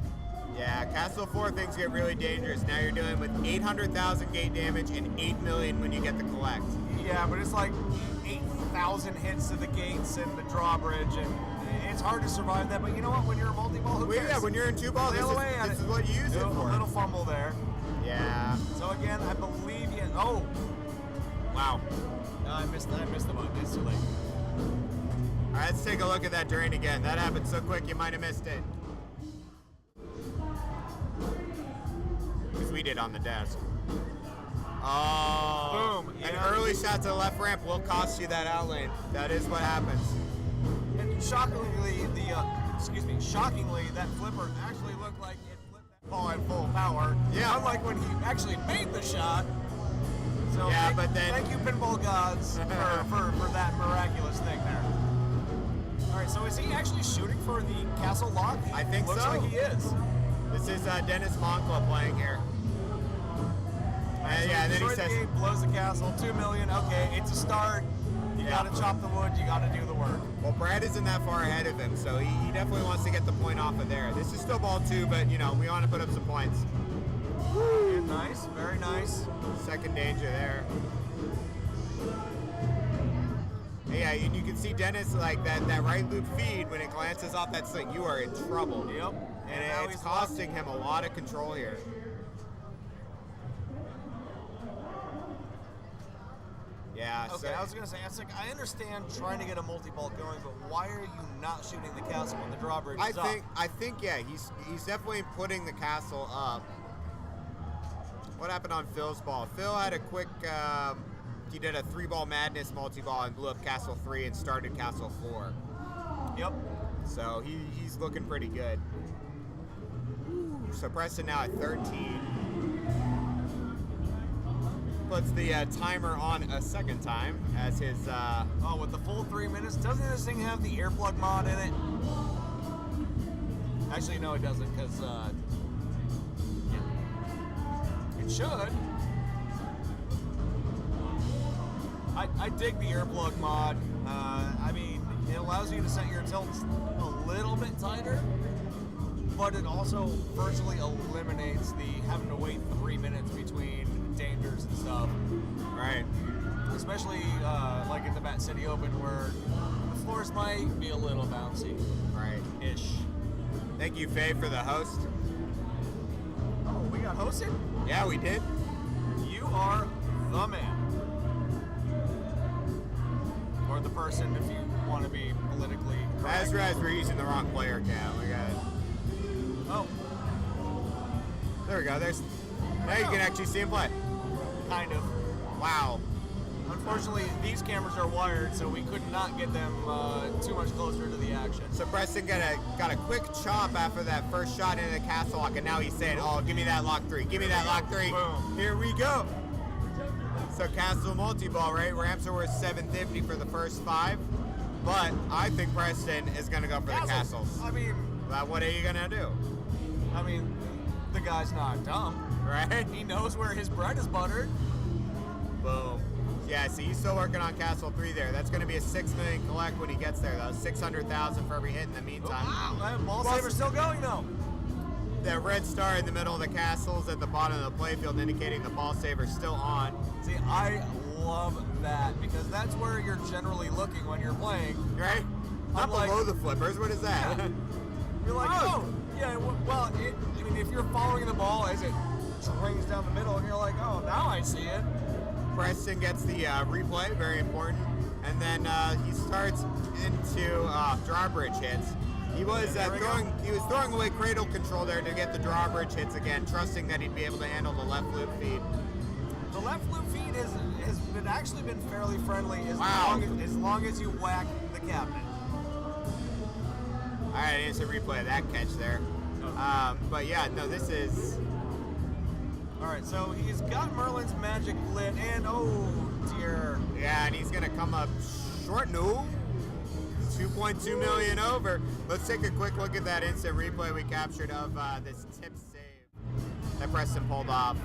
Yeah, Castle 4 things get really dangerous. Now you're dealing with 800,000 gate damage and 8 million when you get the collect. Yeah, but it's like 8,000 hits to the gates and the drawbridge, and it's hard to survive that. But you know what? When you're a multi-ball, who Well, cares? yeah, when you're in 2-ball, Sail away at this it. is what you use it A for. little fumble there. Yeah. So again, I believe you. Oh, wow! No, I missed the button. It's too late. All right, let's take a look at that drain again. That happened so quick, you might have missed it. Because we did on the desk. Oh. Boom. An Yeah. early shot to the left ramp will cost you that out lane. That is what happens. And shockingly, that flipper actually looked like it flipped that ball at full power. Yeah. Unlike when he actually made the shot. So Yeah, but then- thank you, pinball gods, for that miraculous thing there. All right, so is he actually shooting for the castle lock? I think Looks so. like he is. This is Dennis Moncla playing here. So yeah, and then he destroy says, the gate, blows the castle, 2 million. Okay, it's a start. You Yeah. gotta chop the wood. You gotta do the work. well, Brad isn't that far ahead of him, so he definitely wants to get the point off of there. This is still ball 2, but, you know, we want to put up some points. Yeah, nice, very nice. Second danger there. Yeah, and you can see Dennis, like, that right loop feed, when it glances off that sling, you are in trouble. Yep. And now it's he's costing him a lot of control here. Yeah, Okay, I was gonna say, I understand trying to get a multi-ball going, but why are you not shooting the castle when the drawbridge is up? I think, yeah, he's definitely putting the castle up. What happened on Phil's ball? Phil had a quick, he did a 3-ball madness multi-ball and blew up Castle 3 and started Castle 4. Yep. So he's looking pretty good. So Preston now at 13. Puts the timer on a second time as his, Oh, with the full 3 minutes, doesn't this thing have the earplug mod in it? Actually, no, it doesn't, because it should. I dig the earplug mod. I mean, it allows you to set your tilts a little bit tighter, but it also virtually eliminates the having to wait 3 minutes between dangers and stuff. right. Especially like at the Bat City Open, where the floors might be a little bouncy. Right. Ish. Thank you, Faye, for the host. Oh, we got hosted? Yeah, we did. You are the man. Or the person if you want to be politically correct. As we're using the wrong player count. We got it. Oh, There we go. There's. Now you can actually see him play. kind of. Wow. Unfortunately, these cameras are wired, so we could not get them too much closer to the action. So Preston got a quick chop after that first shot into the castle lock, and now he's saying, "Oh, give me that lock 3. Give me that lock 3." Boom. Here we go. So castle multi-ball, right? Ramps are worth 750 for the first 5, but I think Preston is gonna go for the castles. I mean, What are you gonna do? the guy's not dumb. Right? He knows where his bread is buttered. Boom. Yeah, see, he's still working on Castle 3 there. That's going to be a 6 million collect when he gets there, though. 600,000 for every hit in the meantime. Wow, that ball saver's still going though. That red star in the middle of the castles at the bottom of the playfield indicating the ball saver's still on. See, I love that because that's where you're generally looking when you're playing. Right? Not Unlike- below the flippers. What is that? You're like, oh, yeah. Well, I mean, if you're following the ball as it swings down the middle, and you're like, oh, now I see it. Preston gets the replay, very important, and then he starts into drawbridge hits. He was throwing away cradle control there to get the drawbridge hits again, trusting that he'd be able to handle the left loop feed. The left loop feed has actually been fairly friendly as long as you whack the cabinet. All right, instant replay of that catch there. But yeah, no, this is. All right, so he's got Merlin's magic lit, and oh dear. Yeah, and he's gonna come up short. No. 2.2 million over. Let's take a quick look at that instant replay we captured of this tip save that Preston pulled off.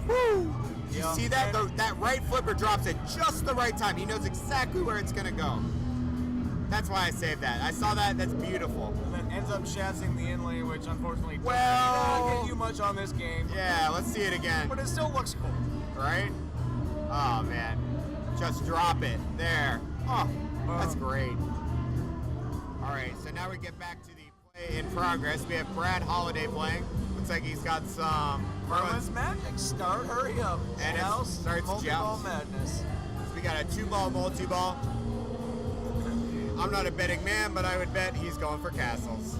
Woo! You see that? That right flipper drops at just the right time. He knows exactly where it's gonna go. That's why I saved that. I saw that. That's beautiful. And then ends up shatzing the in lane, which unfortunately doesn't get you much on this game. Yeah, let's see it again. But it still looks cool. Right? Oh, man. Just drop it. There. Oh, that's great. All right, so now we get back to the play in progress. We have Brad Holiday playing. Looks like he's got some Merlin's magic. Start, hurry up. And it starts multi-ball joust. madness. So we got a 2-ball multi-ball. I'm not a betting man, but I would bet he's going for castles.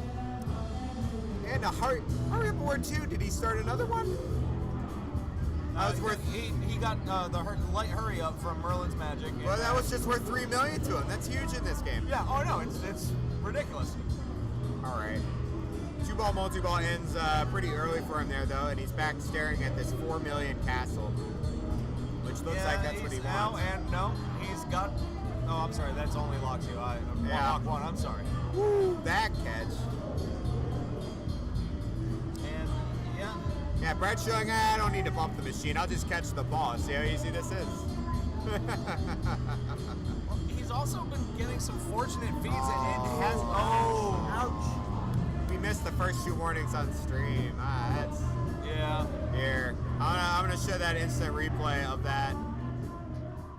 And a hurry up board too. Did he start another one? That was worth. He got the light hurry up from Merlin's magic. Well, that was just worth $3 million to him. That's huge in this game. Yeah. Oh no, it's ridiculous. All right. 2-ball multi-ball ends pretty early for him there though, and he's back staring at this $4 million castle, which looks like that's what he wants. And no, he's got. Oh, I'm sorry. That's only lock 2. Lock 1. I'm sorry. Woo, that catch. And yeah. Yeah, Brad's showing, I don't need to bump the machine. I'll just catch the ball. See how easy this is? Well, he's also been getting some fortunate feeds and has. Oh, ouch. We missed the first 2 warnings on stream. That's. Yeah. Here. I'm going to show that instant replay of that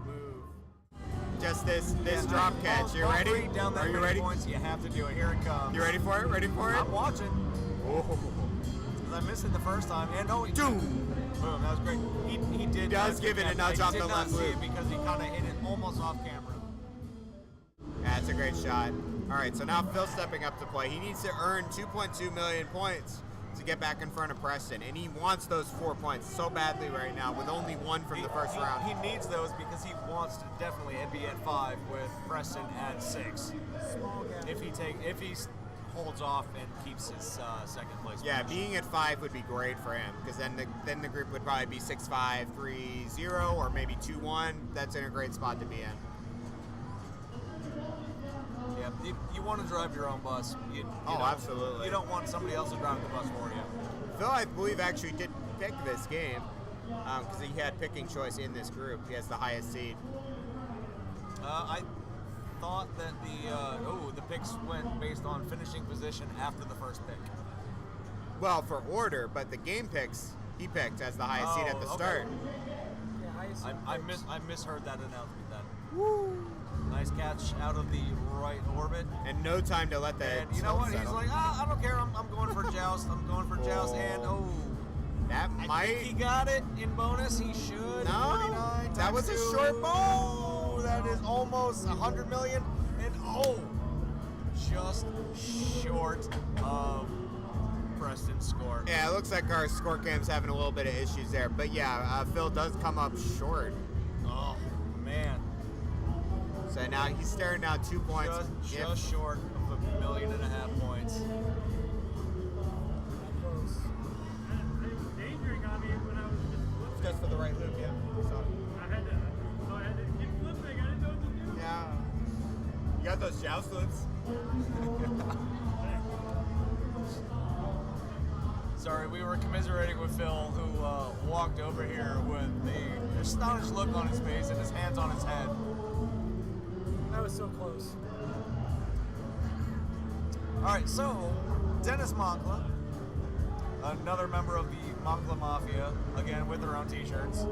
move. Just this drop catch. You ready? Down that Are you ready? Points, you have to do it. Here it comes. You ready for it? Ready for it? I'm watching. Oh. I missed it the first time, and oh, Boom! Boom, that was great. He does give it a nudge off the left I did not see loop. it because he kind of hit it almost off camera. That's a great shot. All right, so now Phil's stepping up to play. He needs to earn 2.2 million points to get back in front of Preston, and he wants those 4 points so badly right now with only 1 from the first round. He needs those because he wants to definitely be at 5 with Preston at 6. If he holds off and keeps his second place. Yeah, position. being at 5 would be great for him because then the group would probably be 6-5, 3-0, or maybe 2-1. That's in a great spot to be in. Yeah, you want to drive your own bus. You Absolutely. You don't want somebody else to drive the bus for you. Phil, I believe, actually did pick this game because he had picking choice in this group. He has the highest seed. I thought that the picks went based on finishing position after the first pick. Well, for order, but the game picks he picked as the highest seed at the start. Yeah, I misheard that announcement then. Woo! Nice catch out of the right orbit. And no time to let that. And you know what? settle. He's like, I don't care. I'm going for joust. I'm going for joust. And that I think he got it in bonus. He should. No, 49 that was a times 2. short ball. Oh, that is almost 100 million. And just short of Preston's score. Yeah, it looks like our score cam's having a little bit of issues there. But yeah, Phil does come up short. Oh, man. So now he's staring down 2 points. Just short of 1.5 million points. close. Endangering on me when I was just flipping. Just for the right loop, yeah. So, I had to keep flipping. I didn't know what to do. yeah. You got those joust loops? Sorry, we were commiserating with Phil, who walked over here with the astonished look on his face and his hands on his head. That was so close. All right, so Dennis Monkla, another member of the Monkla Mafia, again with their own T-shirts.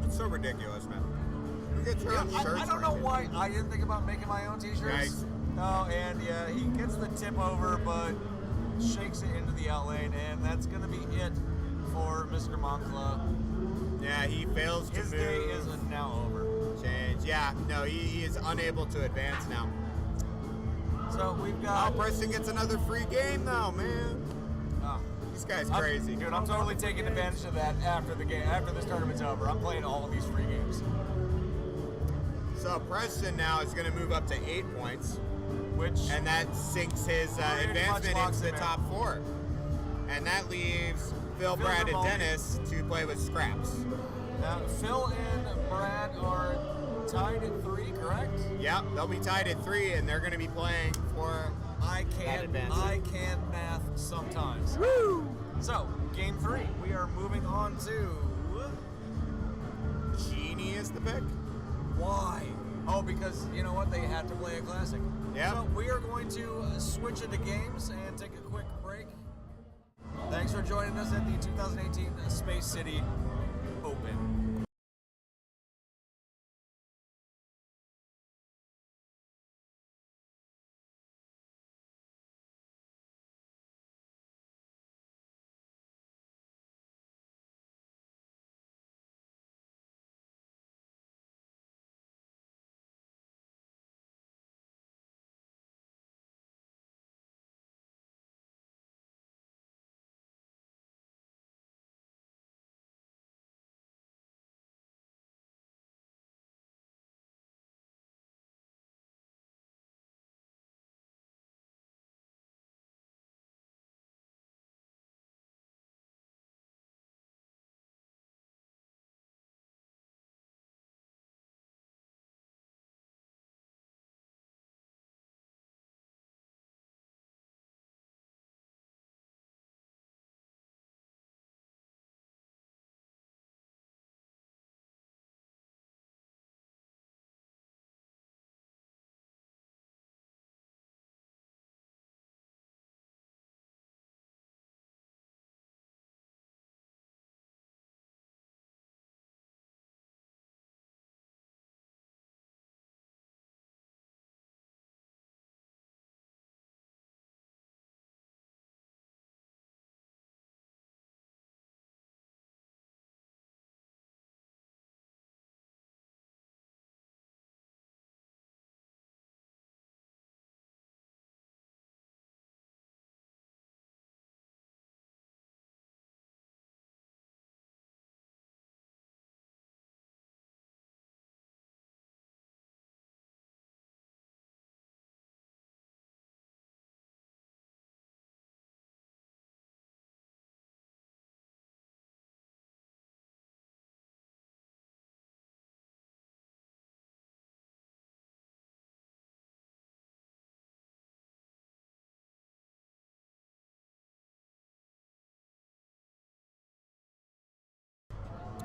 It's so ridiculous, man. You get your own shirts. I don't know why I didn't think about making my own T-shirts. Nice. Oh, and yeah, he gets the tip over, but shakes it into the out lane, and that's going to be it for Mr. Moncla. Yeah, he fails to His move. day is now over. Change. Yeah, no, he is unable to advance now. So we've Oh, got... Preston gets another free game though, man. Oh. This guy's crazy. Dude, I'm totally taking advantage of that after the game, after this tournament's over. I'm playing all of these free games. So Preston now is going to move up to 8 points, And that sinks his pretty much advancement locks into the him in. top 4. And that leaves Phil, Brad, and Ramone. Dennis to play with Scraps. Phil and Brad are tied at 3, correct? Yep, they'll be tied at 3, and they're going to be playing for I that can math sometimes. Woo! So, game 3, we are moving on to... Genie is the pick. Why? Oh, because you know what? They had to play a classic. Yeah. So we are going to switch into games and take a quick break. Thanks for joining us at the 2018 Space City Open.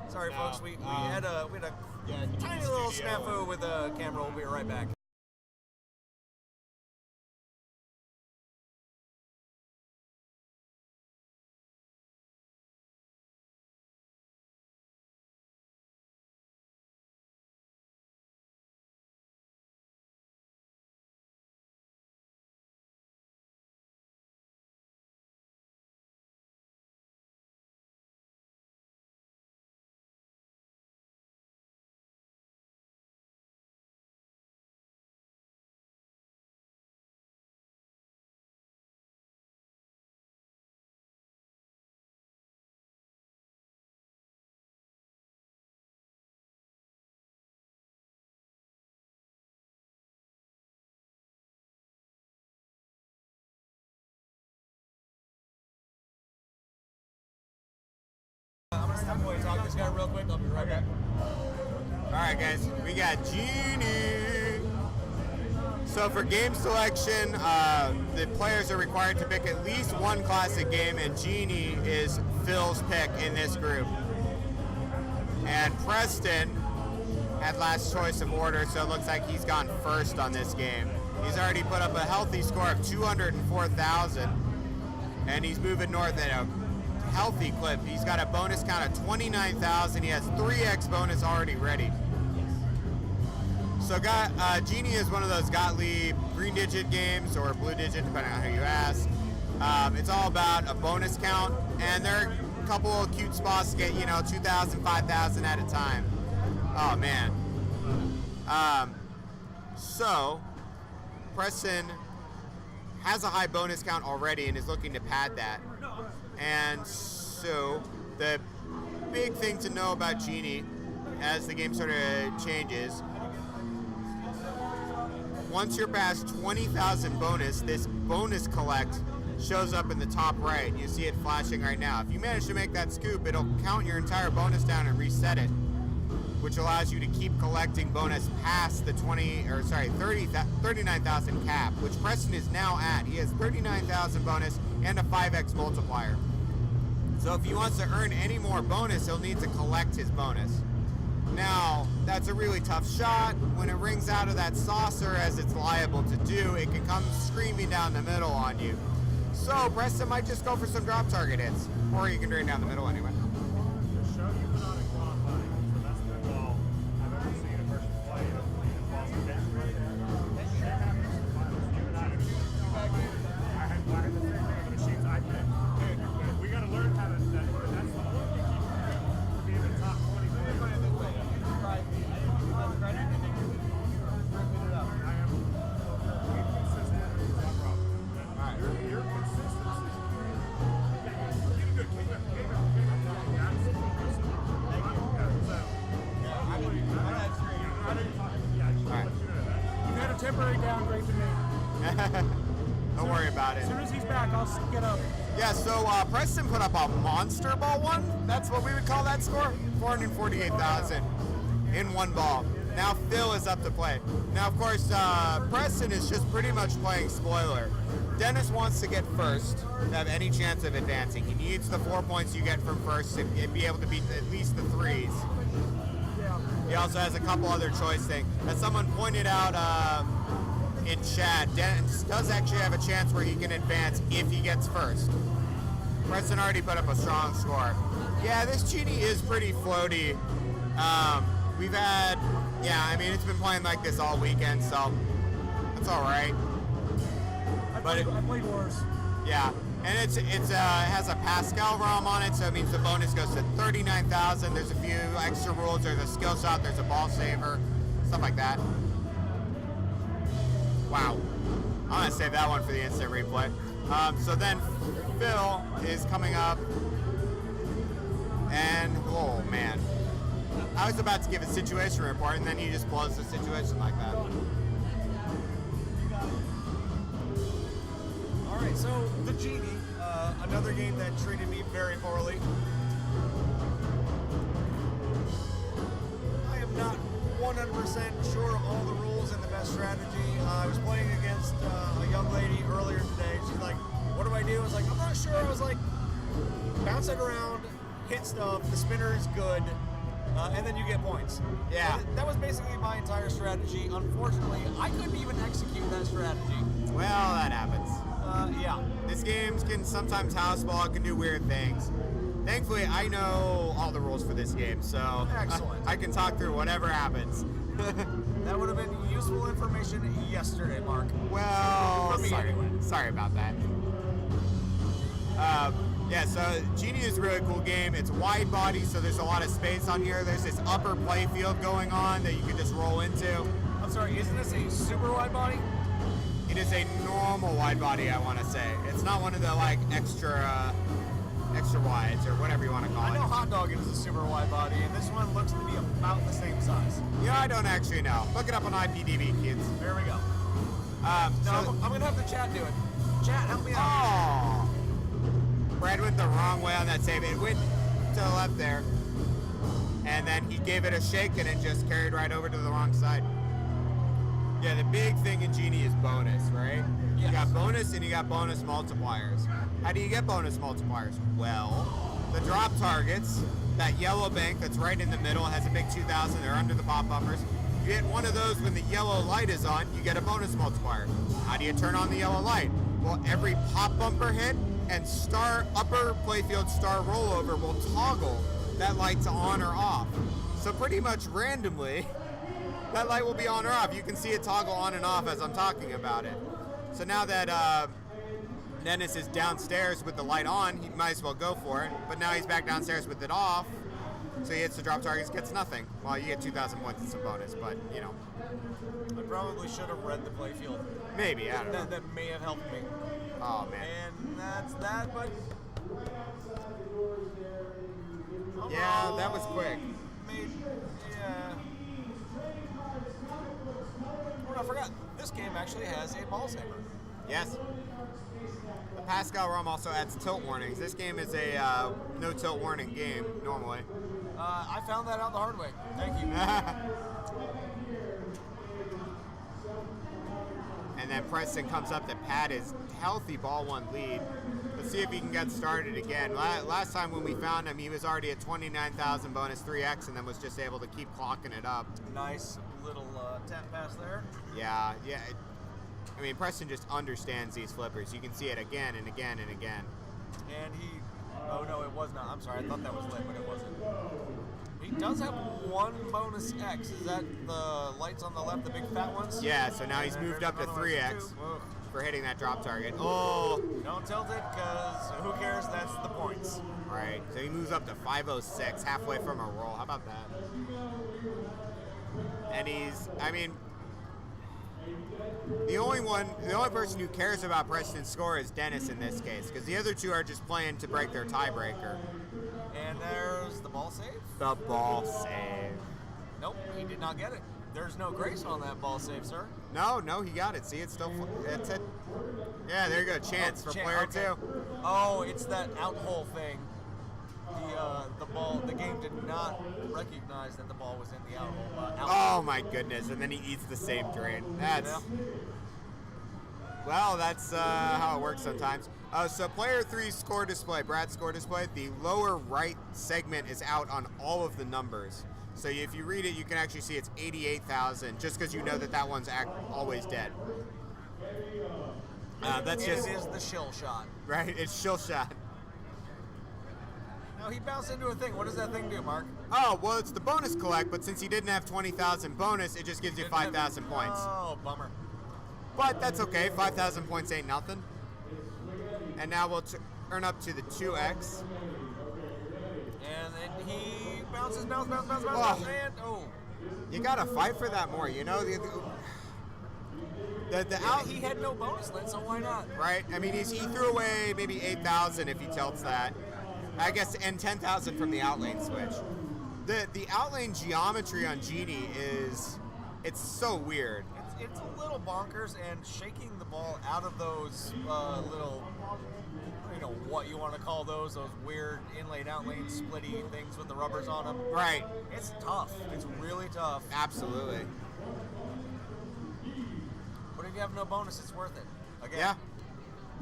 Sorry, folks. We had a tiny little snafu with the camera. We'll be right back. I'm gonna step away and talk to this guy real quick. I'll be right back. All right, guys, we got Genie. So for game selection, the players are required to pick at least one classic game, and Genie is Phil's pick in this group. And Preston had last choice of order, so it looks like he's gone first on this game. He's already put up a healthy score of 204,000, and he's moving north at a healthy clip. He's got a bonus count of 29,000. He has 3x bonus already ready. So Genie is one of those Gottlieb green digit games or blue digit, depending on who you ask. It's all about a bonus count, and there are a couple of cute spots to get, 2,000, 5,000 at a time. Oh man. So Preston has a high bonus count already and is looking to pad that. And so the big thing to know about Genie as the game sort of changes, once you're past 20,000 bonus, this bonus collect shows up in the top right. You see it flashing right now. If you manage to make that scoop, it'll count your entire bonus down and reset it, which allows you to keep collecting bonus past the 39,000 cap, which Preston is now at. He has 39,000 bonus and a 5x multiplier. So if he wants to earn any more bonus, he'll need to collect his bonus. Now, that's a really tough shot. When it rings out of that saucer, as it's liable to do, it can come screaming down the middle on you. So Preston might just go for some drop target hits, or you can drain down the middle anyway. The show you put on at qualifying was the best pinball I've ever seen a person play in a Boston bench grade. That happens in the finals. You and I did back in. I had the same thing on the machines I picked. We got to learn how to. That's the one you keep to be in the top 20. Your consistency. You had a temporary downgrade to me. Don't worry about it. As soon as he's back, I'll get up. Yeah, so Preston put up a monster ball one. That's what we would call that score. 448,000 in one ball. Now Phil is up to play. Now, of course, Preston is just pretty much playing spoiler. Dennis wants to get first to have any chance of advancing. He needs the 4 points you get from first to be able to beat at least the threes. He also has a couple other choice things. As someone pointed out in chat, Dennis does actually have a chance where he can advance if he gets first. Preston already put up a strong score. Yeah, this Genie is pretty floaty. We've had, it's been playing like this all weekend, so that's all right. I played Wars. Yeah, and it has a Pascal ROM on it, so it means the bonus goes to 39,000. There's a few extra rules. There's a skill shot. There's a ball saver, stuff like that. Wow, I'm gonna save that one for the instant replay. So then Phil is coming up, and oh man, I was about to give a situation report, and then he just blows the situation like that. Alright, so the Genie, another game that treated me very poorly. I am not 100% sure of all the rules and the best strategy. I was playing against a young lady earlier today. She's like, what do I do? I was like, I'm not sure. I was like, bounce it around, hit stuff, the spinner is good, and then you get points. Yeah. And that was basically my entire strategy. Unfortunately, I couldn't even execute that strategy. Well, that happens. Yeah. This game can sometimes house ball, it can do weird things. Thankfully, I know all the rules for this game, so Excellent. I can talk through whatever happens. That would have been useful information yesterday, Mark. Well, For me, anyway. sorry about that. So Genie is a really cool game. It's wide body, so there's a lot of space on here. There's this upper play field going on that you can just roll into. I'm sorry, isn't this a super wide body? It is a normal wide body, I want to say. It's not one of the extra wides or whatever you want to call I it. know Hot Dog is a super wide body, and this one looks to be about the same size. I don't actually know. Look it up on IPDB, kids. There we go. So, I'm going to have the chat do it. Chat, help me out. oh! Brad went the wrong way on that save. It went to the left there. And then he gave it a shake and it just carried right over to the wrong side. Yeah, the big thing in Genie is bonus, right? Yes. You got bonus and you got bonus multipliers. How do you get bonus multipliers? Well, the drop targets, that yellow bank that's right in the middle has a big 2,000. They're under the pop bumpers. You hit one of those when the yellow light is on, you get a bonus multiplier. How do you turn on the yellow light? Well, every pop bumper hit and upper playfield star rollover will toggle that light to on or off. So pretty much randomly, that light will be on or off. You can see it toggle on and off as I'm talking about it. So now that Dennis is downstairs with the light on, he might as well go for it. But now he's back downstairs with it off. So he hits the drop targets, gets nothing. Well, you get 2,000 points and some bonus, but, you know. I probably should have read the playfield. Maybe, I don't know. That may have helped me. Oh, man. And that's that, but... Yeah, that was quick. Yeah. Oh, I forgot. This game actually has a ball saver. Yes. The Pascal ROM also adds tilt warnings. This game is a no tilt warning game, normally. I found that out the hard way. Thank you. And then Preston comes up to pad his healthy ball one lead. Let's see if he can get started again. Last time when we found him, he was already at 29,000 bonus 3x and then was just able to keep clocking it up. Nice little tap pass there. Yeah. I mean, Preston just understands these flippers. You can see it again and again and again. And he... Oh, no, it was not. I'm sorry. I thought that was lit, but it wasn't. He does have one bonus X. Is that the lights on the left, the big fat ones? Yeah, so now he's moved up to 3x for hitting that drop target. Oh! Don't tilt it, because who cares? That's the points. Right. So he moves up to 506, halfway from a roll. How about that? And he's... I mean... The only person who cares about Preston's score is Dennis in this case, because the other two are just playing to break their tiebreaker. And there's the ball save. The ball save. Nope, he did not get it. There's no grace on that ball save, sir. No, he got it. See, it's still... It's it. Yeah, there you go. Chance for player two. Oh, it's that out hole thing. The ball, the game did not recognize that the ball was in the out hole. Oh my goodness! And then he eats the same drain. That's well, that's how it works sometimes. So player three's score display, Brad's score display. The lower right segment is out on all of the numbers. So if you read it, you can actually see it's 88,000, just because you know that one's always dead. That's just it is the shill shot, right? It's shill shot. No, he bounced into a thing. What does that thing do, Mark? Oh, well, it's the bonus collect, but since he didn't have 20,000 bonus, it just gives you 5,000 points. Oh, bummer. But that's okay. 5,000 points ain't nothing. And now we'll turn up to the 2x. And then he bounces, bounce, and You gotta fight for that more, you know? He had no bonus lit, so why not? Right? I mean, he threw away maybe 8,000 if he tilts that. I guess, and 10,000 from the outlane switch. The outlane geometry on Genie it's so weird. It's a little bonkers, and shaking the ball out of those little, what you want to call those weird inlaid outlane splitty things with the rubbers on them. Right. It's tough. It's really tough. Absolutely. But if you have no bonus, it's worth it. Again. Yeah.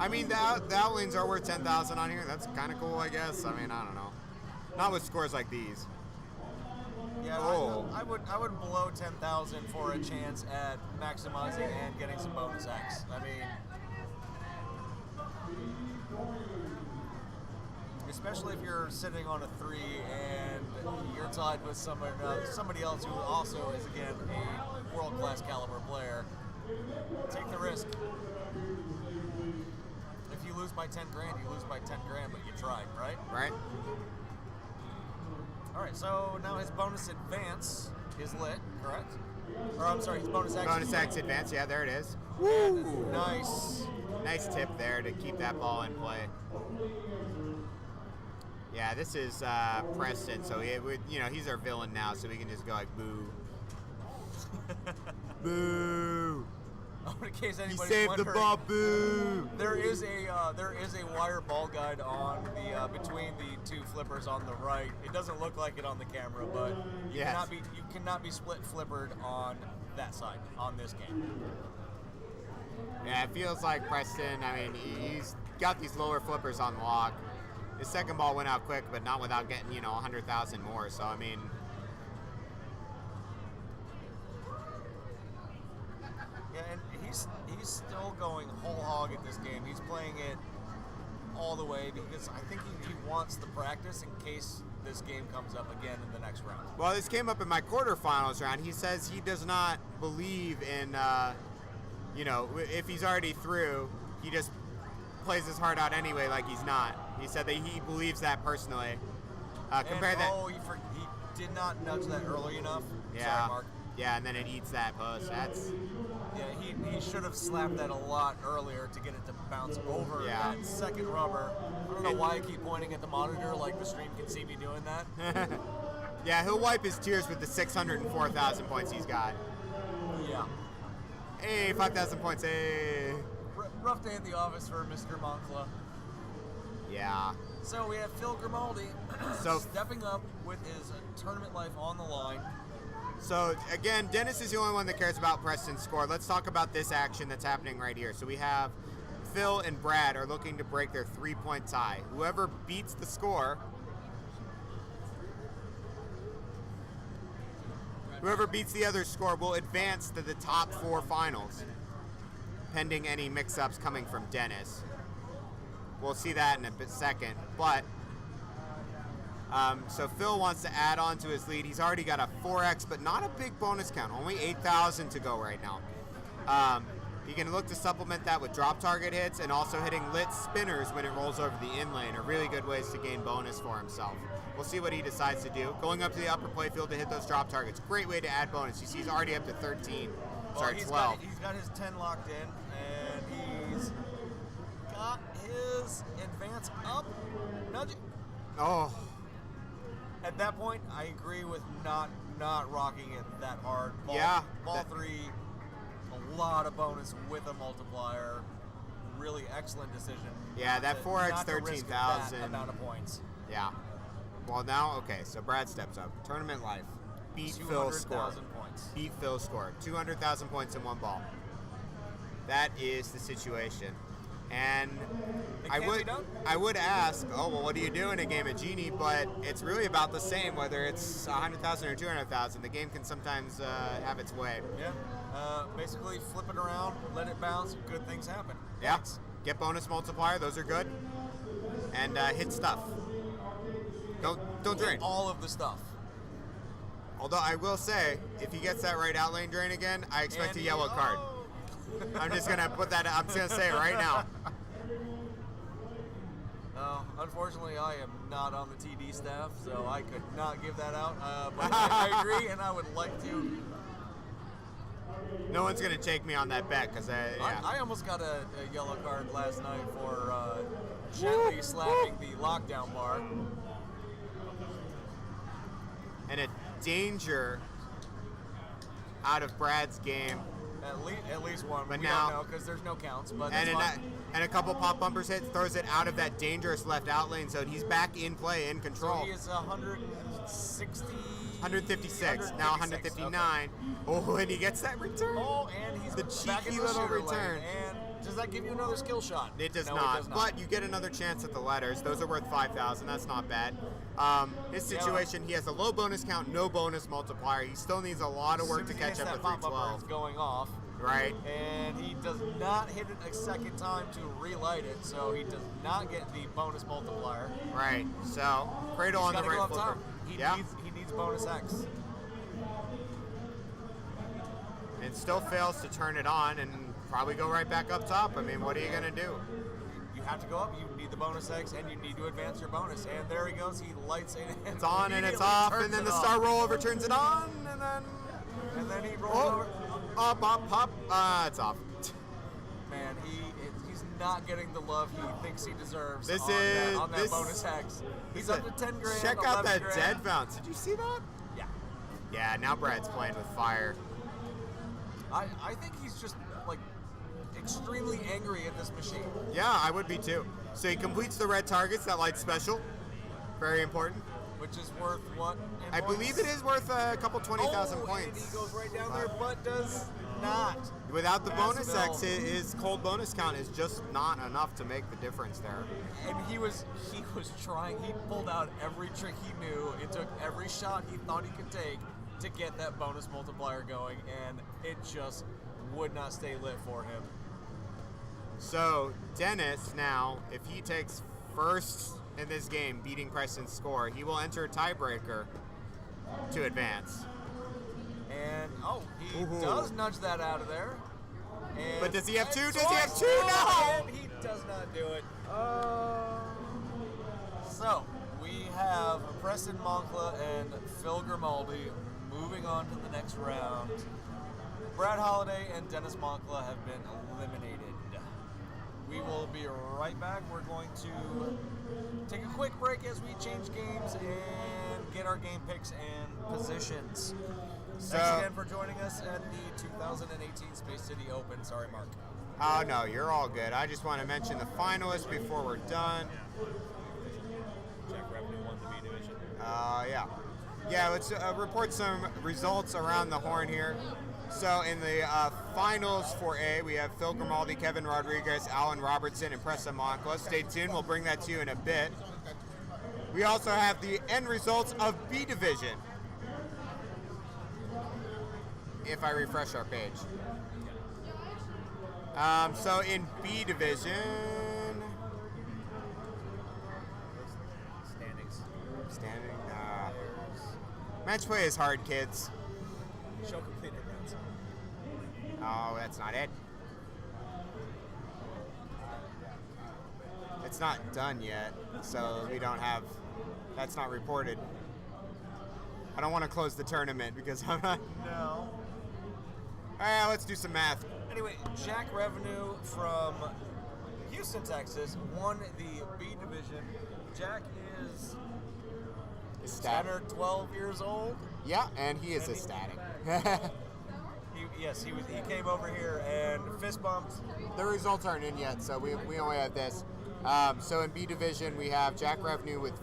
I mean, the outlanes are worth 10,000 on here. That's kind of cool, I guess. I mean, I don't know. Not with scores like these. Yeah, I would blow 10,000 for a chance at maximizing and getting some bonus X. I mean, especially if you're sitting on a 3 and you're tied with somebody else who also is again a world-class caliber player. Take the risk. If you lose by 10 grand, you lose by 10 grand, but you tried, right? Right. All right, so now his bonus advance is lit, correct? Or I'm sorry, his bonus X. Bonus X advance, yeah, there it is. Woo! Nice. Nice tip there to keep that ball in play. Yeah, this is Preston, so he's our villain now, so we can just go like boo. Boo! In case anybody's he saved wondering, the ball, boo! There is a wire ball guide on the between the two flippers on the right. It doesn't look like it on the camera, but you cannot be split flippered on that side on this game. Yeah, it feels like Preston. I mean, he's got these lower flippers on lock. His second ball went out quick, but not without getting 100,000 more. So I mean. Yeah, and he's still going whole hog at this game. He's playing it all the way because I think he wants the practice in case this game comes up again in the next round. Well, this came up in my quarterfinals round. He says he does not believe in, if he's already through, he just plays his heart out anyway like he's not. He said that he believes that personally. Compare that. Oh, he did not nudge that early enough. Yeah. Sorry, Mark. Yeah, and then it eats that post. That's. Yeah, he should have slapped that a lot earlier to get it to bounce over that second rubber. I don't know why I keep pointing at the monitor like the stream can see me doing that. Yeah, he'll wipe his tears with the 604,000 points he's got. Yeah. Hey, 5,000 points. Hey. Rough day at the office for Mr. Moncla. Yeah. So we have Phil Grimaldi stepping up with his tournament life on the line. So again, Dennis is the only one that cares about Preston's score. Let's talk about this action that's happening right here. So we have Phil and Brad are looking to break their 3-point tie. Whoever beats the score, whoever beats the other score will advance to the top 4 finals, pending any mix-ups coming from Dennis. We'll see that in a second, but so Phil wants to add on to his lead. He's already got a 4x, but not a big bonus count. Only 8,000 to go right now. He can look to supplement that with drop target hits and also hitting lit spinners when it rolls over the in lane are really good ways to gain bonus for himself. We'll see what he decides to do. Going up to the upper playfield to hit those drop targets. Great way to add bonus. You see he's already up to 13. Sorry, 12. He's got his 10 locked in, and he's got his advance up. Nudge it. Oh. At that point, I agree with not rocking it that hard. Ball 3, a lot of bonus with a multiplier. Really excellent decision. Yeah, that 4x 13,000. That amount of points. Yeah. Well, now, okay, so Brad steps up. Tournament life. Beat Phil's score. Points. Beat Phil's score. 200,000 points in one ball. That is the situation. And I would ask, oh, well, what do you do in a game of Genie? But it's really about the same, whether it's 100,000 or 200,000. The game can sometimes have its way. Yeah. Basically, flip it around, let it bounce, good things happen. Yeah. Thanks. Get bonus multiplier, those are good. And hit stuff. Don't drain. All of the stuff. Although I will say, if he gets that right out lane drain again, I expect a yellow card. I'm just gonna put that. I'm just gonna say it right now. Unfortunately, I am not on the TD staff, so I could not give that out. But I agree, and I would like to. No one's gonna take me on that bet because I almost got a yellow card last night for gently slapping the lockdown bar. And a danger out of Brad's game. At least one. But we now, don't know because there's no counts. But that's fine. And a couple pop bumpers hit throws it out of that dangerous left out lane, so he's back in play, in control. So he is 160. 156. Now 159. Okay. Oh, and he gets that return. Oh, and he's the back cheeky in the little shooter return. lane. And does that give you another skill shot? It does No, not. it does not. But you get another chance at the letters. Those are worth 5,000. That's not bad. His situation, he has a low bonus count, no bonus multiplier. He still needs a lot of work to catch up to 312. It's going off. Right. And he does not hit it a second time to relight it, so he does not get the bonus multiplier. Right. So, Cradle on the right go flipper. He needs bonus X. And still fails to turn it on and probably go right back up top. I mean, what are you going to do? You have to go up, you need the bonus X, and you need to advance your bonus. And there he goes, he lights it. And it's on and it's off, and then the star rollover turns it on, and then he rolls over. Up, pop. It's off. Man, he's not getting the love he thinks he deserves on that bonus X. He's up to 10 grand. Check out that dead bounce. Did you see that? Yeah. Yeah, now Brad's playing with fire. I think he's just like extremely angry at this machine. Yeah, I would be too. So he completes the red targets, that light special. Very important. Which is worth what? I believe it is worth a couple 20,000 points. And he goes right down there, but does not. Without the bonus X, his cold bonus count is just not enough to make the difference there. And he was trying. He pulled out every trick he knew. It took every shot he thought he could take to get that bonus multiplier going, and it just would not stay lit for him. So Dennis now, if he takes first in this game, beating Preston's score, he will enter a tiebreaker to advance. And he Ooh. does nudge that out of there. And But does he have two? and Does he have two? twice- No! And he does not do it. So we have Preston Moncla and Phil Grimaldi moving on to the next round. Brad Holliday and Dennis Moncla have been eliminated. We will be right back. We're going to take a quick break as we change games and get our game picks and positions. Thanks again for joining us at the 2018 Space City Open. Sorry, Mark. Oh, no, you're all good. I just want to mention the finalists before we're done. Jack Revenue won the B division. Yeah. Yeah, let's report some results around the horn here. So in the finals for A, we have Phil Grimaldi, Kevin Rodriguez, Alan Robertson, and Preston Moncla. Stay tuned. We'll bring that to you in a bit. We also have the end results of B division. If I refresh our page. So in B division, standing. Match play is hard, kids. Show completed rounds. Oh, that's not it. It's not done yet, so we don't have. That's not reported. I don't want to close the tournament because I'm not. No. All right, let's do some math. Anyway, Jack Revenue from Houston, Texas, won the B division. Jack is 10 or 12 years old. Yeah, and he is ecstatic. He came over here and fist bumped. The results aren't in yet, so we only have this. So in B division, we have Jack Revenue with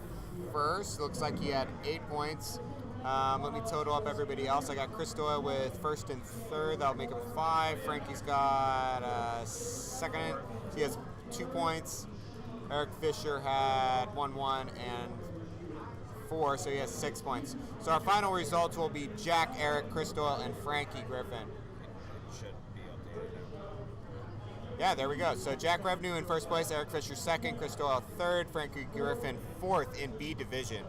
first. Looks like he had 8 points. Let me total up everybody else. I got Chris Doyle with first and third. That'll make him 5. Frankie's got second. He has 2 points. Eric Fisher had 1-1 and 4, so he has 6 points. So our final results will be Jack, Eric, Chris Doyle, and Frankie Griffin. Should be updated now. Yeah, there we go. So Jack Revenue in first place, Eric Fisher second, Chris Doyle third, Frankie Griffin fourth in B division.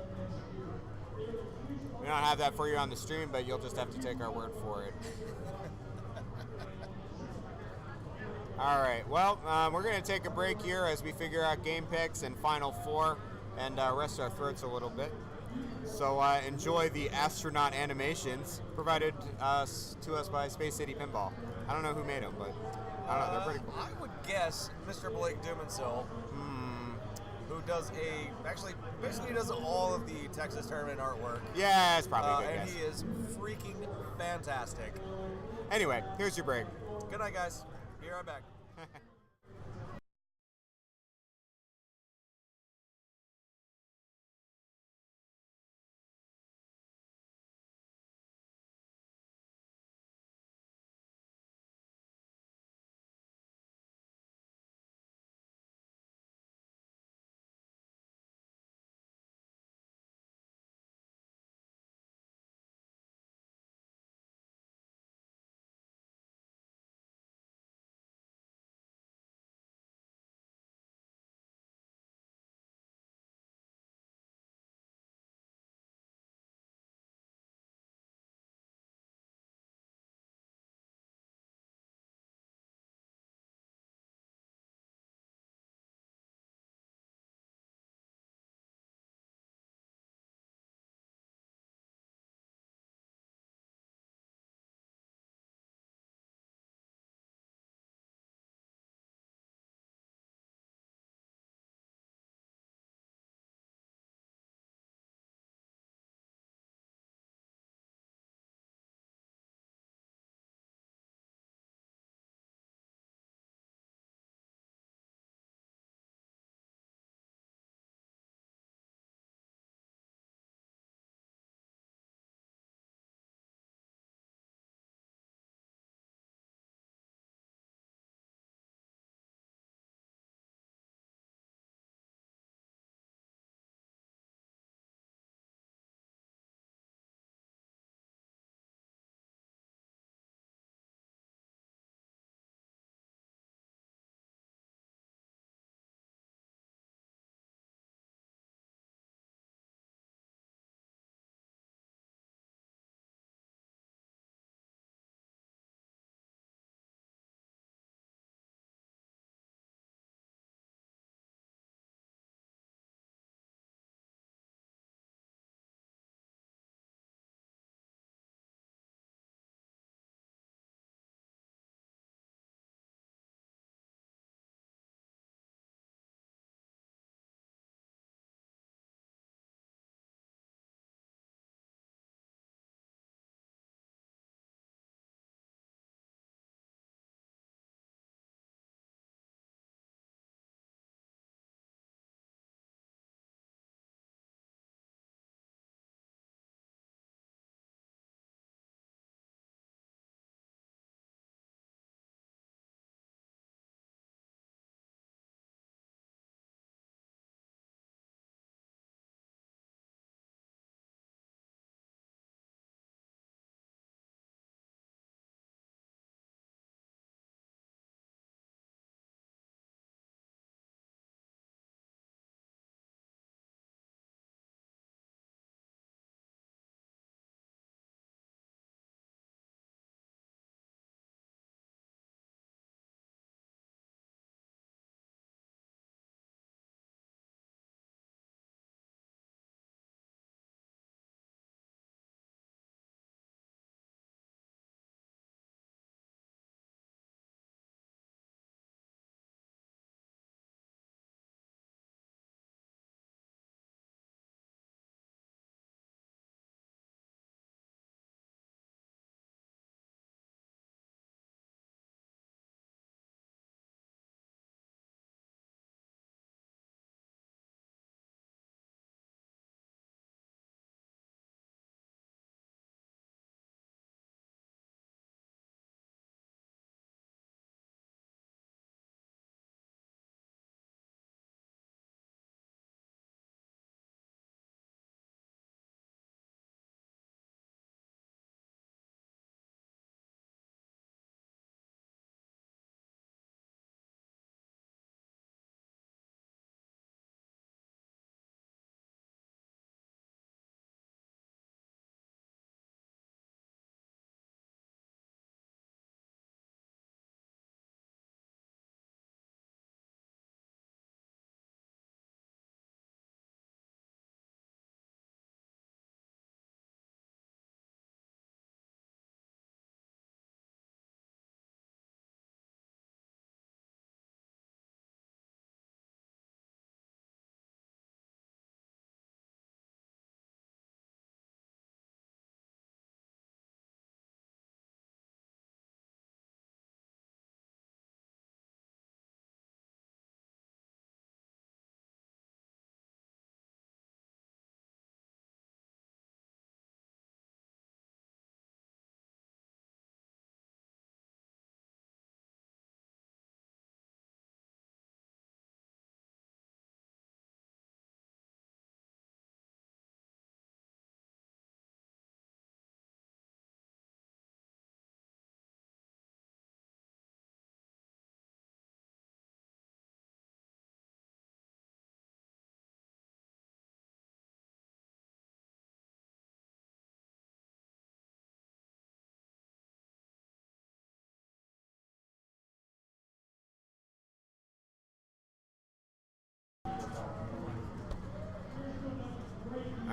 We don't have that for you on the stream, but you'll just have to take our word for it. All right, well, we're going to take a break here as we figure out game picks and Final Four and rest our throats a little bit. So enjoy the astronaut animations provided to us by Space City Pinball. I don't know who made them, but I don't know, they're pretty cool. I would guess Mr. Blake Dumensil, who does basically does all of the Texas tournament artwork. Yeah, it's probably a good And guess. he is freaking fantastic. Anyway, here's your break. Good night, guys. Be right back.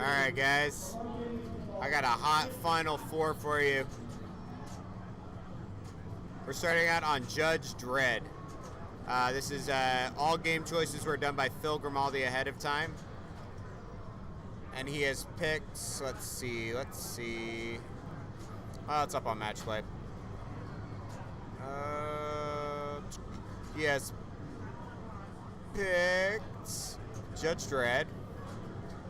Alright, guys. I got a hot final four for you. We're starting out on Judge Dredd. This is all game choices were done by Phil Grimaldi ahead of time. And he has picked, let's see. Oh, it's up on Match Play. He has picked Judge Dredd,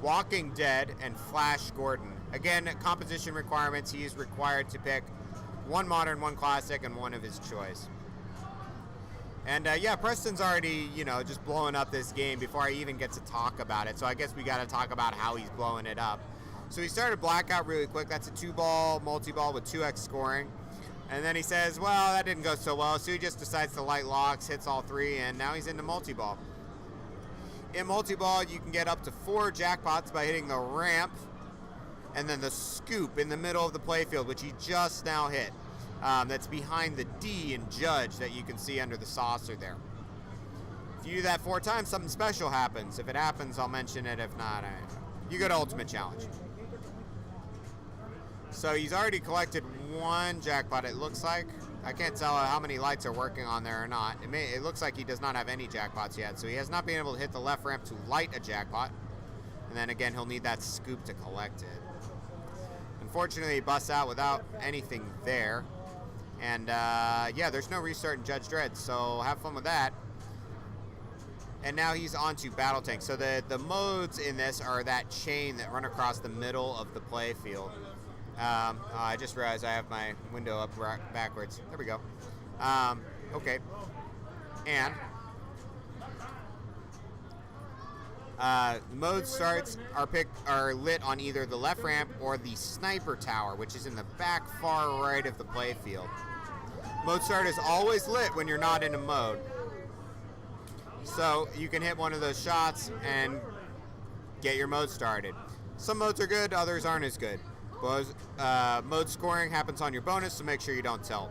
Walking Dead, and Flash Gordon. Again, composition requirements, he is required to pick one modern, one classic, and one of his choice. And yeah, Preston's already, just blowing up this game before I even get to talk about it. So I guess we got to talk about how he's blowing it up. So he started Blackout really quick. That's a 2-ball multi-ball with 2x scoring. And then he says, well, that didn't go so well. So he just decides to light locks, hits all 3, and now he's into multi-ball. In multi-ball, you can get up to 4 jackpots by hitting the ramp and then the scoop in the middle of the playfield, which he just now hit. That's behind the D in Judge that you can see under the saucer there. If you do that 4 times, something special happens. If it happens, I'll mention it. If not, you go to Ultimate Challenge. So he's already collected 1 jackpot, it looks like. I can't tell how many lights are working on there or not. It looks like he does not have any jackpots yet, so he has not been able to hit the left ramp to light a jackpot. And then again, he'll need that scoop to collect it. Unfortunately, he busts out without anything there. And yeah, there's no restart in Judge Dredd, so have fun with that. And now he's on to Battle Tank. So the modes in this are that chain that run across the middle of the play field. I just realized I have my window up backwards. There we go. Okay. And the mode starts are lit on either the left ramp or the sniper tower, which is in the back far right of the play field. Mode start is always lit when you're not in a mode. So you can hit one of those shots and get your mode started. Some modes are good, others aren't as good. Mode scoring happens on your bonus, so make sure you don't tilt.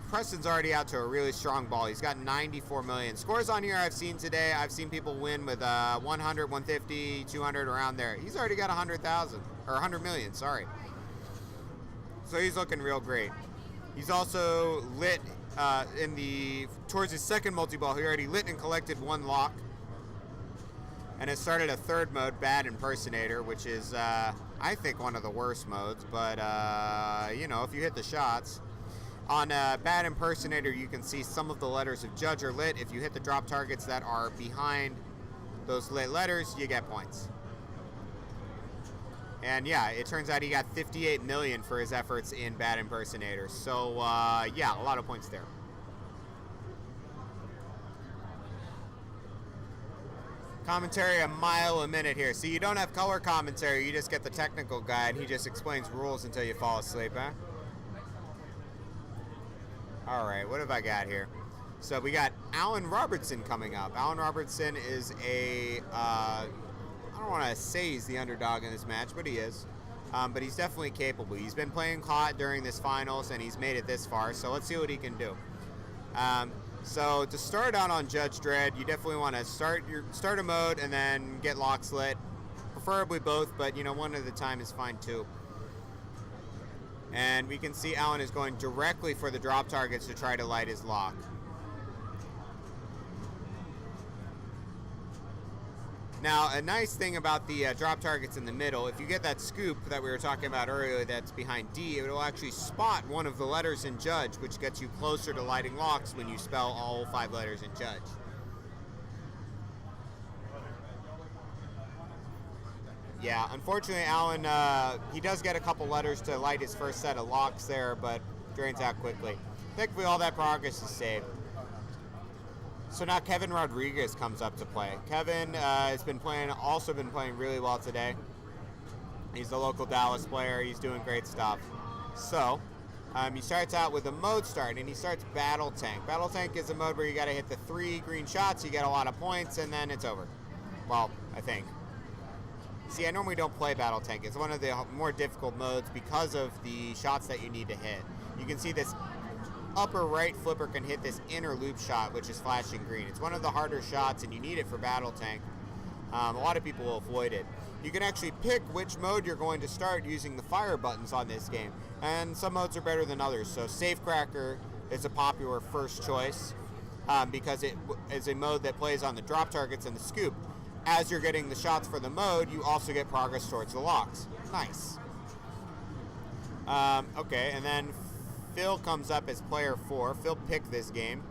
Preston's already out to a really strong ball. He's got 94 million. Scores on here I've seen today. I've seen people win with 100, 150, 200, around there. He's already got 100,000, or 100 million, sorry. So he's looking real great. He's also lit towards his second multi-ball. He already lit and collected 1 lock. And has started a 3rd mode, Bad Impersonator, which is, I think, one of the worst modes. But, if you hit the shots. On Bad Impersonator, you can see some of the letters of Judge are lit. If you hit the drop targets that are behind those lit letters, you get points. And yeah, it turns out he got 58 million for his efforts in Bad Impersonator. So, yeah, a lot of points there. Commentary a mile a minute here. So you don't have color commentary, you just get the technical guide. He just explains rules until you fall asleep, huh? All right, what have I got here? So we got Alan Robertson coming up. Alan Robertson is I don't want to say he's the underdog in this match, but he is. But he's definitely capable. He's been playing hot during this finals, and he's made it this far. So let's see what he can do. So to start out on Judge Dredd, you definitely want to start a mode and then get locks lit. Preferably both, but one at a time is fine too. And we can see Alan is going directly for the drop targets to try to light his lock. Now, a nice thing about the drop targets in the middle, if you get that scoop that we were talking about earlier that's behind D, it will actually spot one of the letters in Judge, which gets you closer to lighting locks when you spell all 5 letters in Judge. Yeah, unfortunately, Alan, he does get a couple letters to light his first set of locks there, but drains out quickly. Thankfully, all that progress is saved. So now Kevin Rodriguez comes up to play. Kevin has also been playing really well today. He's the local Dallas player. He's doing great stuff. So he starts out with a mode start, and he starts Battle Tank. Battle Tank is a mode where you got to hit the 3 green shots, you get a lot of points, and then it's over. Well, I think. See, I normally don't play Battle Tank. It's one of the more difficult modes because of the shots that you need to hit. You can see this upper right flipper can hit this inner loop shot, which is flashing green. It's one of the harder shots, and you need it for Battle Tank. A lot of people will avoid it. you can actually pick which mode you're going to start using the fire buttons on this game. And some modes are better than others. So Safecracker is a popular first choice because it is a mode that plays on the drop targets and the scoop. As you're getting the shots for the mode, you also get progress towards the locks. Nice. Okay, and then Phil comes up as player 4. Phil picked this game.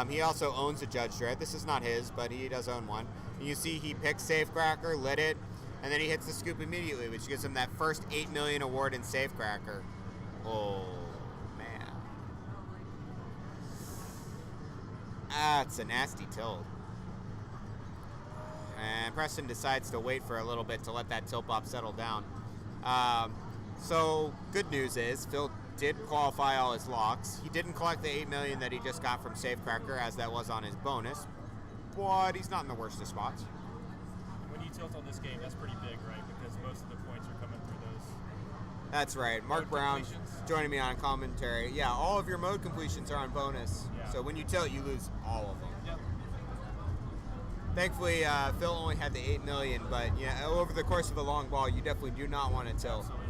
He also owns a Judge Dredd. This is not his, but he does own one. And you see he picked Safecracker, lit it, and then he hits the scoop immediately, which gives him that first 8 million award in Safecracker. Oh, man. That's a nasty tilt. And Preston decides to wait for a little bit to let that tilt bop settle down. So, good news is, Phil did qualify all his locks. He didn't collect the 8 million that he just got from Safecracker, as that was on his bonus. But he's not in the worst of spots. When you tilt on this game, that's pretty big, right? Because most of the points are coming through those. That's right. Mark Mode Brown completions. joining me on commentary. Yeah, all of your mode completions are on bonus. Yeah. So when you tilt, you lose all of them. Yep. Thankfully, Phil only had the 8 million, but yeah, over the course of a long ball, you definitely do not want to tilt. Absolutely.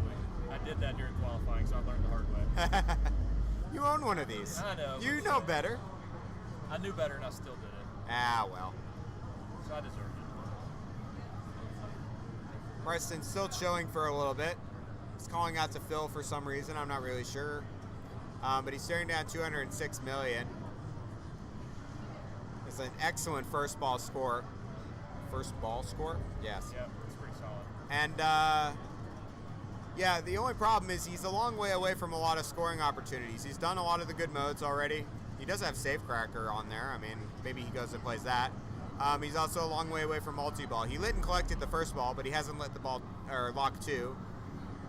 I did that during qualifying, so I learned the hard way. You own one of these. I know. You know better. I knew better, and I still did it. Ah, well. So I deserved it. Preston's still chilling for a little bit. He's calling out to Phil for some reason. I'm not really sure. But he's staring down 206 million. It's an excellent first ball score. First ball score? Yes. Yeah, it's pretty solid. And, yeah, the only problem is he's a long way away from a lot of scoring opportunities. He's done a lot of the good modes already. He does have Safecracker on there. I mean, maybe he goes and plays that. He's also a long way away from multi-ball. He lit and collected the first ball, but he hasn't lit the ball, or lock 2,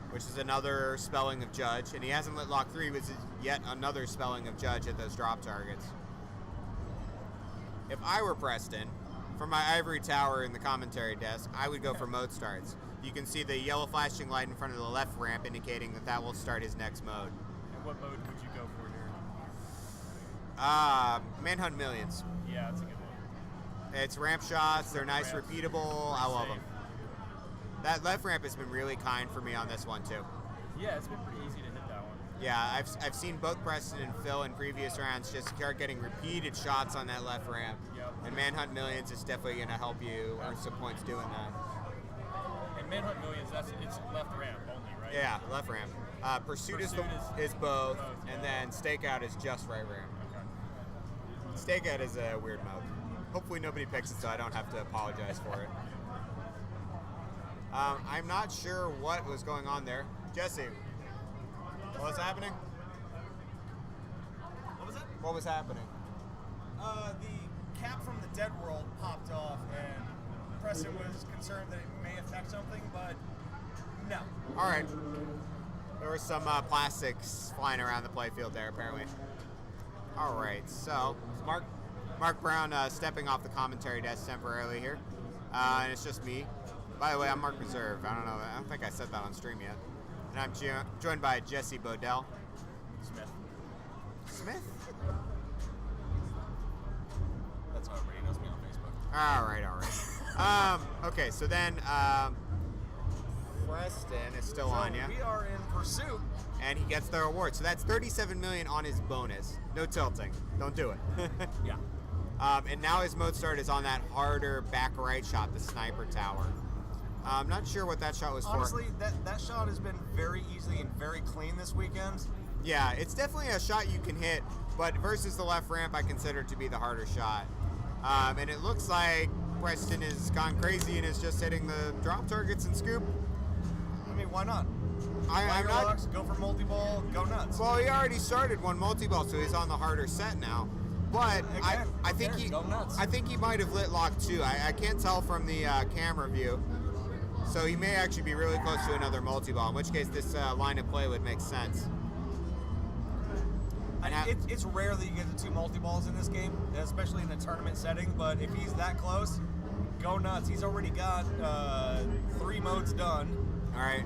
which is another spelling of Judge, and he hasn't lit lock 3, which is yet another spelling of Judge at those drop targets. If I were Preston, from my ivory tower in the commentary desk, I would go for mode starts. You can see the yellow flashing light in front of the left ramp indicating that that will start his next mode. And what mode would you go for here? Manhunt Millions. Yeah, that's a good one. It's ramp shots, they're nice, Ramps. repeatable, I love Safe. them. That left ramp has been really kind for me on this one too. Yeah, it's been pretty easy to hit that one. Yeah, I've seen both Preston and Phil in previous rounds just start getting repeated shots on that left ramp. Yep. And Manhunt Millions is definitely going to help you earn some points doing that. And Manhunt Millions, it's left ramp only, right? Yeah, left ramp. Pursuit, Pursuit is both, both, and yeah. then Stakeout is just right ramp. Okay. Stakeout is a weird mode. Hopefully nobody picks it so I don't have to apologize for it. I'm not sure what was going on there. Jesse, what was happening? What was it? What was happening? The cap from the Dead World popped off, and Preston was concerned that it may affect something, but no. All right. There were some plastics flying around the playfield there, apparently. All right, so Mark Brown stepping off the commentary desk temporarily here, and it's just me. By the way, I'm Mark Reserve. I don't think I said that on stream yet. And I'm joined by Jesse Bodell. Smith? That's how everybody knows me on Facebook. All right. Okay, so then Preston is still on, yeah? We are in pursuit. And he gets the reward. So that's 37 million on his bonus. No tilting. Don't do it. Yeah. And now his mode start is on that harder back right shot, the sniper tower. I'm not sure what that shot was Honestly, that shot has been very easy and very clean this weekend. for. Yeah, it's definitely a shot you can hit, but versus the left ramp, I consider it to be the harder shot. And it looks like Preston has gone crazy and is just hitting the drop targets and scoop. I mean, why not? I'm not. Locks, go for multi-ball, go nuts. Well, he already started one multi-ball, so he's on the harder set now. But Again, I who think cares? he, Go nuts. I think he might have lit lock 2. I can't tell from the camera view. So he may actually be really close to another multi-ball, in which case this line of play would make sense. It's rare that you get the 2 multi-balls in this game, especially in a tournament setting, but if he's that close, go nuts. He's already got 3 modes done, All right.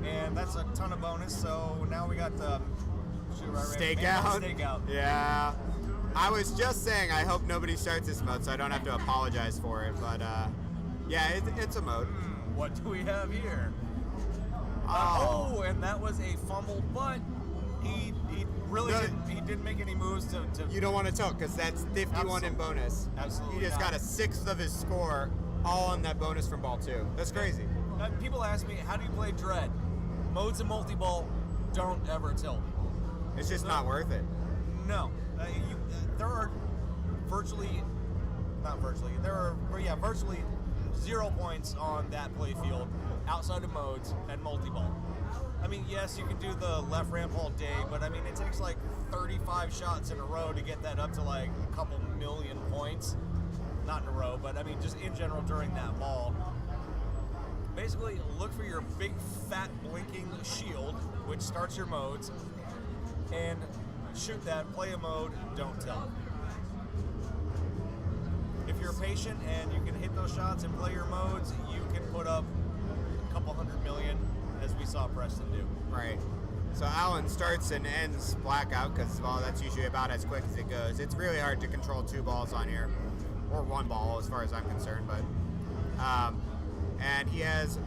and that's a ton of bonus, so now we got Stakeout. Stakeout. Yeah. I was just saying I hope nobody starts this mode so I don't have to apologize for it, but yeah, it's a mode. What do we have here? Oh. And that was a fumbled butt. He really Good. he didn't make any moves to You don't want to tell because that's 51 in bonus. Absolutely He just not. got a sixth of his score all on that bonus from ball 2. That's crazy. People ask me, how do you play Dread? Modes and multi-ball don't ever tilt. It's just not worth it. No. There are virtually 0 points on that play field outside of modes and multi-ball. I mean, yes, you can do the left ramp all day, but I mean, it takes like 35 shots in a row to get that up to like a couple million points. Not in a row, but I mean, just in general during that ball. Basically, look for your big, fat, blinking shield, which starts your modes, and shoot that, play a mode, don't tilt. If you're patient and you can hit those shots and play your modes, you can put up a couple 100 million, as we saw Preston do. Right. So Alan starts and ends blackout because, well, that's usually about as quick as it goes. It's really hard to control 2 balls on here, or 1 ball as far as I'm concerned. But and he has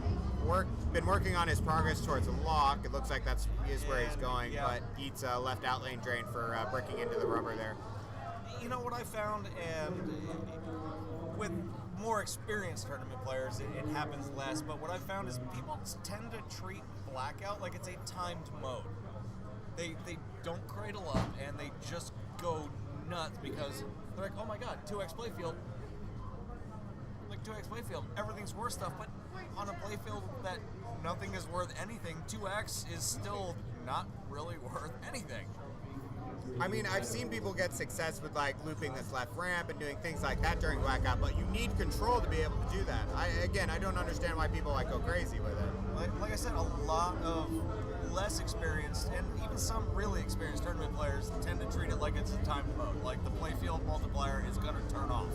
been working on his progress towards a lock. It looks like that's where he's going, yeah. but eats a left out lane drain for breaking into the rubber there. You know what I found, and with more experienced tournament players, it happens less, but what I found is people tend to treat blackout like it's a timed mode. They don't cradle up, and they just go nuts because they're like, oh my god, 2x playfield. Like 2x playfield, everything's worth stuff, but on a playfield that nothing is worth anything, 2x is still not really worth anything. I mean, I've seen people get success with like looping this left ramp and doing things like that during blackout, but you need control to be able to do that. I don't understand why people like go crazy with it. Like I said, a lot of less experienced and even some really experienced tournament players tend to treat it like it's a timed mode. Like the playfield multiplier is going to turn off.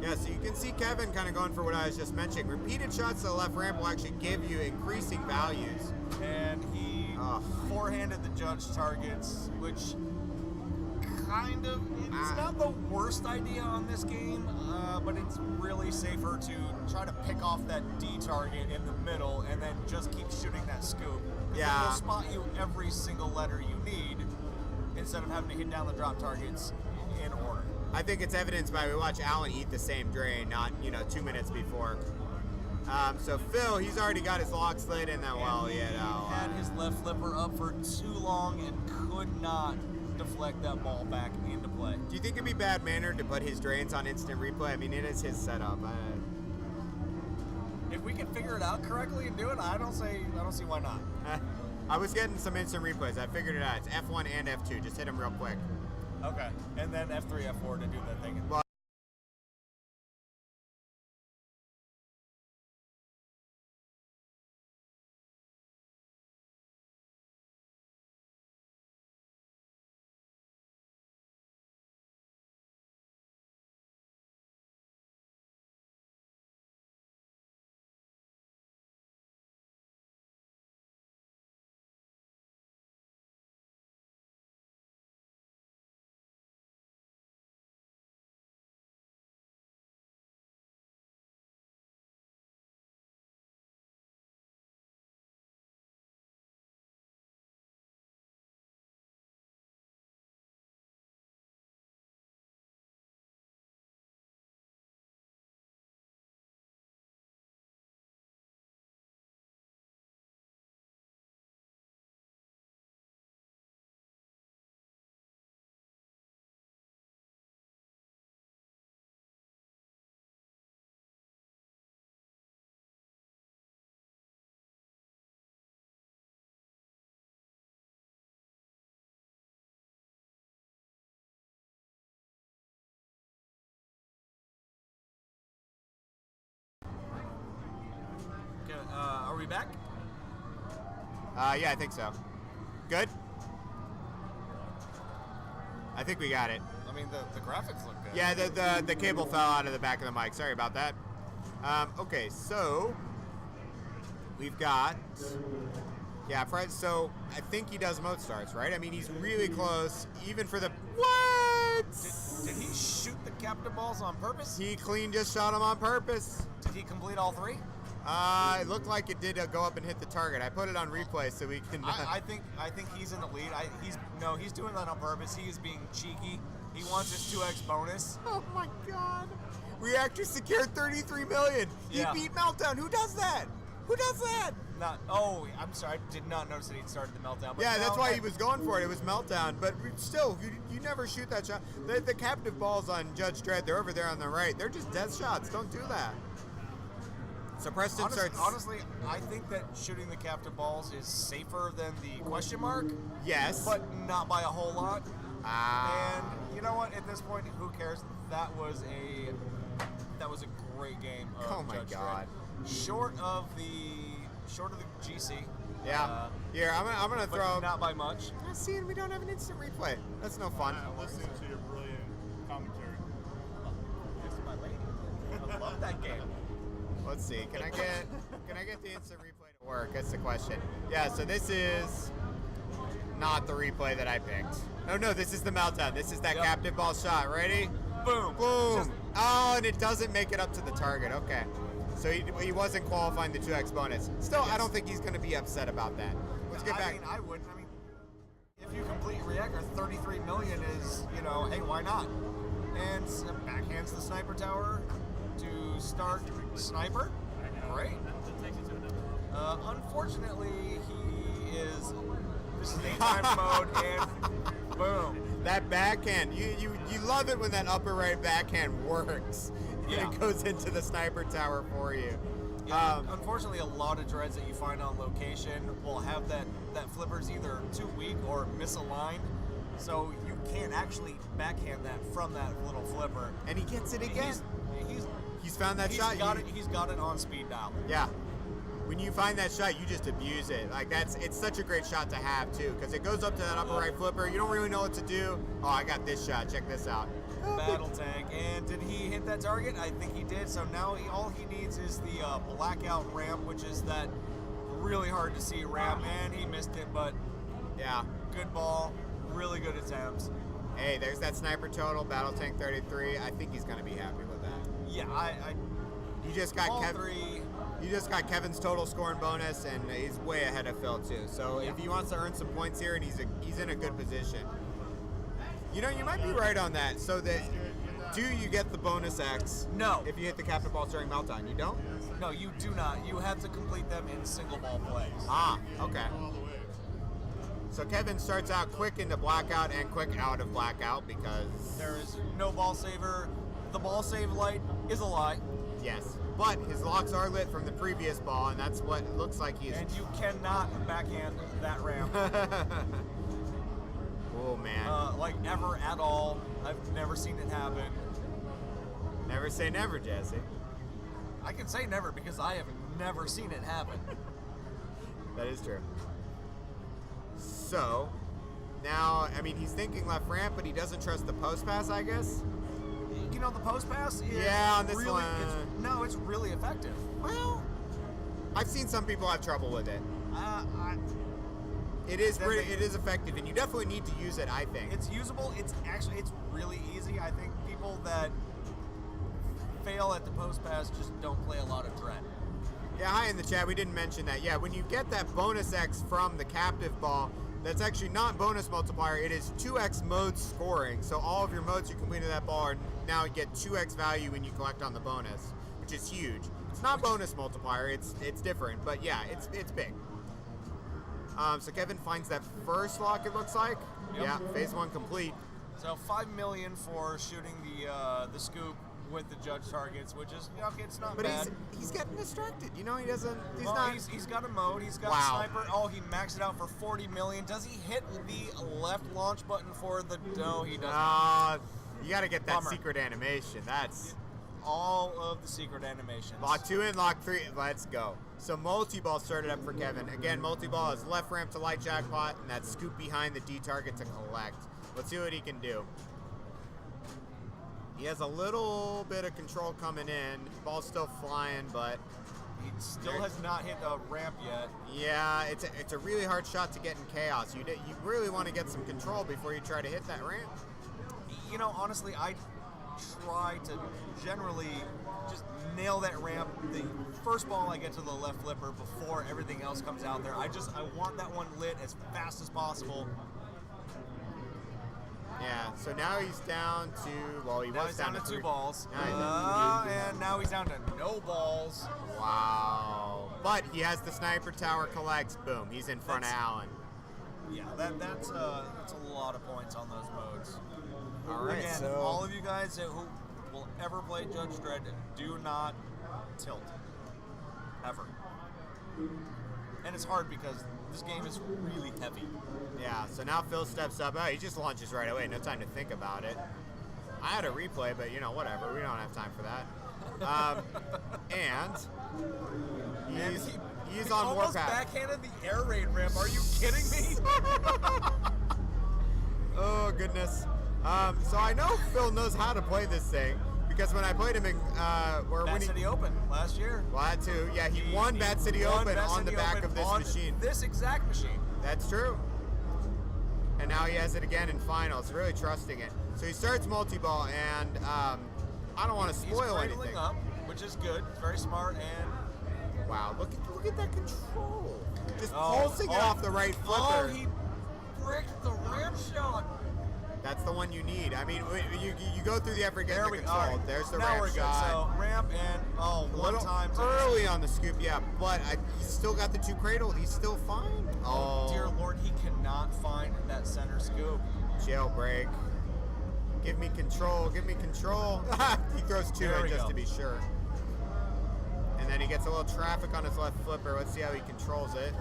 Yeah, so you can see Kevin kind of going for what I was just mentioning. Repeated shots to the left ramp will actually give you increasing values. And he forehanded the judge targets, which kind of, it's not the worst idea on this game, but it's really safer to try to pick off that D target in the middle and then just keep shooting that scoop. Yeah. It'll spot you every single letter you need instead of having to hit down the drop targets in order. I think it's evidenced by we watch Alan eat the same drain, not 2 minutes before. So Phil, he's already got his lock slid, and then He had his left flipper up for too long and could not deflect that ball back into play. do you think it'd be bad manner to put his drains on instant replay? I mean, it is his setup. If we can figure it out correctly and do it, I don't see why not. I was getting some instant replays. I figured it out. It's F1 and F2. Just hit them real quick. Okay, and then F3, F4 to do that thing. Well, Okay, are we back? yeah, I think so. Good? I think we got it. I mean, the graphics look good. Yeah, the cable fell out of the back of the mic. Sorry about that. Okay, so we've got, yeah, Fred. So I think he does mode starts, right? I mean, he's really close, even for the what? Did he shoot the captive balls on purpose? He clean just shot him on purpose. Did he complete all 3? It looked like it did go up and hit the target. I put it on replay so we can. I think he's in the lead. He's doing that on purpose. He is being cheeky. He wants his 2x bonus. Oh my God! Reactor secured 33 million. Yeah. He beat Meltdown. Who does that? Who does that? I'm sorry. I did not notice that he'd started the meltdown. But Yeah, that's now why he was going for it. It was Meltdown. But still, you never shoot that shot. The captive balls on Judge Dredd, they're over there on the right. They're just death shots. Don't do that. So Preston starts. Honestly, I think that shooting the captive balls is safer than the question mark. Yes. But not by a whole lot. Ah. And you know what? At this point, who cares? That was a great game of Oh my Judge God. Dredd. Short of the GC. Yeah. Here, I'm gonna But throw. not by much. See, and we don't have an instant replay. That's no fun. Listening to your brilliant commentary. This is my lady. I love that game. Let's see. Can I get the instant replay to work? That's the question. Yeah. So this is not the replay that I picked. Oh no, this is the meltdown. This is that Yep. captive ball shot. Ready? Boom. Boom. Just- Oh, and it doesn't make it up to the target. Okay. So he wasn't qualifying the 2x bonus. Still, I don't think he's going to be upset about that. Let's get back. I wouldn't. I mean, if you complete reactor, 33 million is, hey, why not? And backhands the sniper tower to start sniper. Great. That takes you to another. Unfortunately, this is daytime mode, and boom. That backhand, you love it when that upper right backhand works. Yeah. And it goes into the sniper tower for you. Yeah, unfortunately, a lot of dreads that you find on location will have that flipper's either too weak or misaligned, so you can't actually backhand that from that little flipper. And he gets it again. He's found that shot. He's got it on speed dial. Yeah. When you find that shot, you just abuse it. Like it's such a great shot to have too, because it goes up to that upper right flipper. You don't really know what to do. Oh, I got this shot. Check this out. Battle tank, and did he hit that target? I think he did. So now all he needs is the blackout ramp, which is that really hard to see ramp, and he missed it. But Yeah. good ball, really good attempts. Hey, there's that sniper total, battle tank 33. I think he's gonna be happy with that. Yeah, You just got all Kevin. three. You just got Kevin's total scoring bonus, and he's way ahead of Phil too. So if he wants to earn some points here, and he's in a good position. You might be right on that. So that do you get the bonus X? No. If you hit the captain ball during meltdown, you don't. No, you do not. You have to complete them in single ball plays. Ah, okay. So Kevin starts out quick into blackout and quick out of blackout because There is no ball saver. The ball save light is a lie, yes, but his locks are lit from the previous ball, and that's what it looks like he is. and you cannot backhand that ramp. Oh man. Like ever at all. I've never seen it happen. Never say never, Jesse. I can say never because I have never seen it happen. That is true. So, now, I mean, he's thinking left ramp, but he doesn't trust the post pass, I guess? The post pass is Yeah, on this really, one. it's really effective. Well, I've seen some people have trouble with it. It is Then pretty, it is effective, and you definitely need to use it, I think. It's usable. It's really easy. I think people that fail at the post pass just don't play a lot of Dread. Yeah, hi in the chat. We didn't mention that. Yeah, when you get that bonus X from the captive ball, that's actually not bonus multiplier. It is 2x mode scoring. So all of your modes you complete in that ball are now get 2x value when you collect on the bonus, which is huge. It's not bonus multiplier. It's different, but yeah, it's big. So Kevin finds that first lock. It looks like. Yep. Yeah, phase 1 complete. So 5 million for shooting the scoop with the judge targets, which is okay. It's not But bad. he's getting distracted. He doesn't. He's Well, not. he's got a mode. He's got Wow. sniper. Oh, he maxed it out for 40 million. Does he hit the left launch button for the? No, he doesn't. You got to get that Bummer. secret animation. That's All of the secret animations. lock 2 in, lock 3. Let's go. So multi-ball started up for Kevin. Again, multi-ball is left ramp to light jackpot, and that scoop behind the D target to collect. Let's see what he can do. He has a little bit of control coming in. Ball's still flying, but He still has not hit a ramp yet. yeah, it's a really hard shot to get in chaos. You really want to get some control before you try to hit that ramp. Honestly, I try to generally just nail that ramp. The first ball I get to the left flipper before everything else comes out there. I want that one lit as fast as possible. Yeah, so now he's down to, well, he Now was he's down to 2 balls. And now he's down to no balls. Wow. But he has the sniper tower collects. Boom, he's in front of Alan. Yeah, that's a lot of points on those modes. All right, Again, so all of you guys who will ever play Judge Dredd, do not tilt. Ever. And it's hard because this game is really heavy. yeah, so now Phil steps up. Oh, he just launches right away. No time to think about it. I had a replay, but whatever. We don't have time for that. And he's on almost warpath. backhanded the air raid ramp. Are you kidding me? Oh goodness. So I know Phil knows how to play this thing because when I played him in Bad City Open last year. well, that too. Yeah, he won Bad City won Open Bad on the City back Open of this on machine. This exact machine. That's true. And now he has it again in finals, really trusting it. So he starts multi-ball, and I don't want to He's spoil cradling anything. up, which is good. It's very smart and Wow, look at that control. Just pulsing it off the right flipper. Oh, he bricked the ramp shot. That's the one you need. I mean, you go through the effort, get There the we go. control. All right. There's the now ramp we're good. shot. So ramp and A one little time early on the scoop, yeah, but he's still got the 2 cradled. He's still fine. Oh dear Lord, he cannot find that center scoop. Jailbreak. Give me control. Give me control. He throws 2 There in we just go. to be sure. And then he gets a little traffic on his left flipper. Let's see how he controls it.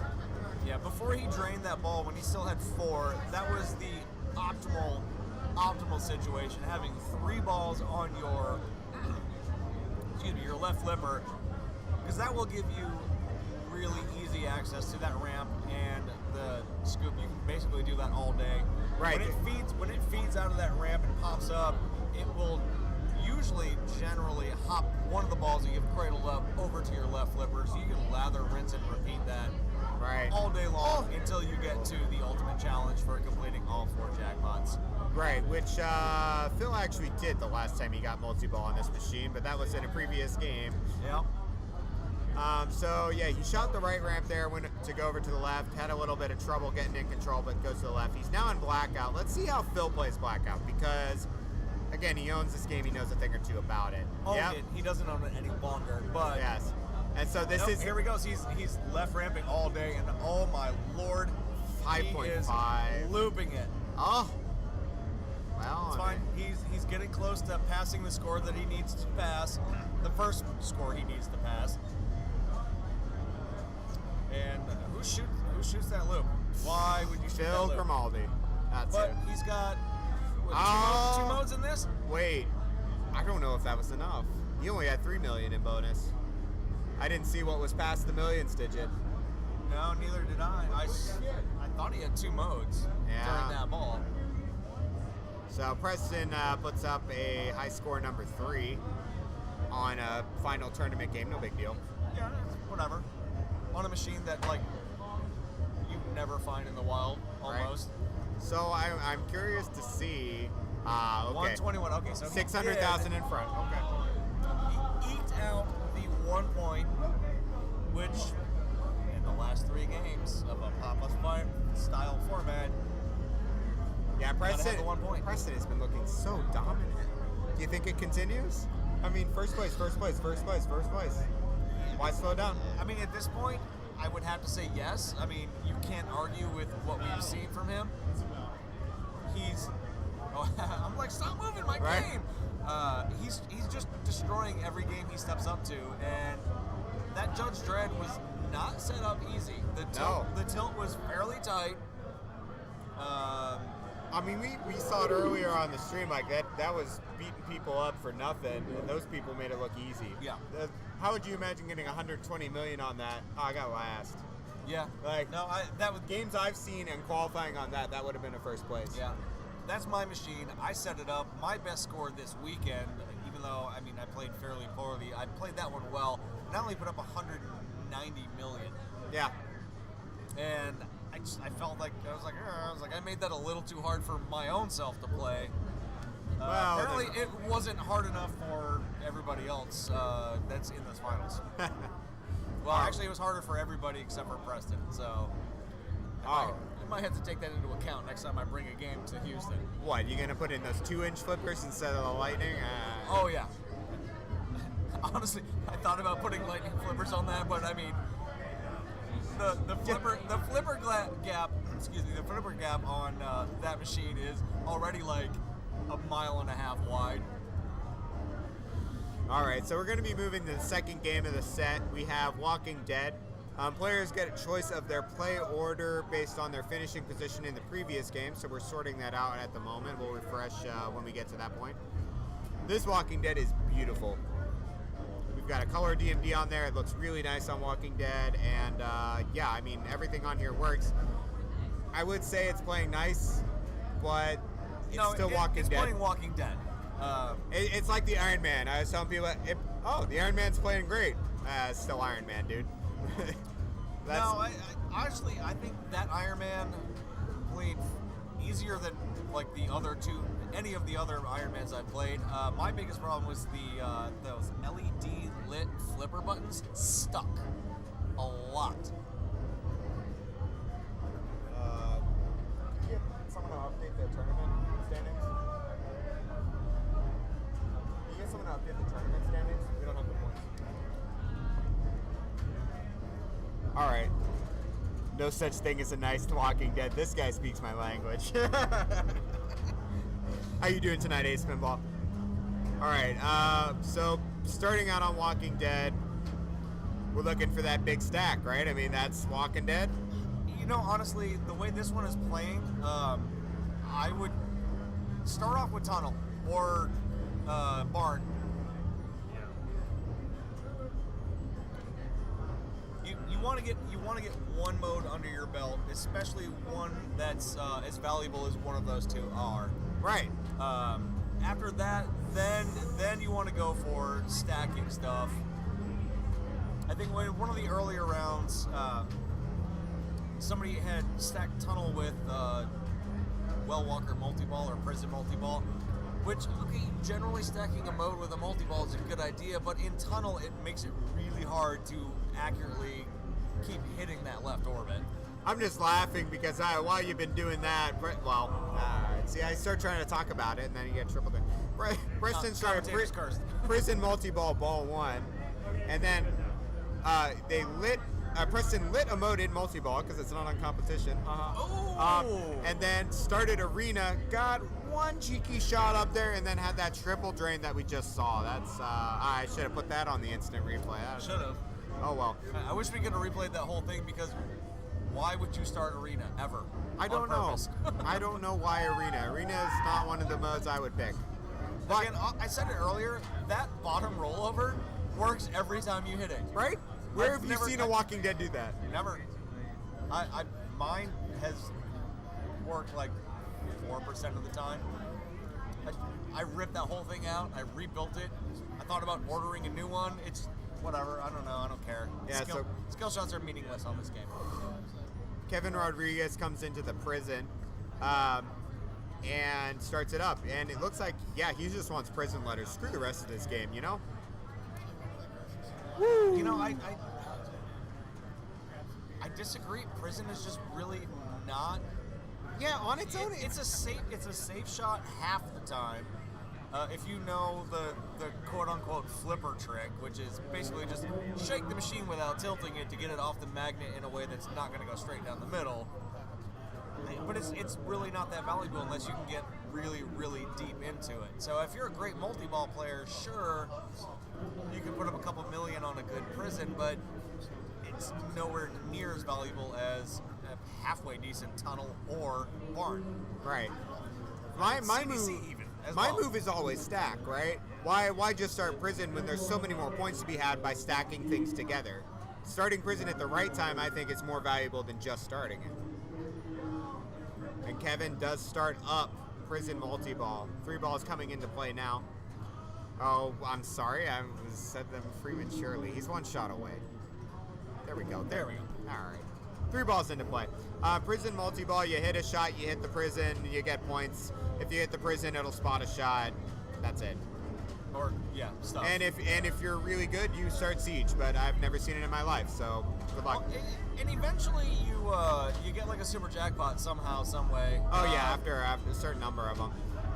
Yeah, before he drained that ball, when he still had 4, that was the optimal situation. Having 3 balls on your your left flipper, because that will give you really easy access to that ramp and the scoop. You can basically do that all day. Right. When it feeds out of that ramp and pops up, it will usually generally hop one of the balls that you've cradled up over to your left flipper, so you can lather, rinse, and repeat that Right. all day long until you get to the ultimate challenge for completing all 4 jackpots. Right, which Phil actually did the last time he got multi-ball on this machine, but that was in a previous game. Yep. So yeah, he shot the right ramp there, went to go over to the left, had a little bit of trouble getting in control, but goes to the left. He's now in blackout. Let's see how Phil plays blackout, because again, he owns this game. He knows a thing or two about it. He doesn't own it any longer, but Yes. And so this is here he goes. He's left ramping all day, and oh my Lord, he is 5.5. looping it. Oh. Well, It's fine. He's getting close to passing the score that he needs to pass. The first score he needs to pass. And who shoots that loop? Why would you shoot Phil that loop? Grimaldi. That's But it. he's got what, Oh. two modes in this? Wait, I don't know if that was enough. He only had 3 million in bonus. I didn't see what was past the millions digit. No, neither did I. I thought he had 2 modes Yeah. during that ball. So Preston puts up a high score number 3 on a final tournament game. No big deal. Yeah, whatever. On a machine that you never find in the wild, almost. So I'm curious to see. Okay. 121. Okay, so 600,000 in front. Okay. He eked out the 1 point, which in the last 3 games of a Papa style format. Yeah, Gotta have Preston. the 1 point. Preston has been looking so dominant. Do you think it continues? I mean, first place. Why slow down? I mean, at this point, I would have to say yes. I mean, you can't argue with what we've seen from him. I'm like, stop moving my Right. game. He's just destroying every game he steps up to, and that Judge Dredd was not set up easy. The tilt was fairly tight. I mean, we saw it earlier on the stream, like that was beating people up for nothing, and those people made it look easy. Yeah. How would you imagine getting 120 million on that? Oh, I got last. Yeah. Like, No, that was games I've seen and qualifying on that would have been a first place. Yeah, that's my machine. I set it up. My best score this weekend, even though, I mean, I played fairly poorly, I played that one well. Not only put up 190 million. Yeah. And I felt like, I was like, I made that a little too hard for my own self to play. Well, Apparently, it wasn't hard enough for everybody else that's in those finals. Well, actually, it was harder for everybody except for Preston. So I might have to take that into account next time I bring a game to Houston. What, you gonna put in those 2-inch flippers instead of the lightning? Oh yeah. Honestly, I thought about putting lightning flippers on that, but I mean, the flipper gap. Excuse me, the flipper gap on that machine is already like a mile and a half wide. All right, so we're going to be moving to the second game of the set. We have Walking Dead. Players get a choice of their play order based on their finishing position in the previous game, so we're sorting that out at the moment. We'll refresh when we get to that point. This Walking Dead is beautiful. We've got a color DMD on there. It looks really nice on Walking Dead, and yeah, I mean, everything on here works. I would say it's playing nice, but it's still Walking Dead. It's playing Walking Dead. It's like the Iron Man. I was telling people, the Iron Man's playing great. It's still Iron Man, dude. I honestly, I think that Iron Man played easier than like the other two, any of the other Iron Mans I played. My biggest problem was those LED lit flipper buttons stuck a lot. Can you get someone to update the tournament standings? Can you get someone to update the tournament standings? We don't have the points. All right. No such thing as a nice Walking Dead. This guy speaks my language. How you doing tonight, Ace Pinball? All right. So starting out on Walking Dead, we're looking for that big stack, right? I mean, that's Walking Dead. You know, honestly, the way this one is playing, I would start off with Tunnel or Barn. You want to get one mode under your belt, especially one that's as valuable as one of those two are. Right. After that, then you want to go for stacking stuff. I think when one of the earlier rounds, somebody had stacked Tunnel with Well Walker multi-ball or Prison multi-ball, which, okay, generally stacking a mode with a multi-ball is a good idea, but in Tunnel it makes it really hard to accurately keep hitting that left orbit. I'm just laughing because while you've been doing that, see, I start trying to talk about it, and then you get tripled in. Preston started Prison multi-ball ball 1, and then Preston lit a mode in multi-ball because it's not on competition. And then started Arena, got one cheeky shot up there, and then had that triple drain that we just saw. That's I should have put that on the instant replay. Should have. Oh well. I wish we could have replayed that whole thing, because why would you start Arena ever? I don't know. I don't know why Arena. Arena is not one of the modes I would pick. But again, I said it earlier, that bottom rollover works every time you hit it. Right? Where have you seen a Walking Dead do that? Never. Mine has worked like 4% of the time. I ripped that whole thing out. I rebuilt it. I thought about ordering a new one. It's whatever. I don't know. I don't care. Yeah, skill shots are meaningless on this game. Kevin Rodriguez comes into the prison and starts it up. And it looks like, yeah, he just wants prison letters. Screw the rest of this game, you know? Woo. You know, I disagree. Prison is just really not. Yeah, on its own, it's a safe shot half the time. If you know the quote-unquote flipper trick, which is basically just shake the machine without tilting it to get it off the magnet in a way that's not going to go straight down the middle. But it's really not that valuable unless you can get really, really deep into it. So if you're a great multi-ball player, sure, you can put up a couple million on a good prison, but it's nowhere near as valuable as a halfway decent Tunnel or Barn. Right. My move is always stack, right? Why just start prison when there's so many more points to be had by stacking things together? Starting prison at the right time, I think, is more valuable than just starting it. And Kevin does start up prison multi-ball. 3 balls coming into play now. Oh, I'm sorry. I said them prematurely. He's one shot away. There we go. There we go. All right. 3 balls into play. Prison multi-ball, you hit a shot, you hit the prison, you get points. If you hit the prison, it'll spot a shot. That's it. Or yeah, stuff. And if you're really good, you start siege, but I've never seen it in my life, so good luck. Well, and eventually you get like a super jackpot somehow, some way. Oh yeah, after a certain number of them.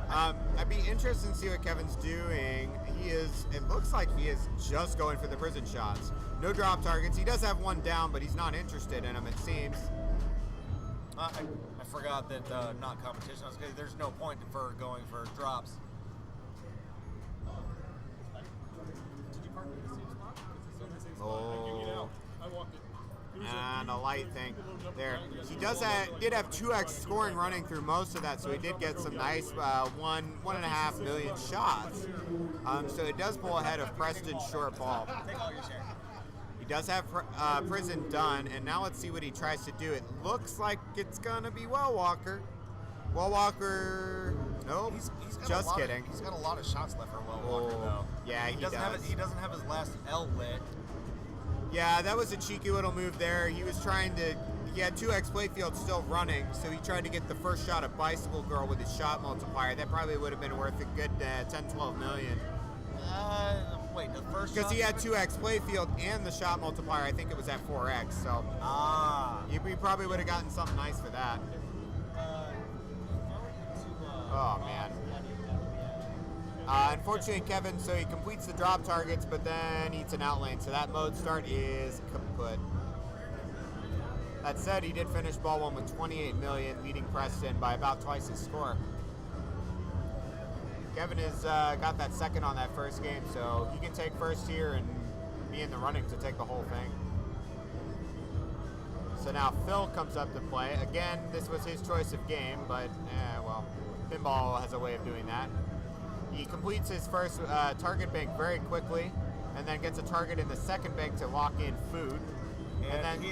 I'd be interested to see what Kevin's doing. It looks like he is just going for the prison shots. No drop targets. He does have one down, but he's not interested in them, it seems. I forgot that not competition. I was gonna, there's no point for going for drops. Oh. I walked it. And a light thing there. He did have 2x scoring running through most of that, so he did get some nice 1.5 million shots. So it does pull ahead of Preston's short ball. Take all your share. He does have prison done, and now let's see what he tries to do. It looks like it's gonna be Well Walker. Well Walker, nope. He's got Just kidding. He's got a lot of shots left for Well Walker, though. Yeah, he does. He doesn't have his last L lit. Yeah, that was a cheeky little move there. He was trying to. He had 2x playfield still running, so he tried to get the first shot at Bicycle Girl with his shot multiplier. That probably would have been worth a good 10, 12 million. Wait, the first Because he had 2x playfield and the shot multiplier. I think it was at 4x. So we probably would have gotten something nice for that. Oh man. Unfortunately, Kevin, so he completes the drop targets, but then eats an outlane. So that mode start is kaput. That said, he did finish ball 1 with 28 million, leading Preston by about twice his score. Kevin has got that second on that first game, so he can take first here and be in the running to take the whole thing. So now Phil comes up to play. Again, this was his choice of game, but well, Pinball has a way of doing that. He completes his first target bank very quickly, and then gets a target in the second bank to lock in food. And then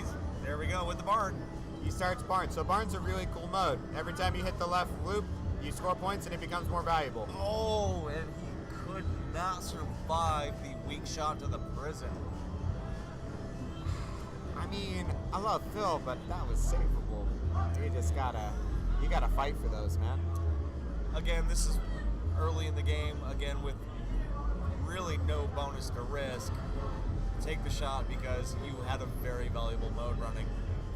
there we go with the barn. He starts barn. So barn's a really cool mode. Every time you hit the left loop, you score points and it becomes more valuable. Oh, and he could not survive the weak shot to the prison. I mean, I love Phil, but that was savable. You gotta fight for those, man. Again, this is early in the game, again with really no bonus to risk. Take the shot because you had a very valuable mode running.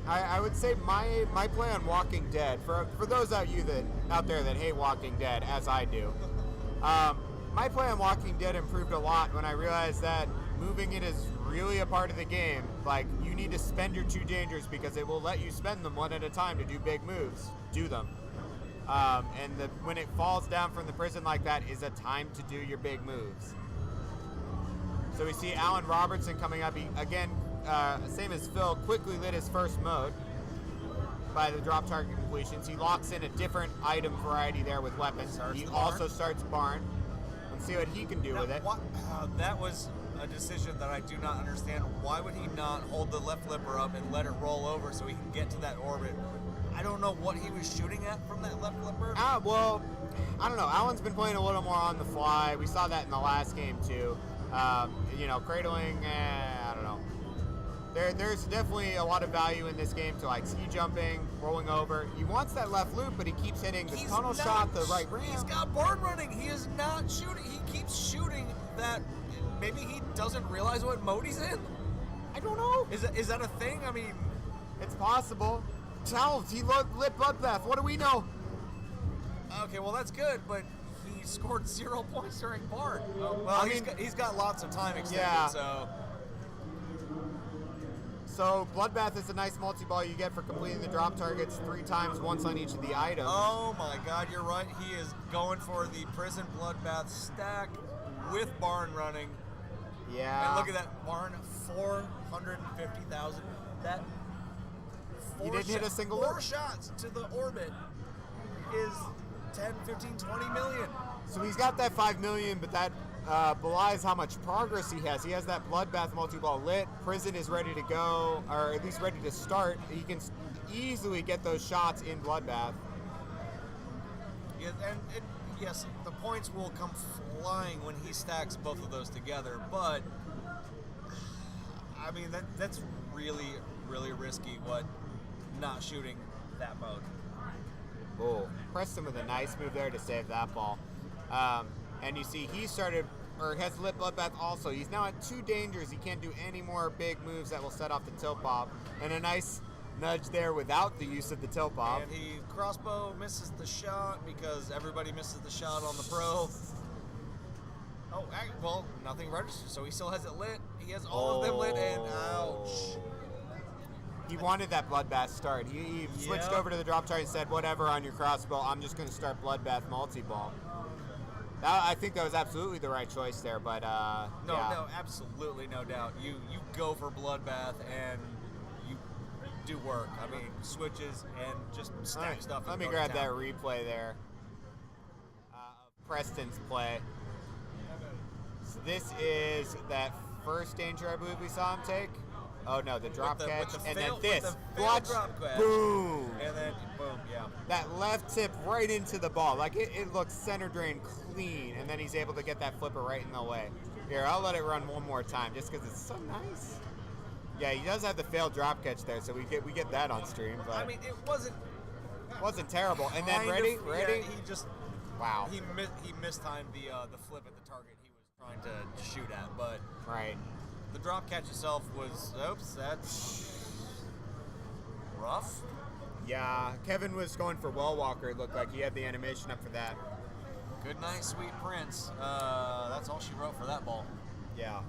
I would say my play on Walking Dead, for those out there that hate Walking Dead, as I do, my play on Walking Dead improved a lot when I realized that moving it is really a part of the game. Like, you need to spend your 2 dangers because it will let you spend them one at a time to do big moves. Do them. When it falls down from the prison like that is a time to do your big moves. So we see Alan Robertson coming up. He, again, same as Phil, quickly lit his first mode by the drop target completions. He locks in a different item variety there with weapons. He also starts barn. Let's see what he can do with it. That was a decision that I do not understand. Why would he not hold the left flipper up and let it roll over so he can get to that orbit? I don't know what he was shooting at from that left flipper. Well, I don't know. Alan's been playing a little more on the fly. We saw that in the last game too. Cradling, I don't know. There's definitely a lot of value in this game to like ski jumping, rolling over. He wants that left loop, but he keeps hitting the tunnel shot, the right ramp. He's got barn running. He is not shooting. He keeps shooting that. Maybe he doesn't realize what mode he's in. I don't know. Is that a thing? I mean, it's possible. Tell he lit bloodbath. What do we know? Okay, well that's good, but he scored 0 points during barn. Well, he's got lots of time extended, yeah. So Bloodbath is a nice multi-ball you get for completing the drop targets 3 times, once on each of the items. Oh my God, you're right. He is going for the prison Bloodbath stack with barn running. Yeah. And look at that barn, 450,000. That he didn't hit a single 4 shots to the orbit is 10, 15, 20 million. So he's got that 5 million, but that belies how much progress he has. He has that Bloodbath multi-ball lit. Prison is ready to go, or at least ready to start. He can easily get those shots in Bloodbath. Yeah, and yes, the points will come flying when he stacks both of those together, but I mean that's really, really risky what not shooting that mode. Oh, Preston with a nice move there to save that ball. And you see he started, or has lit Bloodbath also. He's now at 2 dangers. He can't do any more big moves that will set off the tilt bob. And a nice nudge there without the use of the tilt bob. And he crossbow misses the shot because everybody misses the shot on the pro. Oh, well, nothing registered, so he still has it lit. He has all of them lit, and ouch. He wanted that Bloodbath start. He switched over to the drop target and said, whatever on your crossbow, I'm just going to start Bloodbath multi-ball. I think that was absolutely the right choice there, but No, absolutely no doubt. You go for Bloodbath and you do work. I mean, switches and just stack stuff. Let and me go to grab town. that replay there. Preston's play. So this is that first danger I believe we saw him take. Oh no, the drop catch, and then this. Watch, boom. And then boom, yeah. That left tip right into the ball. Like it looks center drain clean, and then he's able to get that flipper right in the way. Here, I'll let it run one more time just because it's so nice. Yeah, he does have the failed drop catch there, so we get that on stream. But I mean, it wasn't terrible. And then ready? Yeah, he just wow. He mistimed the flip at the target he was trying to shoot at, but right. The drop catch itself was that's rough. Yeah, Kevin was going for Well Walker. It looked like he had the animation up for that. Good night, sweet prince. That's all she wrote for that ball. Yeah.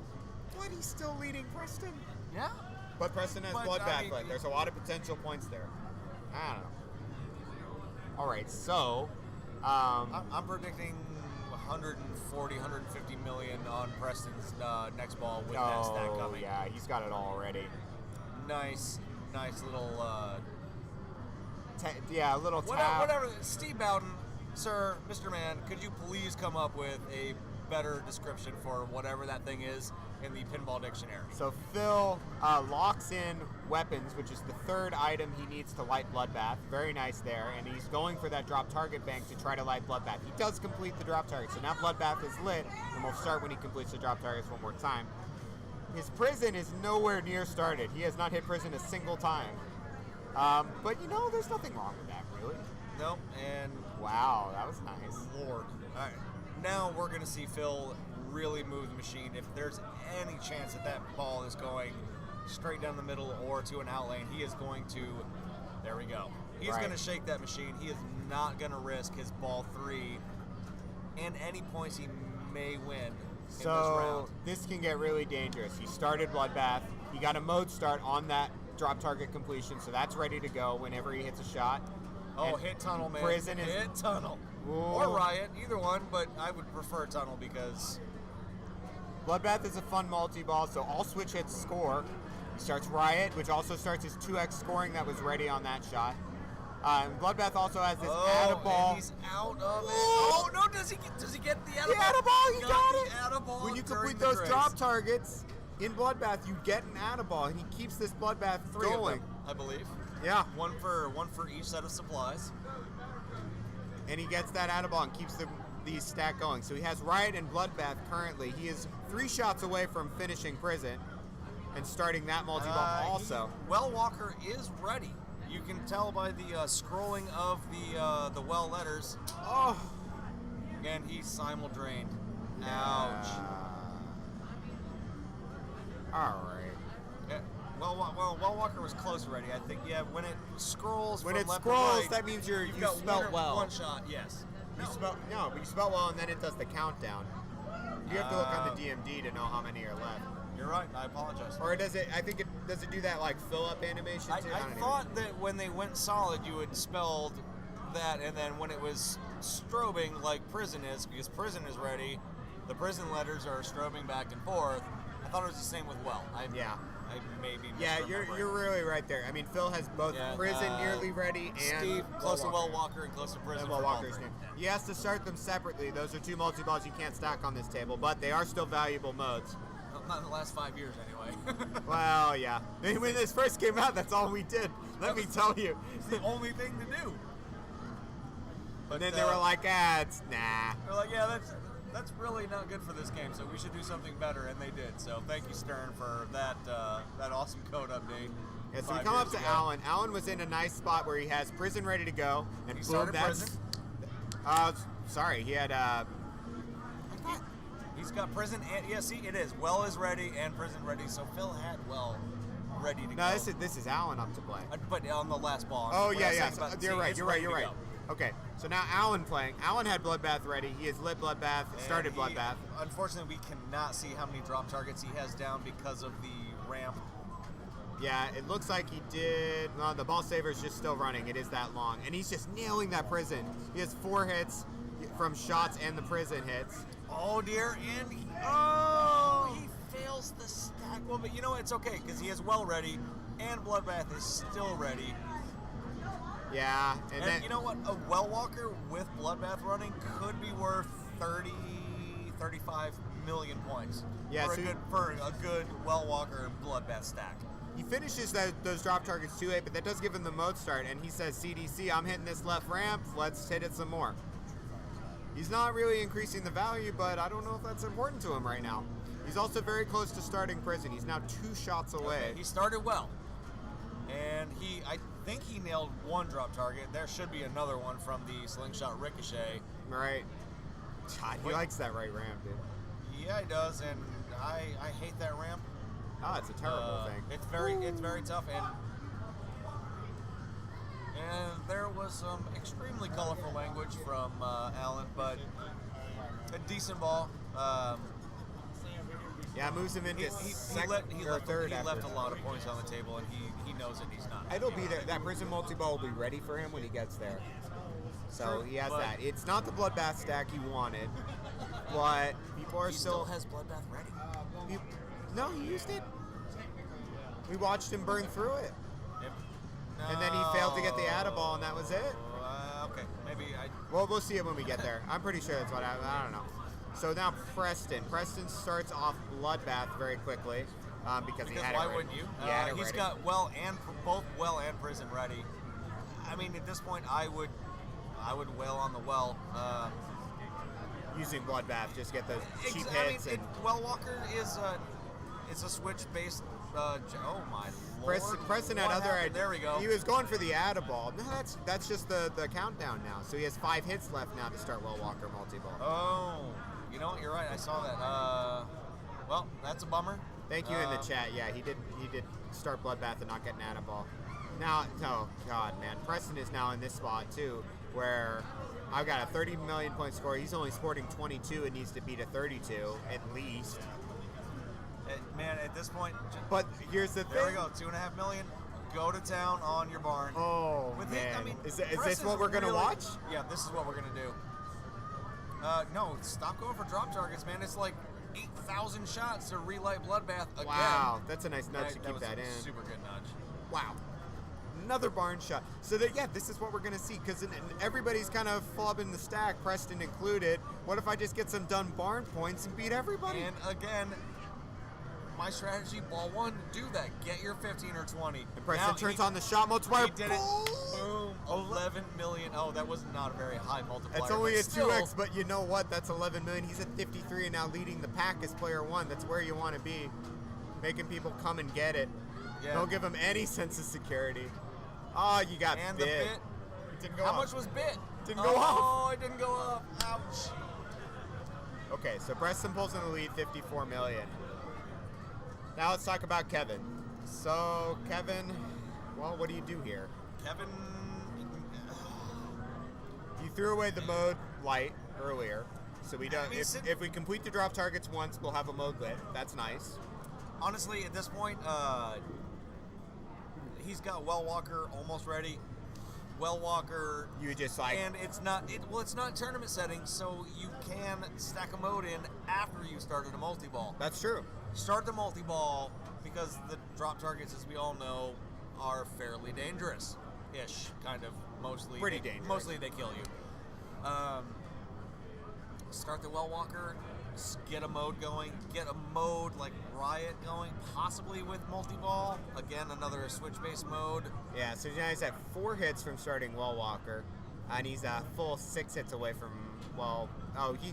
But he's still leading Preston. Yeah. But Preston has But, Bloodbath. I mean, There's a lot of potential points there. I don't know. All right, so I'm predicting 140, 150 million on Preston's next ball with that stack coming. Yeah, he's got it all already. Nice little. A little tap. Whatever. Steve Bowden, sir, Mr. Man, could you please come up with a better description for whatever that thing is in the pinball dictionary? So Phil locks in weapons, which is the third item he needs to light Bloodbath. Very nice there, and he's going for that drop target bank to try to light Bloodbath. He does complete the drop target, so now Bloodbath is lit, and we'll start when he completes the drop targets one more time. His prison is nowhere near started. He has not hit prison a single time. But there's nothing wrong with that, really. Nope, and wow, that was nice. Lord. All right, now we're going to see Phil really move the machine. If there's any chance that ball is going straight down the middle or to an out lane, he is going to, there we go. He's going to shake that machine. He is not going to risk his ball 3 and any points he may win in this round. This can get really dangerous. He started Bloodbath. He got a mode start on that drop target completion, so that's ready to go whenever he hits a shot. Oh, hit tunnel, man. Prison is hit tunnel. Ooh. Or riot, either one, but I would prefer tunnel because Bloodbath is a fun multi-ball, so all switch hits score. He starts riot, which also starts his 2x scoring that was ready on that shot. And Bloodbath also has this add-a-ball. And he's out of it. Oh no! Does he get the add-a-ball? The add-a-ball, he got it. The add-a-ball When you during complete the those grace. drop targets in Bloodbath, you get an add-a-ball, and he keeps this Bloodbath 3 going. of them, I believe. Yeah. One for each set of supplies. And he gets that add-a-ball and keeps the stack going. So he has Riot and Bloodbath currently. He is 3 shots away from finishing prison and starting that multi-ball also. Well Walker is ready. You can tell by the scrolling of the well letters. Oh. And he's simul-drained. Ouch. All right. Yeah. Well, Walker was close already. I think, yeah, when it scrolls When from it left scrolls, to right, that means you got spelt well. One shot, yes. But you spell well, and then it does the countdown. You have to look on the DMD to know how many are left. You're right. I apologize. Or does it? I think it does. It do that like fill up animation too. I thought that when they went solid, you had spelled that, and then when it was strobing like prison is, because prison is ready, the prison letters are strobing back and forth. I thought it was the same with well. I maybe. Yeah, you're really right there. I mean, Phil has both prison nearly ready and Steve close to Well Well Walker and close to prison. And Well Walker's new. He has to start them separately. Those are 2 multi-balls you can't stack on this table, but they are still valuable modes. Not in the last 5 years, anyway. Well, yeah. When this first came out, that's all we did. Let me tell you. It's the only thing to do. But and then they were like, ads, nah. They're like, yeah, that's really not good for this game, so we should do something better, and they did. So thank you, Stern, for that awesome code update. Yeah, so we 5 come up years to ago. Alan. Alan was in a nice spot where he has prison ready to go, and He boom, started that's. prison? Sorry, he had. He's got prison and yeah, see, it is. Well is ready and prison ready. So Phil had well ready to go. No, this is Alan up to play. But on the last ball. Oh what yeah, I was yeah. saying So, about- you're see, right. it's You're right. ready You're to right. go. Okay, so now Alan playing. Alan had Bloodbath ready. He has lit Bloodbath. And Started he- Bloodbath. Unfortunately, we cannot see how many drop targets he has down because of the ramp. Yeah, it looks like he did. Well, the ball saver's just still running. It is that long, and he's just nailing that prison. He has 4 hits from shots and the prison hits. Oh dear, and he fails the stack. Well, but you know what? It's okay because he is well ready, and Bloodbath is still ready. Yeah, and, And then you know what? A well walker with Bloodbath running could be worth 30, 35 million points. Yeah, for so a good well walker and Bloodbath stack. he finishes those drop targets too late, but that does give him the mode start, and he says, CDC, I'm hitting this left ramp, let's hit it some more. He's not really increasing the value, but I don't know if that's important to him right now. He's also very close to starting prison. He's now 2 shots away. He started well, and I think he nailed 1 drop target. There should be another one from the slingshot ricochet. Right. God, he Wait. likes that right ramp, dude. Yeah, he does, and I hate that ramp. Oh, it's a terrible thing. It's very tough, and there was some extremely colorful language from Alan, but a decent ball. Yeah, moves him into He second or left third he after. left a lot of points on the table, and he knows it. He's not. It'll be there. That prison multi-ball will be ready for him when he gets there. So True, he has but- that. It's not the Bloodbath stack he wanted, but people are He still still. has Bloodbath ready. No, he used it. We watched him burn through it. Yep. And then he failed to get the Atta-ball, and that was it. Okay, maybe I. Well, we'll see it when we get there. I'm pretty sure that's what I don't know. So now Preston. Preston starts off Bloodbath very quickly because he Because had why it ready. wouldn't you? He had it He's ready. got both well and prison ready. I mean, at this point, I would wail on the well. Using Bloodbath, just get those cheap I mean, hits. And Well Walker is it's a switch based. Oh my lord! Preston had What other happened? ideas. There we go. He was going for the Atta-ball. No, that's just the countdown now. So he has 5 hits left now to start Well Walker multi-ball. Oh, you know what? You're right. I saw that. Well, that's a bummer. Thank you in the chat. Yeah, he did start Bloodbath and not get an Atta-ball. Now, oh god, man, Preston is now in this spot too, where I've got a 30 million point score. He's only sporting 22 and needs to beat a 32 at least. Man, at this point, But here's the thing. there we go. 2.5 million. Go to town on your barn. Oh With man, I mean, is this Preston's what we're gonna really- watch? Yeah, this is what we're gonna do. No, stop going for drop targets, man. It's like 8,000 shots to relight Bloodbath again. Wow, that's a nice nudge to keep was that a in. Super good nudge. Wow. Another barn shot. So that this is what we're gonna see because everybody's kind of flubbing the stack, Preston included. What if I just get some done barn points and beat everybody? And again, my strategy, ball 1, do that. Get your 15 or 20. And Preston Now, turns he- on the shot multiplier. He did it. Boom. 11 million. Oh, that was not a very high multiplier. It's only but a still, 2x, but you know what? That's 11 million. He's at 53 and now leading the pack as player 1. That's where you want to be, making people come and get it. Yeah. Don't give them any sense of security. Oh, you got And bit. the bit. It didn't go How up. much was bit? Didn't go up. Oh, it didn't go up. Ouch. Okay, so Preston pulls in the lead, 54 million. Now let's talk about Kevin. So Kevin, well, what do you do here? Kevin. You threw away the mode light earlier, so we don't. I mean, If we complete the drop targets once, we'll have a mode lit. That's nice. Honestly, at this point, he's got Well Walker almost ready. Well Walker. You just like And it's not it's not tournament settings, so you can stack a mode in after you started a multi-ball. that's true. Start the multi-ball because the drop targets, as we all know, are fairly dangerous-ish, kind of. Mostly, Pretty they, dangerous. Mostly they kill you. Start the Well Walker, get a mode going, get a mode like Riot going, possibly with multi-ball. Again, another switch-based mode. Yeah, so now he's at 4 hits from starting Well Walker, and he's a full 6 hits away from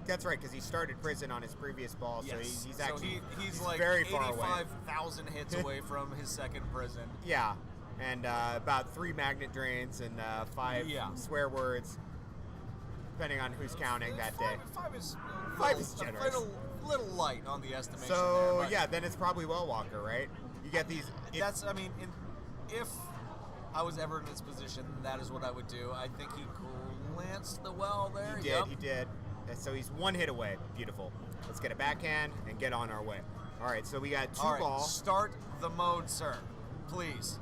that's right, because he started prison on his previous ball, so Yes. he's So actually he's like very far away. 85,000 hits away from his second prison. Yeah, and about 3 magnet drains and 5 swear words, depending on who's counting that day. Five is Five is generous. little light on the estimation. So there, but yeah, then it's probably Well Walker, right? You get these. that's. I mean, if I was ever in this position, that is what I would do. I think he glanced the well there. He did. He did. And so he's 1 hit away. Beautiful. Let's get a backhand and get on our way. All right. So we got 2 All right, ball. start the mode, sir. Please.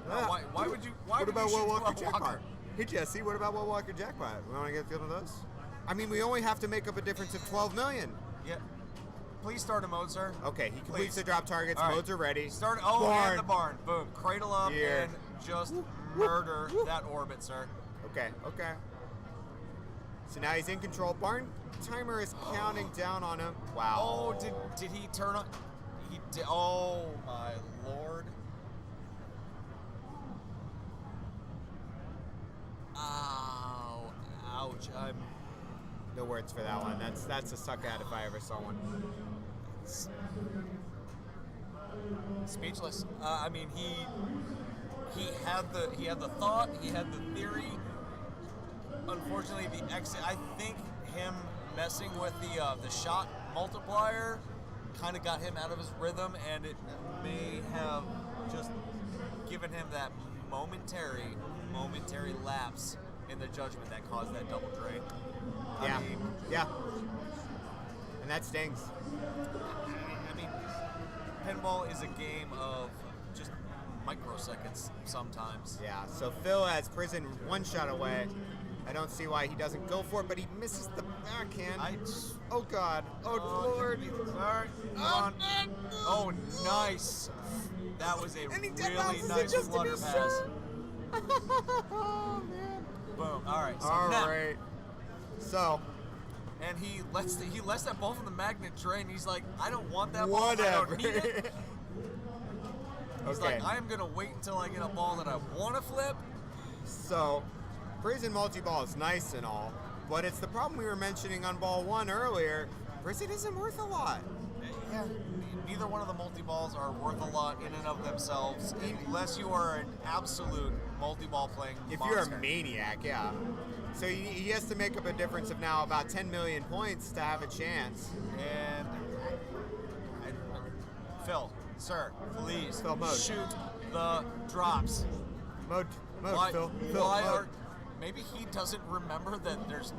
Why would you? Why What would about you Well shoot Walker Well Jackpot? Hey Jesse, what about Well Walker Jackpot? We want to get one of those? I mean, we only have to make up a difference of 12 million. Yeah. Please start a mode, sir. Okay, he completes Please. the drop targets. All right. Modes are ready. Start. Barn. And the barn. Boom. Cradle up Here. and just murder that orbit, sir. Okay, okay. So now he's in control. Barn timer is counting down on him. Wow. Oh, did he turn on? He did. Oh my lord. Ow. Ouch. No words for that one. That's a suck ad if I ever saw one. Speechless. I mean, he had the thought, he had the theory. Unfortunately, the exit. I think him messing with the shot multiplier kind of got him out of his rhythm, and it may have just given him that momentary lapse in the judgment that caused that double drain. Yeah. I mean, Yeah. And that stings. I mean, pinball is a game of just microseconds sometimes. Yeah. So Phil has Prison 1 shot away. I don't see why he doesn't go for it, but he misses the backhand. Oh God. Oh Lord. Alright, come on. Oh, nice. That was a And he really bounces it nice just to flutter be pass. sure. Oh man. Boom. All right. So All now, right. So and he lets that ball from the magnet drain. He's like, I don't want that ball. I whatever. don't need it. He's Okay. like, I am gonna wait until I get a ball that I want to flip. So, Prison multi-ball is nice and all, but it's the problem we were mentioning on ball 1 earlier. Prison isn't worth a lot. Yeah. Neither one of the multi-balls are worth a lot in and of themselves, unless you are an absolute multi-ball playing If monster. you're a maniac, yeah. So he has to make up a difference of now about 10 million points to have a chance. And Phil, sir, please Phil, mode. shoot the drops. Mode, Why, Phil, why mode. are maybe he doesn't remember that it's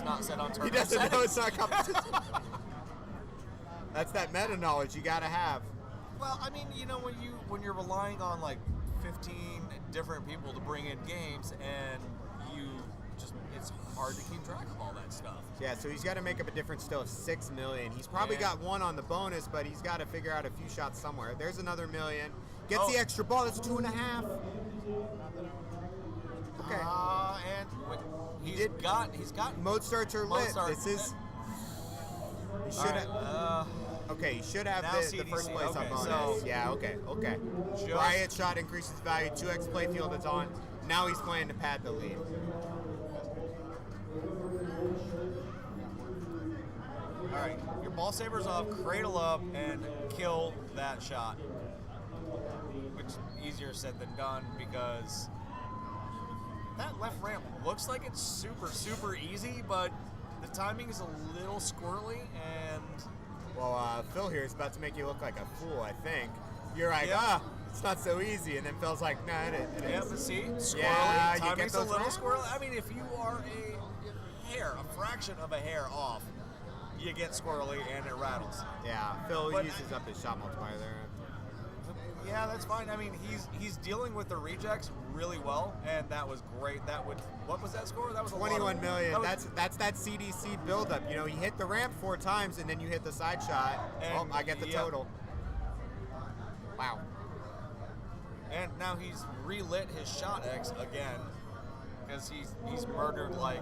not set on turbo He doesn't know settings? it's not competition. That's that meta knowledge you gotta have. Well, I mean, you know, when you're relying on like 15 different people to bring in games, and it's hard to keep track of all that stuff. Yeah, so he's got to make up a difference still of 6 million. He's probably got 1 on the bonus, but he's got to figure out a few shots somewhere. There's another million. Gets the extra ball. That's 2.5. Okay. And he's got Mode starts are Mode lit. start. This is. He should have. Okay, he should have now the first CDC. place Okay, on bonus. so- Yeah. Okay. Okay. Just- Riot shot increases value. 2x playfield is on. Now he's playing to pad the lead. All right, your ball saber's up, cradle up, and kill that shot. Which easier said than done because that left ramp looks like it's super, super easy, but the timing is a little squirrely, and Well, Phil here is about to make you look like a fool, I think. You're like, Yeah. it's not so easy. And then Phil's like, nah, it yeah, is. but see, squirrely. Yeah, you get Timing's a those little ramps. squirrely. I mean, if you are a fraction of a hair off, you get squirrely and it rattles. Yeah, Phil But- uses up his shot multiplier there. Yeah, that's fine. I mean, he's dealing with the rejects really well, and that was great. What was that score? That was a lot of- 21 million. that was- That's that CDC buildup. You know, you hit the ramp 4 times and then you hit the side shot. And- I get the yeah. total. Wow. and now he's relit his shot X again because he's murdered like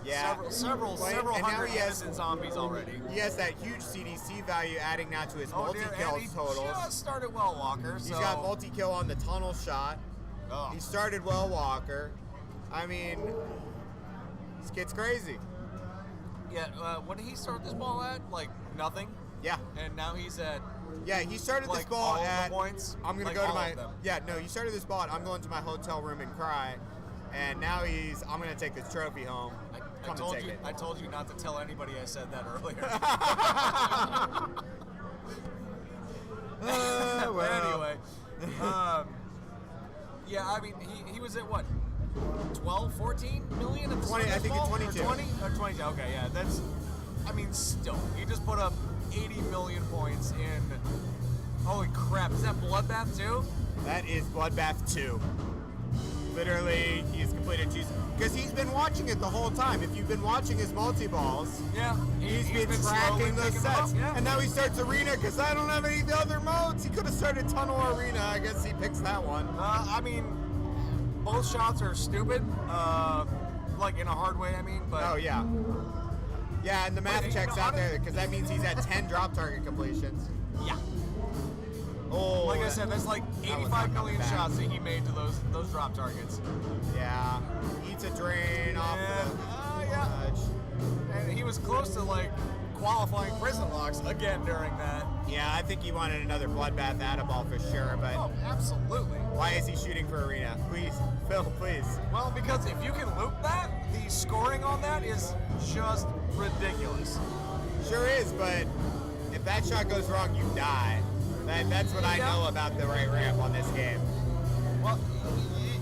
Yeah. several And now hundred he has- innocent zombies already. He has that huge CDC value adding now to his Oh dear, multi-kill and he totals. just started Well Walker. He's So got multi-kill on the tunnel shot. Oh. He started Well Walker. I mean, this kid's crazy. Yeah, what did he start this ball at? Like nothing? Yeah. And now he's at Yeah, he started like this ball all at. the points? I'm gonna Like go to all my. of them? Yeah, no, he started this ball at. I'm going to my hotel room and cry, and now I'm gonna take this trophy home. I Come told and take you. it. I told you not to tell anybody I said that earlier. Well. Anyway, yeah, I mean, he was at what? 12, 14 million at the 20, start I think of it's the ball? 22. Or 20? Or 22, okay, yeah, that's, I mean, still, he just put up 80 million points in, holy crap, is that Bloodbath too? That is Bloodbath 2. Literally, he's completed 2. Because he's been watching it the whole time. If you've been watching his multi-balls, Yeah. he's been slowly tracking those picking them sets. up, yeah. And now he starts Arena because I don't have any of the other modes. He could have started Tunnel Arena. I guess he picks that one. I mean, both shots are stupid, like in a hard way, I mean, but. Oh, yeah. Yeah, and the math Wait, checks no, out I don't- there because that means he's at 10 drop target completions. Yeah. Oh, Like I said, that's like that was 85 not million coming back. shots that he made to those drop targets. Yeah. Eats a drain off the yeah. touch. And he was close to like qualifying prison locks again during that. Yeah, I think he wanted another Bloodbath Atta-ball for sure, but Oh, absolutely. why is he shooting for Arena? Please, Phil, please. Well, because if you can loop that, the scoring on that is just ridiculous. Sure is, but if that shot goes wrong, you die. That's what I Yeah. know about the right ramp on this game. Well,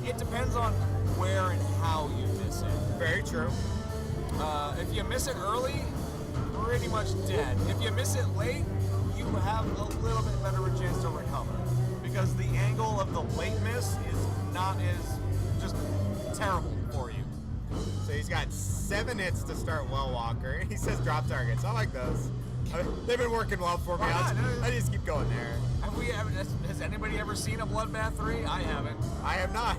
it depends on where and how you miss it. Very true. If you miss it early, pretty much dead. If you miss it late, you have a little bit better of a chance to recover. Because the angle of the late miss is not as just terrible for you. So he's got 7 hits to start Well Walker. He says drop targets. I like those. They've been working well for me. Why not? I just keep going there. Has anybody ever seen a Bloodbath 3? I haven't. I have not.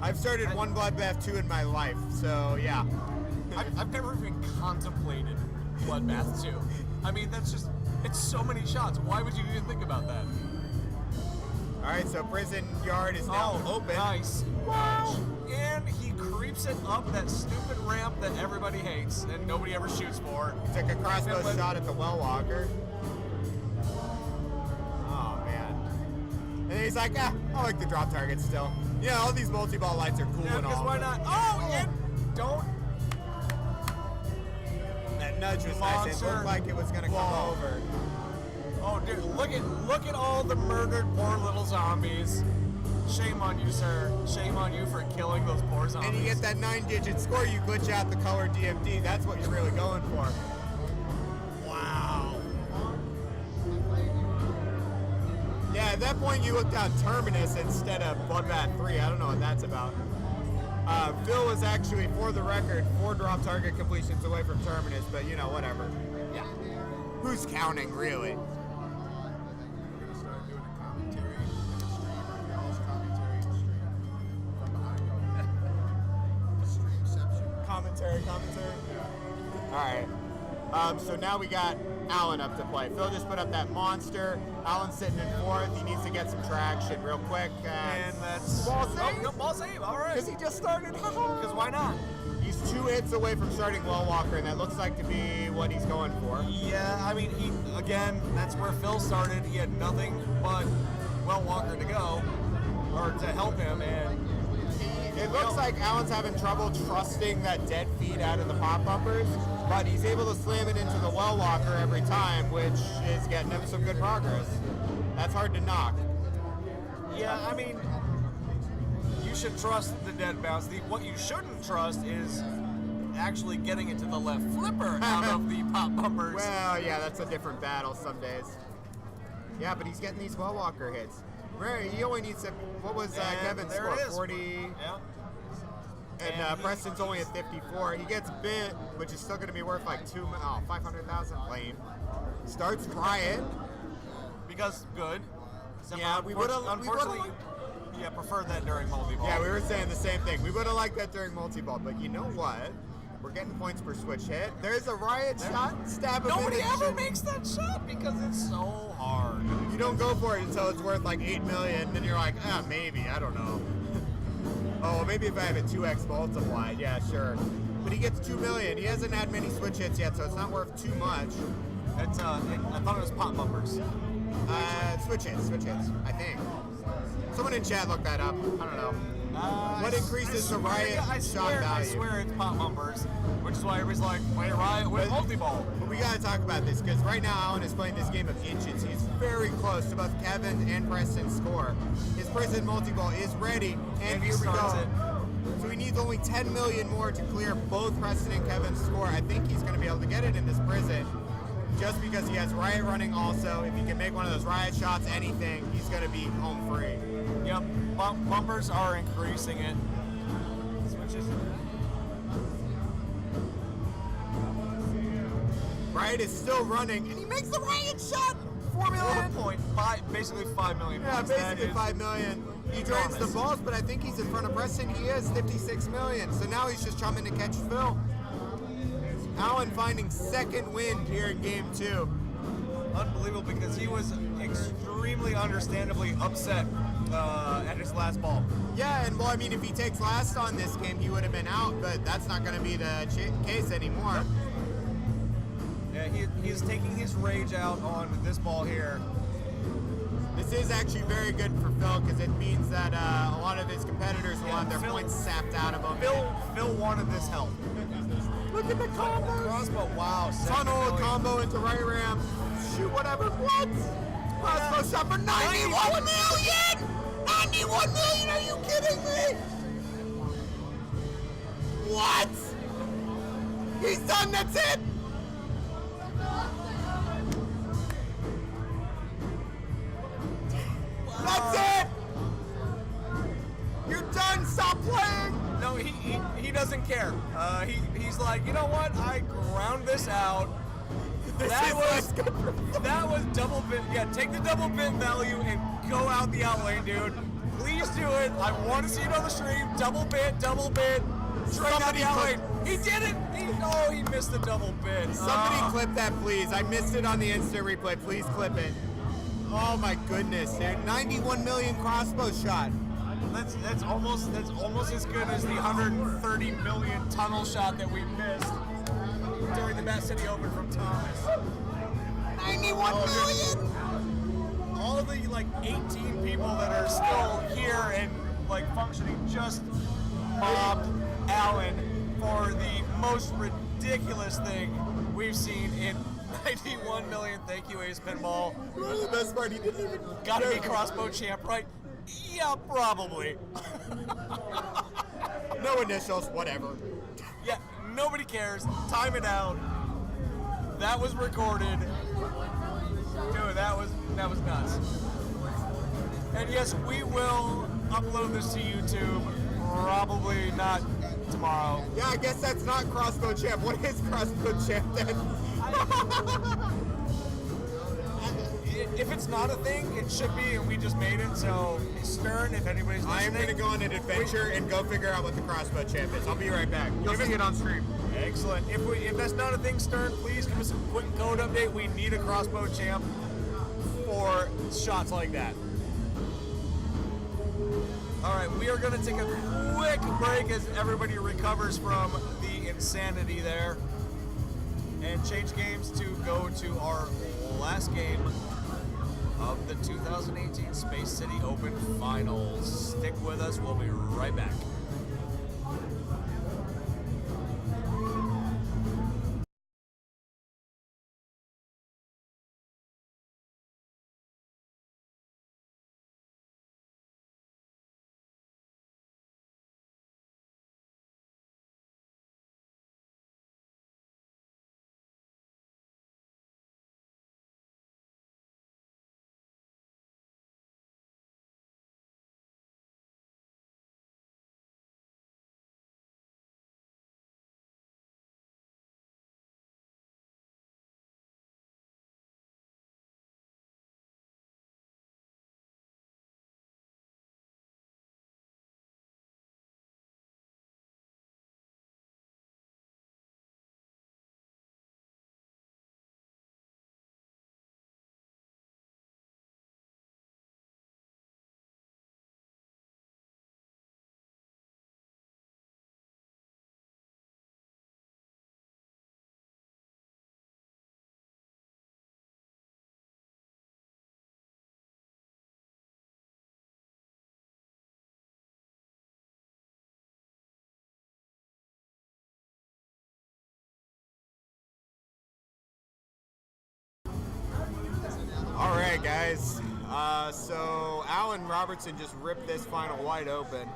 I've started one Bloodbath 2 in my life, so yeah. I've never even contemplated Bloodbath 2. I mean, it's so many shots. Why would you even think about that? All right, so prison yard is now open. Nice. Wow. And he creeps it up that stupid ramp that everybody hates and nobody ever shoots for. Took a crossbow And when- shot at the Well Walker. Oh man. And then he's like, I like the drop target still. Yeah, all these multi-ball lights are cool Yeah, and because all. why not? Oh, and don't. That nudge was nice. It Monster looked like it was gonna come ball. over. Oh, dude, look at all the murdered poor little zombies. Shame on you, sir. Shame on you for killing those poor zombies. And you get that 9-digit score, you glitch out the color DMD. That's what you're really going for. Wow. Yeah, at that point you look down Terminus instead of Bloodbath 3. I don't know what that's about. Phil was actually, for the record, 4 drop target completions away from Terminus, but you know, whatever. Yeah. Who's counting, really? We're gonna start doing a commentary in the stream, or y'all's commentary in the stream from behind the streamception. Commentary. All right. So now we got Alan up to play. Phil just put up that monster. Alan's sitting in 4th. He needs to get some traction real quick. And that's Ball save? Oh, no, ball save. All right. Because he just started. Because why not? He's 2 hits away from starting Well Walker, and that looks like to be what he's going for. Yeah, I mean, that's where Phil started. He had nothing but Well Walker to go, or to help him, and It looks like Alan's having trouble trusting that dead feed out of the pop bumpers, but he's able to slam it into the Well Walker every time, which is getting him some good progress. That's hard to knock. yeah, I mean, you should trust the dead bounce. What you shouldn't trust is actually getting it to the left flipper out of the pop bumpers. Well, yeah, that's a different battle some days. Yeah, but he's getting these Well Walker hits. Right, he only needs to. What was And Kevin's there score? it is. 40. Yeah. And Preston's only at 54. He gets bit, which is still going to be worth like 500,000. Lame. Starts Riot. Because good. Except Yeah, for we would've- unfortunately, yeah, preferred that during multi-ball. Yeah, we were saying the same thing. We would have liked that during multi-ball, but you know what? We're getting points per switch hit. There's a Riot shot. Stab him Nobody in. ever makes that shot because it's so hard. You don't go for it until it's worth like 8 million, then you're like, maybe, I don't know. Oh, well, maybe if I have a 2x multiplied, yeah, sure. but he gets 2 million. He hasn't had many switch hits yet, so it's not worth too much. It's I thought it was pop bumpers. Switch hits, I think. Someone in chat look that up. I don't know. What increases the riot shot value? I swear it's pop bumpers, which is why everybody's like, play riot with multi-ball. But we gotta talk about this, because right now Alan is playing this game of inches. He's very close to both Kevin and Preston's score. His prison multi-ball is ready, and here we go. So he needs only 10 million more to clear both Preston and Kevin's score. I think he's gonna be able to get it in this prison, just because he has riot running also. If he can make one of those riot shots, anything, he's gonna be home free. Yep, bumpers are increasing it. Switches. Riot is still running, and he makes the riot shot. 4 million. 4.5, basically 5 million. Yeah, basically 5 million. He drains the balls, but I think he's in front of Preston. He is 56 million. So now he's just chumming to catch Phil. Alan finding second win here in game 2. Unbelievable, because he was extremely understandably upset at his last ball. Yeah, and well, I mean, if he takes last on this game, he would have been out, but that's not going to be the case anymore. Yeah, he's taking his rage out on this ball here. This is actually very good for Phil, because it means that a lot of his competitors will have their points sapped out of him. Phil wanted this help. Look at the combo! Crossbow, wow. Tunnel combo into right ramp. Shoot whatever. What? Crossbow shot for 91 million! 91 million, are you kidding me? What? He's done, that's it! That's it! You're done, stop playing! No, he doesn't care. He's like, you know what? I ground this out. That was double bit. Yeah, take the double bit value and go out the outlane, dude. Please do it. I want to see it on the stream. Double bit. Straight out the outlane. He did it. He missed the double bit. Somebody clip that, please. I missed it on the instant replay. Please clip it. Oh my goodness, dude. 91 million crossbow shot. That's almost as good as the 130 million tunnel shot that we missed during the Bat City Open from Thomas. 91 million! All of the 18 people that are still here and functioning just mobbed Alan for the most ridiculous thing we've seen in 91 million. Thank you, Ace Pinball. The best part, he didn't even... Gotta be crossbow champ, right? Yeah, probably. No initials, whatever. Yeah, nobody cares. Time it out. That was recorded. Dude, that was nuts. And yes, we will upload this to YouTube. Probably not tomorrow. Yeah, I guess that's not crossbow champ. What is crossbow champ then? If it's not a thing, it should be, and we just made it. So, Stern, if anybody's listening, I am going to go on an adventure and go figure out what the crossbow champ is. I'll be right back. You'll see it on stream. Excellent. If that's not a thing, Stern, please give us a quick code update. We need a crossbow champ for shots like that. All right, we are going to take a quick break as everybody recovers from the insanity there, and change games to go to our last game of the 2018 Space City Open Finals. Stick with us. We'll be right back. right, guys. So Alan Robertson just ripped this final wide open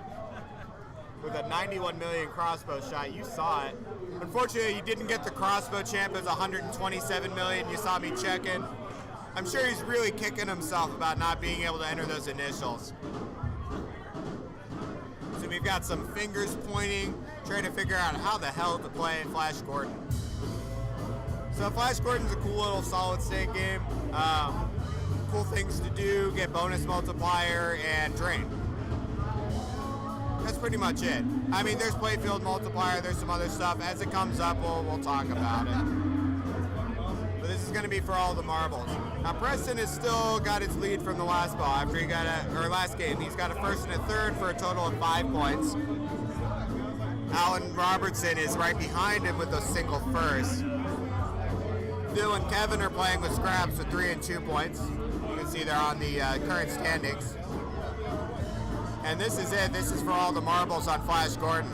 with a 91 million crossbow shot. You saw it. Unfortunately, you didn't get the crossbow champ. It was 127 million. You saw me checking. I'm sure he's really kicking himself about not being able to enter those initials. So we've got some fingers pointing, trying to figure out how the hell to play Flash Gordon. So Flash Gordon's a cool little solid state game. Cool things to do, get bonus multiplier, and drain. That's pretty much it. I mean, there's playfield multiplier, there's some other stuff. As it comes up, we'll talk about it. But this is going to be for all the marbles. Now, Preston has still got his lead from the last ball after he got last game. He's got a first and a third for a total of 5 points. Alan Robertson is right behind him with a single first. Phil and Kevin are playing with scraps with 3 and 2 points. You can see they're on the current standings. And this is it. This is for all the marbles on Flash Gordon.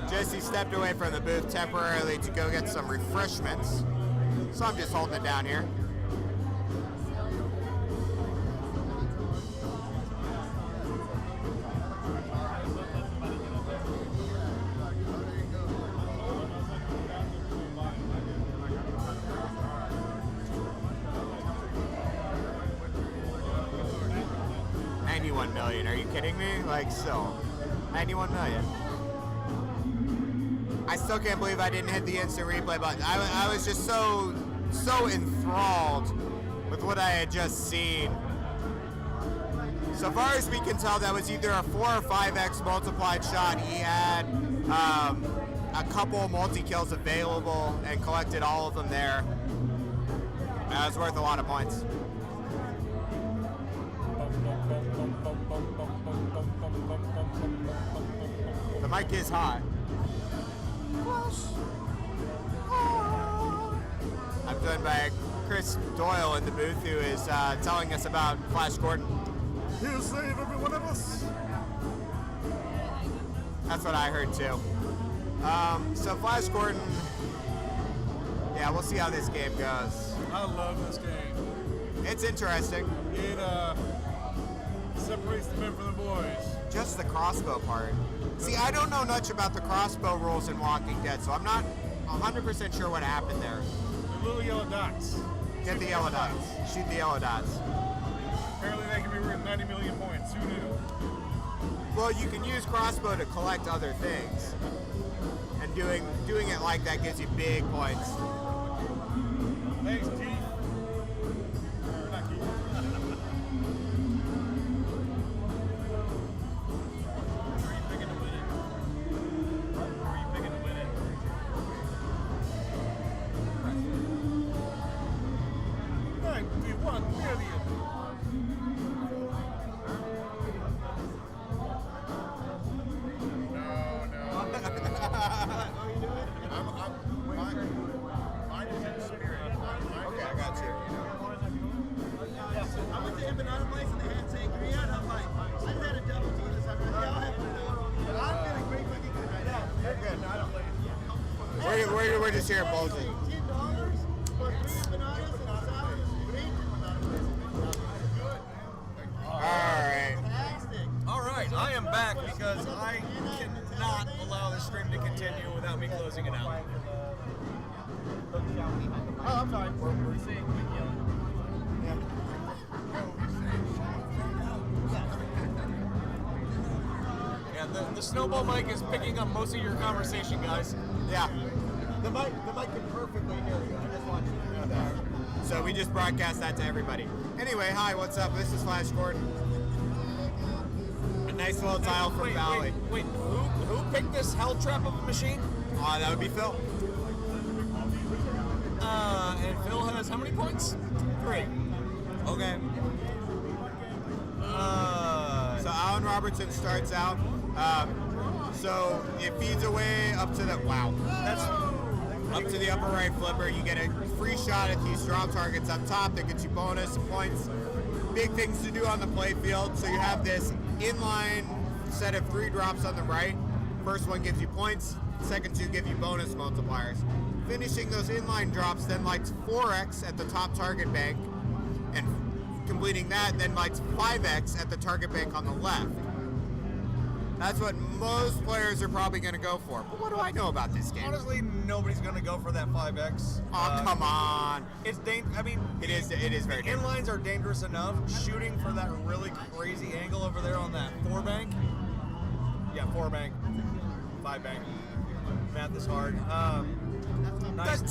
Jesse stepped away from the booth temporarily to go get some refreshments. So I'm just holding it down here. Million. Are you kidding me? Like, so 91 million. I still can't believe I didn't hit the instant replay button. I was just so enthralled with what I had just seen. So far as we can tell, that was either a 4 or 5x multiplied shot. He had a couple multi-kills available and collected all of them there. That was worth a lot of points. The mic is hot. I'm joined by Chris Doyle in the booth, who is telling us about Flash Gordon. He'll save every one of us. That's what I heard too. So Flash Gordon, yeah, we'll see how this game goes. I love this game. It's interesting. It separates the men from the boys. Just the crossbow part. See, I don't know much about the crossbow rules in Walking Dead, so I'm not 100% sure what happened there. The little yellow dots. Get the yellow dots. Shoot the yellow dots. Apparently they can be worth 90 million points. Who knew? Well, you can use crossbow to collect other things. And doing it like that gives you big points. Thanks, Keith. Or not Keith. We're just here bulging. All right, I am back because I cannot allow the stream to continue without me closing it out. Oh, I'm sorry. We're seeing Quinn yelling. Yeah, the snowball mic is picking up most of your conversation, guys. Yeah. The mic can perfectly hear you. I just want you to know that. So we just broadcast that to everybody. Anyway, hi, what's up? This is Flash Gordon. A nice little tile from Valley. Wait, who picked this hell trap of a machine? That would be Phil. And Phil has how many points? 3. Okay. So Alan Robertson starts out. So it feeds away up to the that's up to the upper right flipper. You get a free shot at these draw targets up top that gets you bonus points. Big things to do on the play field. So you have this inline set of 3 drops on the right. First one gives you points. second two give you bonus multipliers. Finishing those inline drops then lights 4x at the top target bank, and completing that then lights 5x at the target bank on the left. That's what most players are probably going to go for. But what do I know about this game? Honestly, nobody's going to go for that 5x. Oh, come on. It's I mean, It is very dangerous. inlines are dangerous enough. Shooting for that really crazy angle over there on that 4 bank. Yeah, 4 bank. 5 bank. Math is hard. Nice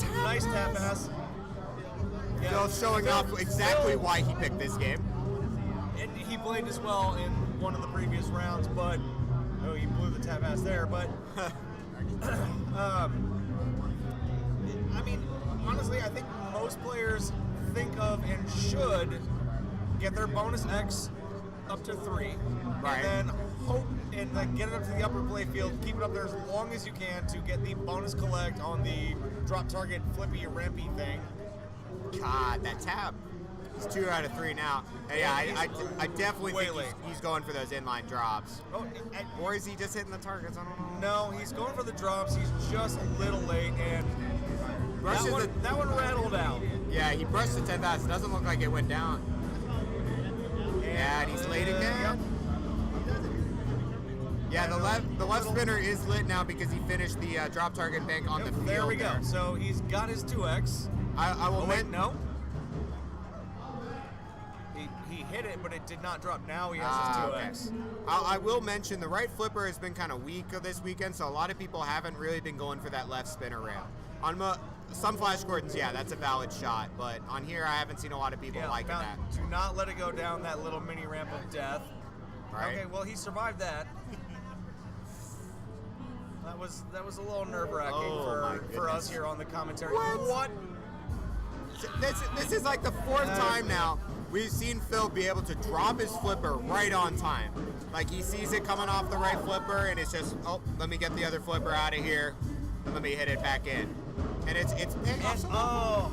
tap pass. Yeah, Phil's showing off exactly Phil- why he picked this game. And he played as well in one of the previous rounds, but he blew the tap pass there. But I mean, honestly, I think most players think of and should get their bonus X up to 3, Right. and then hope and then get it up to the upper play field. Keep it up there as long as you can to get the bonus collect on the drop target flippy rampy thing. God, that tab. He's 2 out of 3 now. And yeah, I definitely Way think late. he's going for those inline drops. Oh, Or is he just hitting the targets? I don't know. no, he's going for the drops. He's just a little late, and Brushes that one rattled out. Yeah, he brushed the 10 pass. It doesn't look like it went down. Yeah, and he's late again. Yeah, the left spinner is lit now because he finished the drop target bank on the field. There we go. So he's got his 2x. I will Oh, wait, men- no. He hit it, but it did not drop. Now he has his 2x. Okay. I will mention the right flipper has been kind of weak this weekend, so a lot of people haven't really been going for that left spinner rail. On some Flash Gordons, yeah, that's a valid shot, but on here I haven't seen a lot of people liking now, that. do not let it go down that little mini ramp of death. Right. Okay, well he survived that. That was a little nerve-wracking Oh, my for us goodness. here on the commentary. What? This is like the 4th time now we've seen Phil be able to drop his flipper right on time. Like he sees it coming off the right flipper and it's just, oh, let me get the other flipper out of here. Let me hit it back in. And it's paying off.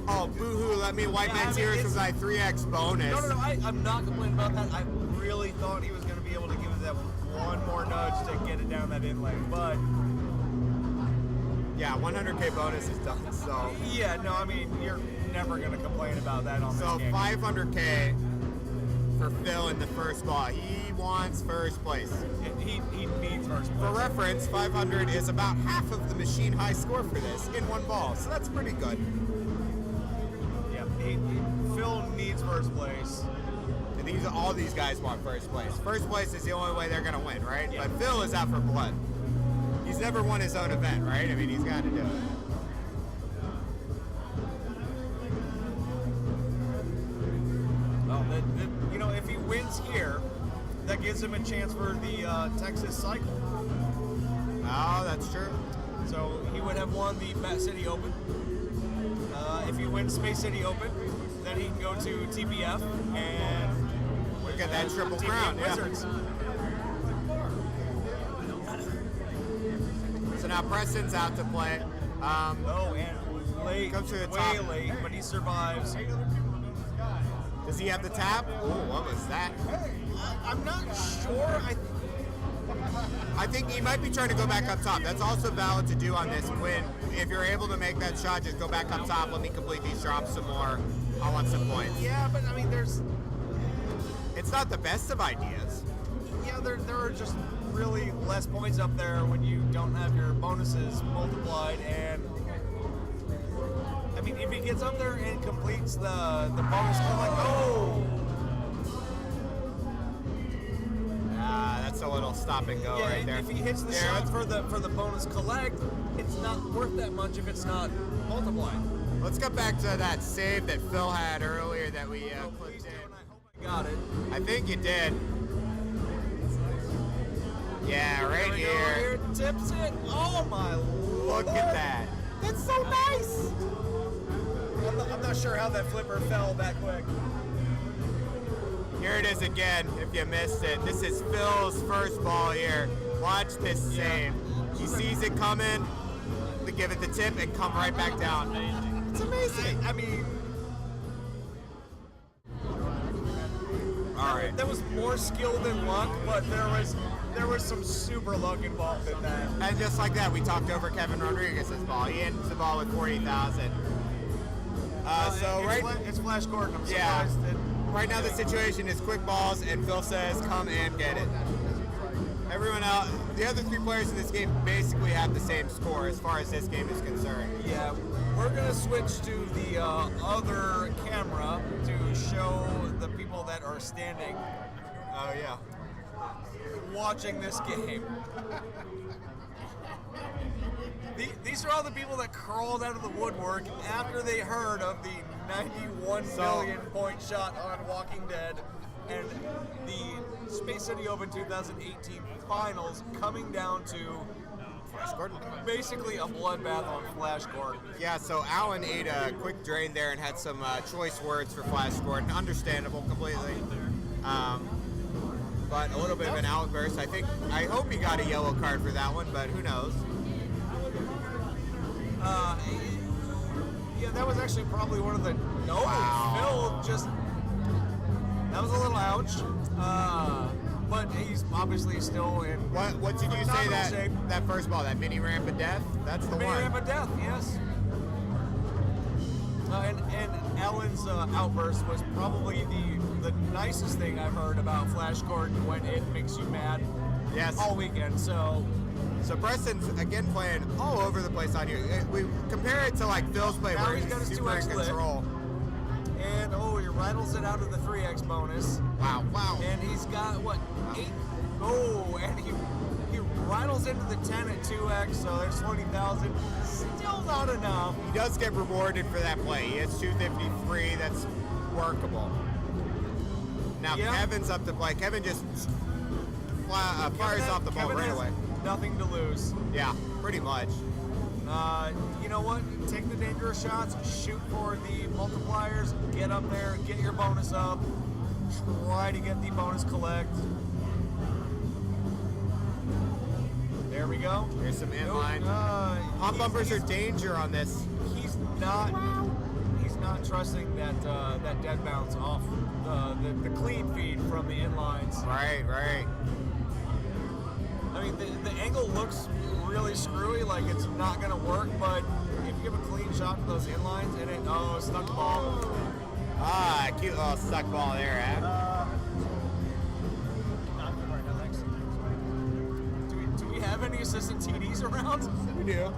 Oh, boo-hoo, let me wipe my tears with my 3x bonus. No, I'm not complaining about that. I really thought he was going to be able to give it that one more nudge to get it down that in lane, but Yeah, 100K bonus is done, so. yeah, no, I mean, you're never going to complain about that on So this game. 500K for Phil in the first ball. He wants first place. He needs first For place. reference, 500 is about half of the machine high score for this in one ball, so that's pretty good. Yeah, Phil needs first place. And all these guys want first place. First place is the only way they're gonna win, right? Yeah. But Phil is out for blood. He's never won his own event, right? I mean, he's got to do it. Well, if he wins here, that gives him a chance for the Texas cycle. Oh, that's true. So he would have won the Bat City Open. If he wins Space City Open, then he can go to TPF and Get that triple TPF crown, yeah. Wizards. So now Preston's out to play. Oh, and late, Comes to the way top. late, but he survives. Does he have the tap? Oh, what was that? I'm not sure. I think he might be trying to go back up top. That's also valid to do on this win. If you're able to make that shot, just go back up top. Let me complete these drops some more. I want some points. Yeah, but I mean, It's not the best of ideas. there are just really less points up there when you don't have your bonuses multiplied. And I mean, if he gets up there and completes the bonus collect, That's a little stop and go yeah, right there. if he hits the Yeah, shot let's- for the bonus collect, it's not worth that much if it's not multiplied. Let's get back to that save that Phil had earlier that we clipped Please do, in. and I hope I got it. I think you did. Yeah, right There we go, here. here it tips it. Oh my Look lord. at that. That's so nice. I'm not sure how that flipper fell that quick. Here it is again, if you missed it. This is Phil's first ball here. Watch this save. He sees it coming, to give it the tip and come right back down. It's amazing. I mean, All right. that was more skill than luck, but there was there was some super luck involved in that. And just like that, we talked over Kevin Rodriguez's ball. He ends the ball with 40,000. It's Flash Gordon. I'm Yeah. surprised that Right now the situation is quick balls, and Phil says, come and get it. Everyone else, the other 3 players in this game basically have the same score as far as this game is concerned. Yeah, we're gonna switch to the other camera to show the people that are standing, Oh yeah. watching this game. These are all the people that crawled out of the woodwork after they heard of the 91 million point shot on Walking Dead and the Space City Open 2018 finals coming down to Flash Gordon. basically a bloodbath on Flash Gordon. Yeah, so Alan ate a quick drain there and had some choice words for Flash Gordon. Understandable completely. But a little bit of an outburst. I hope he got a yellow card for that one, but who knows? Yeah, that was actually probably one of the. No, Wow. Phil just. That was a little ouch. But he's obviously still in. What did you say phenomenal shape. that first ball, that mini ramp of death? That's the Mini one. ramp of death, yes. And Alan's outburst was probably the nicest thing I've heard about Flash Gordon when it makes you mad Yes. all weekend. So Preston's again playing all over the place on you. We compare it to like Phil's play Now where he's he's got his super in 2x lit. control. And he rattles it out of the 3x bonus. Wow. And he's got what, 8? Oh, and he rattles into the 10 at 2x, so there's 20,000. Still not enough. He does get rewarded for that play. He has 253. That's workable. Now Yeah. Kevin's up to play. Kevin just fires off the ball Kevin right has away. Nothing to lose. Yeah, pretty much. You know what? Take the dangerous shots, shoot for the multipliers, get up there, get your bonus up, try to get the bonus collect. There we go. Here's some inline. Hop bumpers are danger on this. He's not trusting that that dead bounce off the clean feed from the inlines. Right. I mean, the angle looks really screwy, like it's not gonna work, but if you give a clean shot to those inlines and it stuck the ball. Cute little stuck ball there, huh? Do we have any assistant TDs around? We do.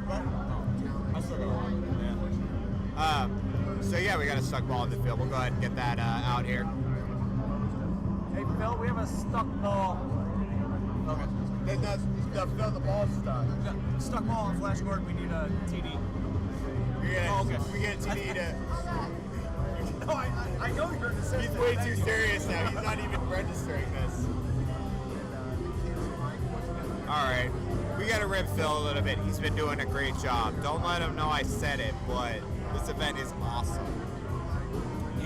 I still got one. So yeah, we got a stuck ball in the field. We'll go ahead and get that out here. Hey Phil, we have a stuck ball. Okay. The ball's stuck. Stuck ball on Flash Gordon. We need a TD. We get a TD to. No, I know you're an assistant. He's way Thank too you. serious now. He's not even registering this. All right, we got to rip Phil a little bit. He's been doing a great job. Don't let him know I said it, but this event is awesome.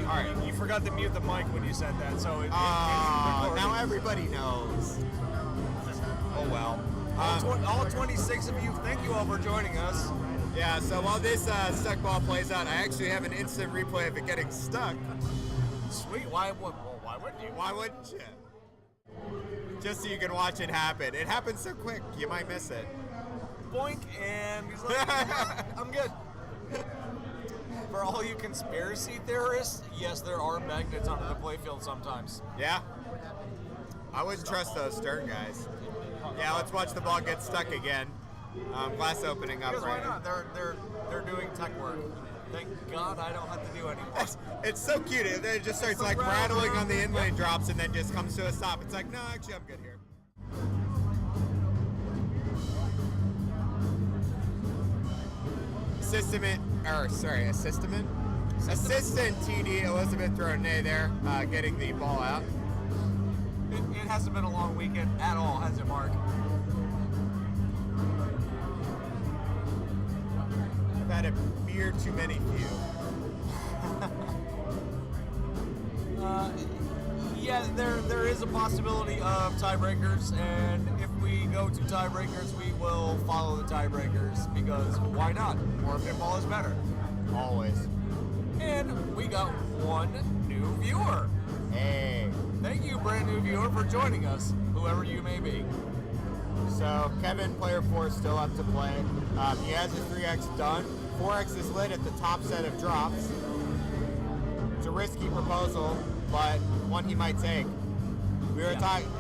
All right, you forgot to mute the mic when you said that, so it Now everybody knows. Oh well. All 26 of you, thank you all for joining us. Yeah, so while this stuck ball plays out, I actually have an instant replay of it getting stuck. Sweet. Why wouldn't you? Why wouldn't you? Just so you can watch it happen. It happens so quick, you might miss it. Boink, and he's like, I'm good. For all you conspiracy theorists, yes, there are magnets under the playfield sometimes. Yeah? I wouldn't trust those Stern guys. Yeah, let's watch the ball get stuck again. Glass opening up Because why right not? They're doing tech work. Thank God I don't have to do any more. It's so cute. It just starts like rattling on the inlane drops and then just comes to a stop. It's like, no, actually, I'm good here. Assistant TD Elizabeth Droney there, getting the ball out. It hasn't been a long weekend at all, has it, Mark? I've had a beer too many few. Yeah, there is a possibility of tiebreakers, and if we go to tiebreakers, we will follow the tiebreakers, because why not? More pinball is better. Always. And we got one new viewer. Hey. thank you, brand new viewer, for joining us, whoever you may be. So Kevin, player 4, is still up to play. He has his 3x done. 4x is lit at the top set of drops. It's a risky proposal, but one he might take. We were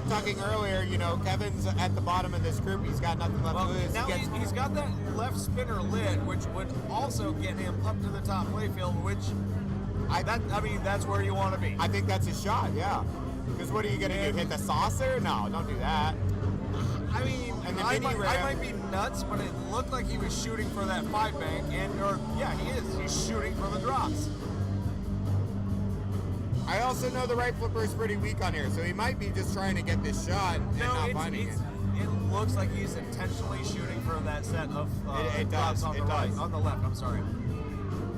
talking earlier, you know, Kevin's at the bottom of this group. He's got nothing left to lose. Now he's got that left spinner lit, which would also get him up to the top playfield, which that's where you want to be. I think that's a shot, yeah. Because what are you going to do? Hit the saucer? No, don't do that. I mean, And the I mini ramp. might be nuts, but it looked like he was shooting for that 5 bank, he is. He's shooting for the drops. I also know the right flipper is pretty weak on here, so he might be just trying to get this shot and not finding it. It looks like he's intentionally shooting for that set of It drops does, on it the right, does. on the left. I'm sorry.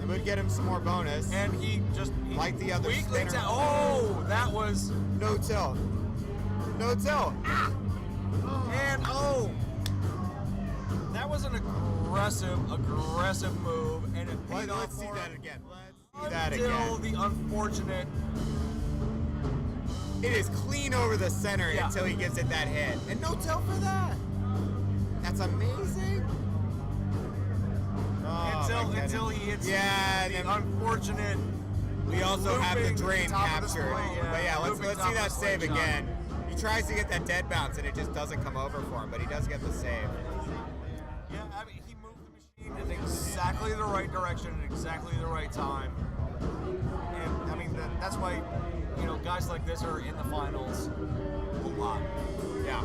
It would get him some more bonus. And he Like the other weakly spinner. that was No tilt. No tilt. and that was an aggressive move, and it paid off Let's see for that him. again. Let's see that Until again. the unfortunate. It is clean over the center Yeah. until he gives it that hit. And no tilt for that. That's amazing. Oh, my goodness. Until he hits Yeah, the and then unfortunate. we also have the looping drain top of the captured. spray, But yeah, let's looping see top that of the save slingshot. again. He tries to get that dead bounce and it just doesn't come over for him, but he does get the save. Yeah, I mean, he moved the machine in exactly the right direction at exactly the right time. And I mean, that's why, guys like this are in the finals a lot. Yeah.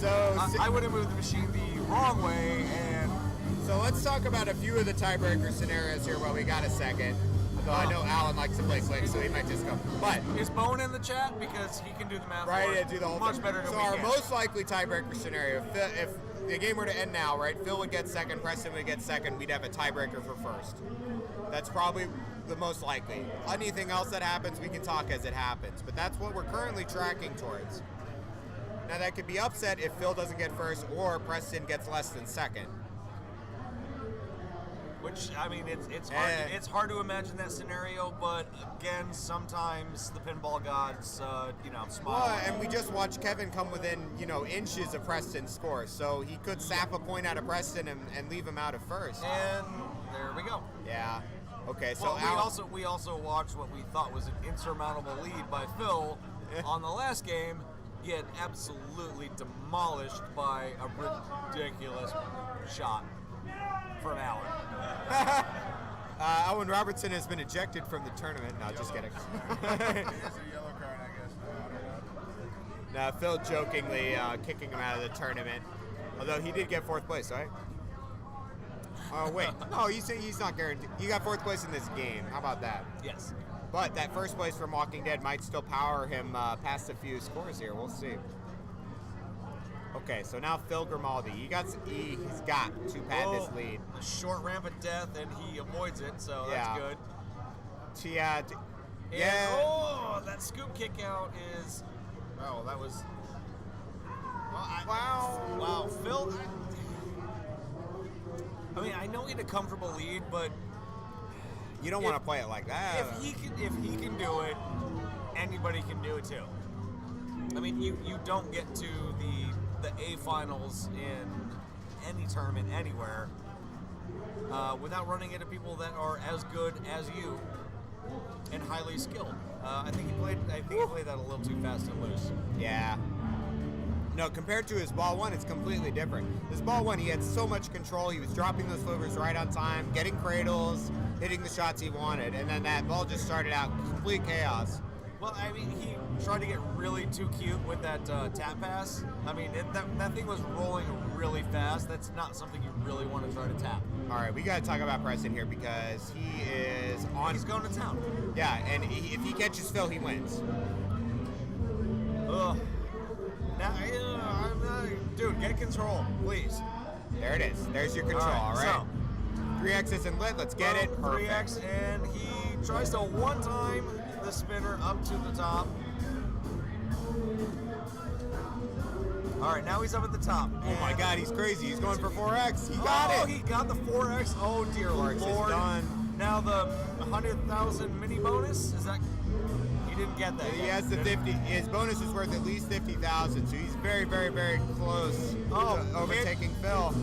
So I would have moved the machine the wrong way, and So let's talk about a few of the tiebreaker scenarios here while we got a second. Although I know Alan likes to play quick, so he might just go. But is Bone in the chat because he can do the math. right, for yeah, us do the whole much thing. better than So we our can. most likely tiebreaker scenario, if the game were to end now, right? Phil would get second, Preston would get second. We'd have a tiebreaker for first. That's probably the most likely. Anything else that happens, we can talk as it happens. But that's what we're currently tracking towards. Now that could be upset if Phil doesn't get first or Preston gets less than second. Which, I mean, it's hard to imagine that scenario, but again, sometimes the pinball gods, smile. Well, and we just watched Kevin come within, inches of Preston's score. So he could sap a point out of Preston and leave him out of first. And there we go. Yeah. Okay, so Well, Alan, we also watched what we thought was an insurmountable lead by Phil on the last game get absolutely demolished by a ridiculous shot from Alan. Owen Robertson has been ejected from the tournament. No, just kidding. It's a yellow card, I guess. No, I don't know. No, Phil jokingly kicking him out of the tournament. Although he did get fourth place, right? Oh, wait. No, he's not guaranteed. He got fourth place in this game. How about that? Yes. But that first place from Walking Dead might still power him past a few scores here. We'll see. Okay, so now Phil Grimaldi. He's got to pad this lead. A short ramp of death, and he avoids it, so Yeah. that's good. Yeah. And, that scoop kick out is. Oh, that was. Wow, Phil. I mean, I know he had a comfortable lead, but You don't want to play it like that. if he can do it, anybody can do it too. I mean, you don't get to the A finals in any tournament anywhere without running into people that are as good as you and highly skilled. I think he played that a little too fast and loose. Yeah. No, compared to his ball one, it's completely different. His ball one, he had so much control. He was dropping those flippers right on time, getting cradles, hitting the shots he wanted, and then that ball just started out complete chaos. Well, I mean, he tried to get really too cute with that tap pass. I mean, that thing was rolling really fast. That's not something you really want to try to tap. All right, we got to talk about Preston here because he is on. He's going to town. Yeah, and if he catches Phil, he wins. Ugh. Now, dude, get control, please. There it is. There's your control. All right. 3X isn't lit. Let's get it. Perfect. 3X, and he tries to one-time the spinner up to the top. All right, now he's up at the top. Oh my God, he's crazy. He's going for 4X. He got it. He got the 4X. Oh dear 4X is Lord. done. Now the 100,000 mini bonus. Is that? You didn't get that. He yet. has the 50. His bonus is worth at least 50,000, so he's very, very, very close to overtaking Phil.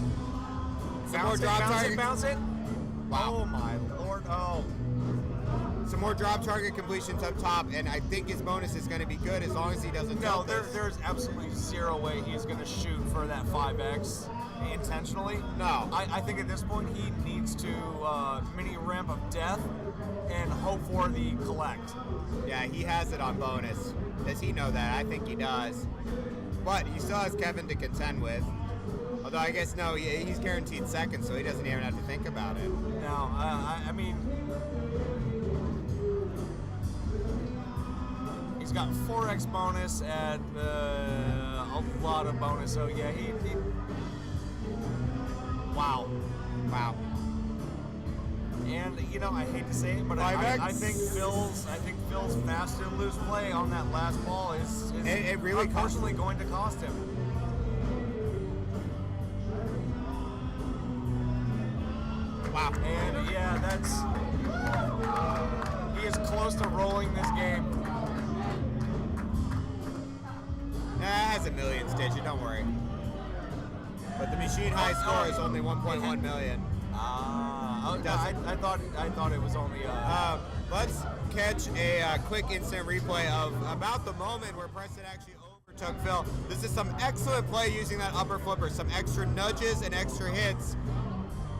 Some more drop target. Bounce it. Wow. Oh my lord. Oh. Some more drop target completions up top, and I think his bonus is going to be good as long as he doesn't. No, tilt this. there's absolutely zero way he's going to shoot for that 5x intentionally. No. I think at this point he needs to mini ramp of death and hope for the collect. Yeah, he has it on bonus. Does he know that? I think he does. But he still has Kevin to contend with. Although I guess no, he's guaranteed second, so he doesn't even have to think about it. No, I mean, he's got 4x bonus and a lot of bonus. So yeah, he wow. And you know, I hate to say it, but I think Phil's fast and loose play on that last ball is it really unfortunately going to cost him. Wow. And yeah, he is close to rolling this game. Has a million, Stitcher, don't worry. But the machine high score is only 1.1 million. I thought it was only. Let's catch a quick instant replay of about the moment where Preston actually overtook Phil. This is some excellent play using that upper flipper, some extra nudges and extra hits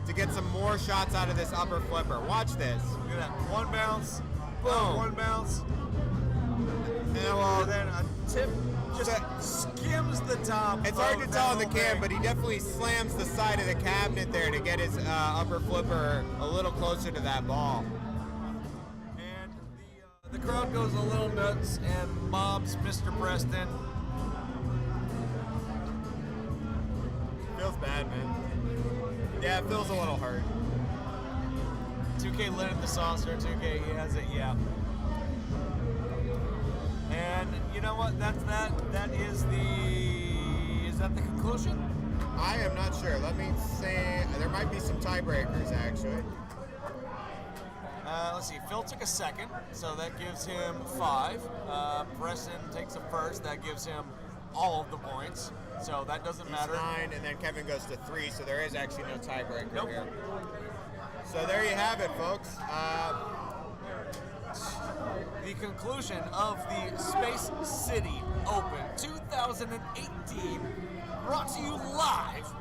to get some more shots out of this upper flipper. Watch this. Look at that. One bounce. Boom. One bounce. And then a tip just skims the top. It's hard to tell on the cam, but he definitely slams the side of the cabinet there to get his upper flipper a little closer to that ball. And the crowd goes a little nuts and mobs Mr. Preston. Feels bad, man. Yeah, it feels a little hurt. 2K lit in the saucer. 2K, he has it, yeah. And you know what? That's that. Is that the conclusion? I am not sure. Let me say there might be some tiebreakers actually. Let's see. Phil took a second, so that gives him 5. Preston takes a first, that gives him all of the points. So that doesn't matter. 9, and then Kevin goes to 3. So there is actually no tiebreaker Nope. here. So there you have it, folks. The conclusion of the Space City Open 2018, brought to you live.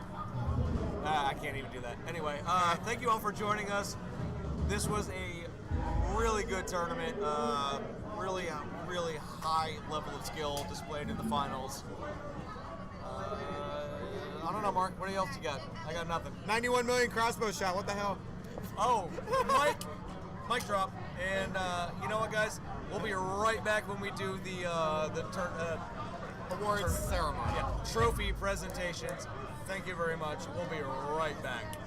I can't even do that. Anyway, thank you all for joining us. This was a really good tournament. Really high level of skill displayed in the finals. I don't know, Mark. What else you got? I got nothing. 91 million crossbow shot. What the hell? Oh, mic drop. And you know what, guys? We'll be right back when we do the Awards ceremony. Yeah, trophy presentations. Thank you very much. We'll be right back.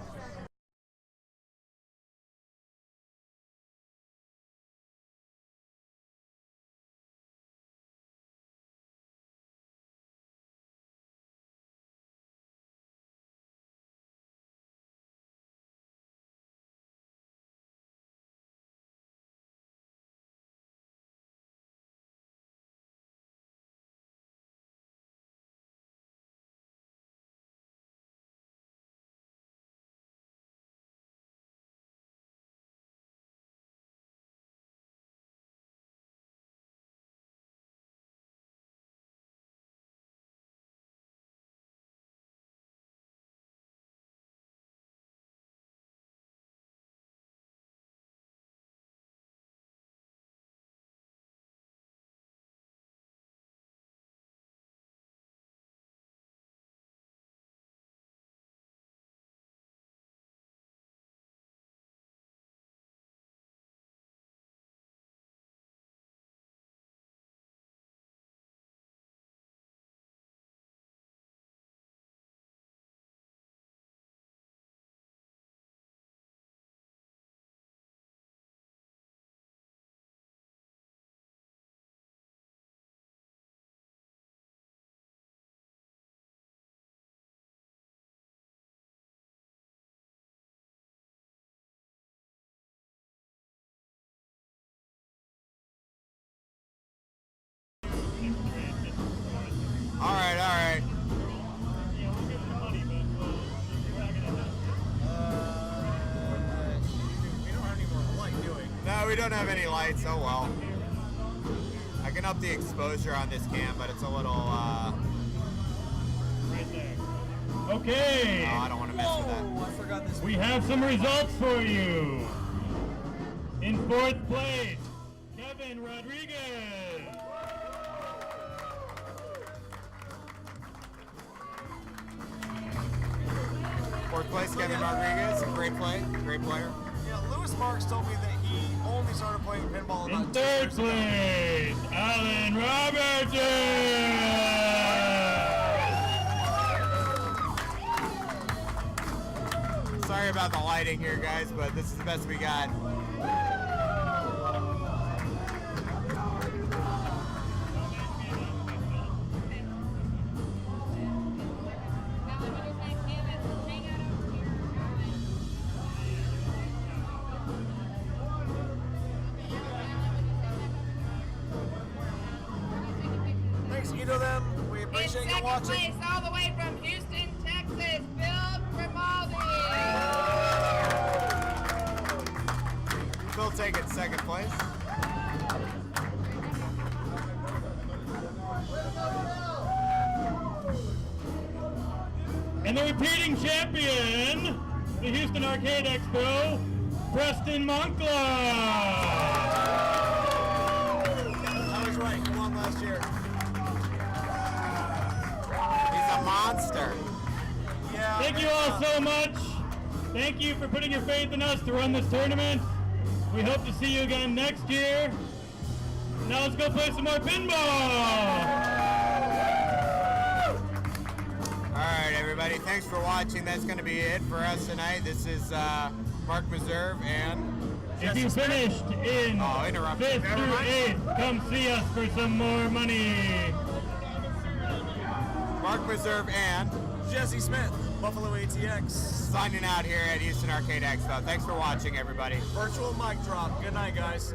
we don't have any lights. Oh well. I can up the exposure on this cam, but it's a little. Right there. Okay. Oh, I don't want to mess with that. Oh, I forgot this. We have some results for you. In 4th place, Kevin Rodriguez. Fourth place, Kevin Rodriguez. Great play. Great player. Yeah, Lewis Marks told me that he only started playing pinball In about 2 3rd years ago. place, Alan Robertson. Sorry about the lighting here, guys, but this is the best we got. Thanks, you know them. We In appreciate you second watching. place, all the way from Houston, Texas, Bill Grimaldi. Phil taking 2nd place. And the repeating champion, the Houston Arcade Expo, Preston Monkla. I was right. You won last year. He's a monster. Yeah. Thank you all so much. Thank you for putting your faith in us to run this tournament. We hope to see you again next year. Now let's go play some more pinball. Alright, everybody. Thanks for watching. That's going to be it for us tonight. This is Mark Meserve and... If you finished in Oh, 5th interrupted. through 8th, come see us for some more money. Mark Meserve and... Jesse Smith, Buffalo ATX. signing out here at Houston Arcade Expo. Thanks for watching, everybody. Virtual mic drop. Good night, guys.